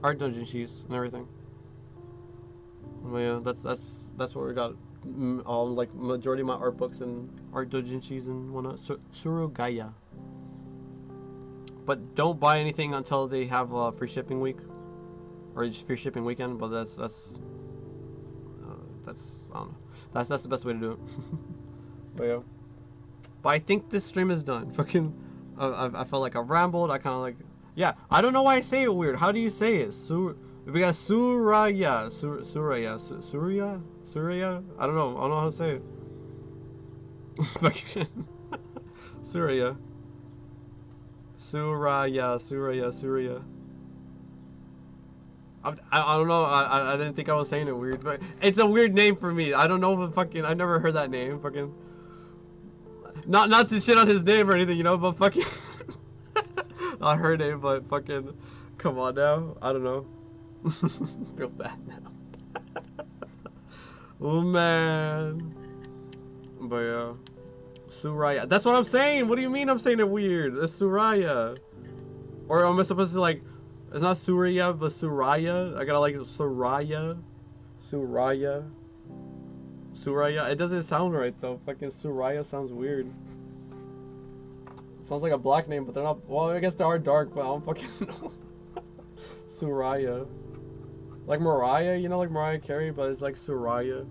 art dungeon sheets and everything. But yeah, that's where we got like majority of my art books and art dungeon sheets and whatnot. Surya Gaia. But don't buy anything until they have free shipping week, or just free shipping weekend. But that's I don't know. That's the best way to do it. But yeah. But I think this stream is done. Fucking, I felt like I rambled. I kind of like, yeah. I don't know why I say it weird. How do you say it? We got Surya. I don't know how to say it. Surya. I don't know. I didn't think I was saying it weird, but it's a weird name for me. I don't know if fucking I never heard that name. Fucking. not to shit on his name or anything, you know, but fucking not her name, but fucking come on now. I don't know. Feel bad now. Oh man. But yeah. Suraya. That's what I'm saying. What do you mean I'm saying it weird? It's Suraya. Or am I supposed to like it's not Surya but Suraya? I gotta like Suraya. Suraya. Suraya. It doesn't sound right though. Fucking Suraya sounds weird. Sounds like a black name, but they're not. Well, I guess they are dark, but I don't fucking know. Suraya. Like Mariah, you know, like Mariah Carey, but it's like Suraya.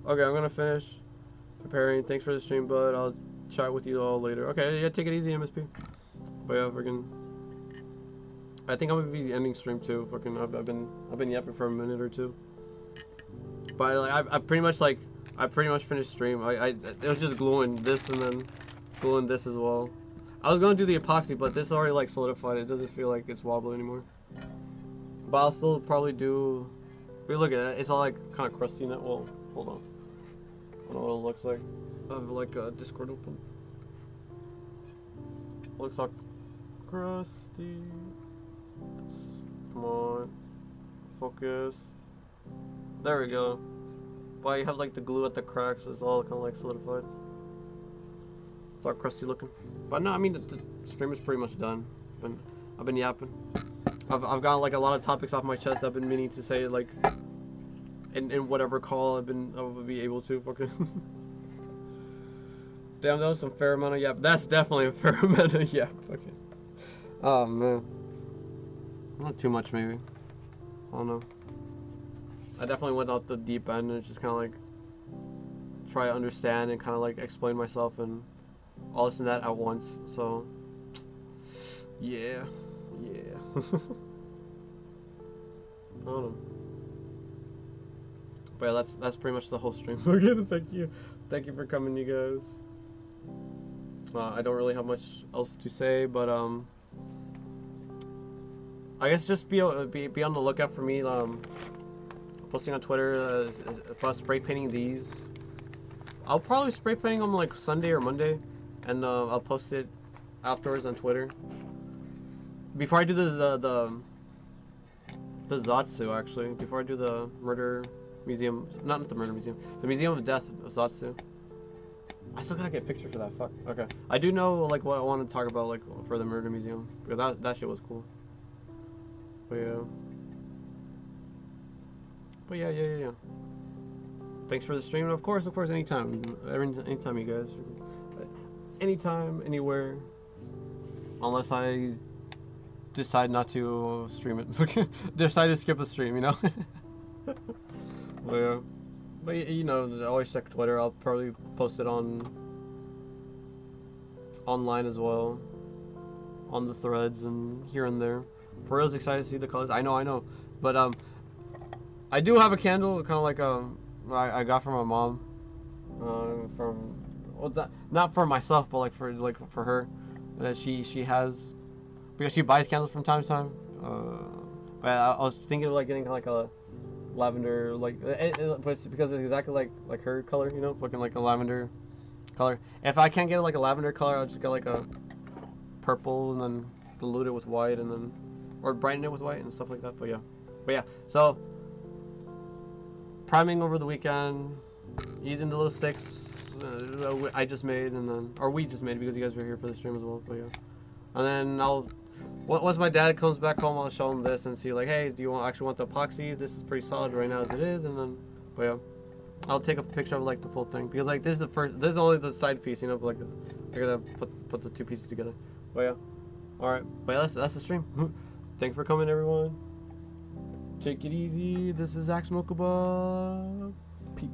Okay, I'm gonna finish preparing. Thanks for the stream, bud. I'll chat with you all later. Okay, yeah, take it easy, MSP. But yeah, freaking. I think I'm gonna be ending stream too. Fucking, I've been yapping for a minute or two. But like, I pretty much finished stream. It was just gluing this and then gluing this as well. I was gonna do the epoxy, but this already like solidified. It doesn't feel like it's wobbly anymore. But I'll still probably do. Wait, look at that. It's all like kind of crusty now. Well, hold on. I don't know what it looks like. I have like a Discord open. Looks like crusty. Come on, focus. There we go. But you have like the glue at the cracks. It's all kind of like solidified. It's all crusty looking. But no, I mean the stream is pretty much done. I've been yapping. I've got like a lot of topics off my chest. I've been meaning to say like in whatever call I will be able to fucking. Damn, that was some fair amount of yap. That's definitely a fair amount of yap. Fucking. Oh man. Not too much maybe. I don't know. I definitely went out the deep end and just kind of like try to understand and kind of like explain myself and all this and that at once. So yeah. I don't know. But yeah, that's pretty much the whole stream. Okay, thank you for coming, you guys. I don't really have much else to say, but I guess just be on the lookout for me. Posting on Twitter about spray painting these. I'll probably spray painting them like Sunday or Monday, and I'll post it afterwards on Twitter. Before I do the Zatsu, actually, before I do the murder museum, not the murder museum, the Museum of Death of Zatsu. I still gotta get a picture for that. Fuck. Okay. I do know like what I want to talk about like for the murder museum because that shit was cool. But yeah. Thanks for the stream, and of course, anytime, anytime, you guys, anytime, anywhere, unless I decide not to stream it, decide to skip a stream, you know. But you know, I always check Twitter. I'll probably post it online as well, on the threads and here and there. For real, excited to see the colors. I know, but I do have a candle, kind of like I got from my mom, not for myself, but like for her, that she has, because she buys candles from time to time. But I was thinking of like getting like a lavender, like, but it's because it's exactly like her color, you know, fucking like a lavender color. If I can't get like a lavender color, I'll just get like a purple and then dilute it with white and then, or brighten it with white and stuff like that. But yeah, so priming over the weekend, using the little sticks I just made, and then, or we just made because you guys were here for the stream as well. But yeah, and then once my dad comes back home, I'll show him this and see like, hey, do you actually want the epoxy? This is pretty solid right now as it is, and then, but yeah, I'll take a picture of like the full thing because like this is only the side piece, you know, but like I gotta put the two pieces together. But yeah, all right, but yeah, that's the stream. Thanks for coming, everyone. Take it easy. This is Axed Mokuba. Peace.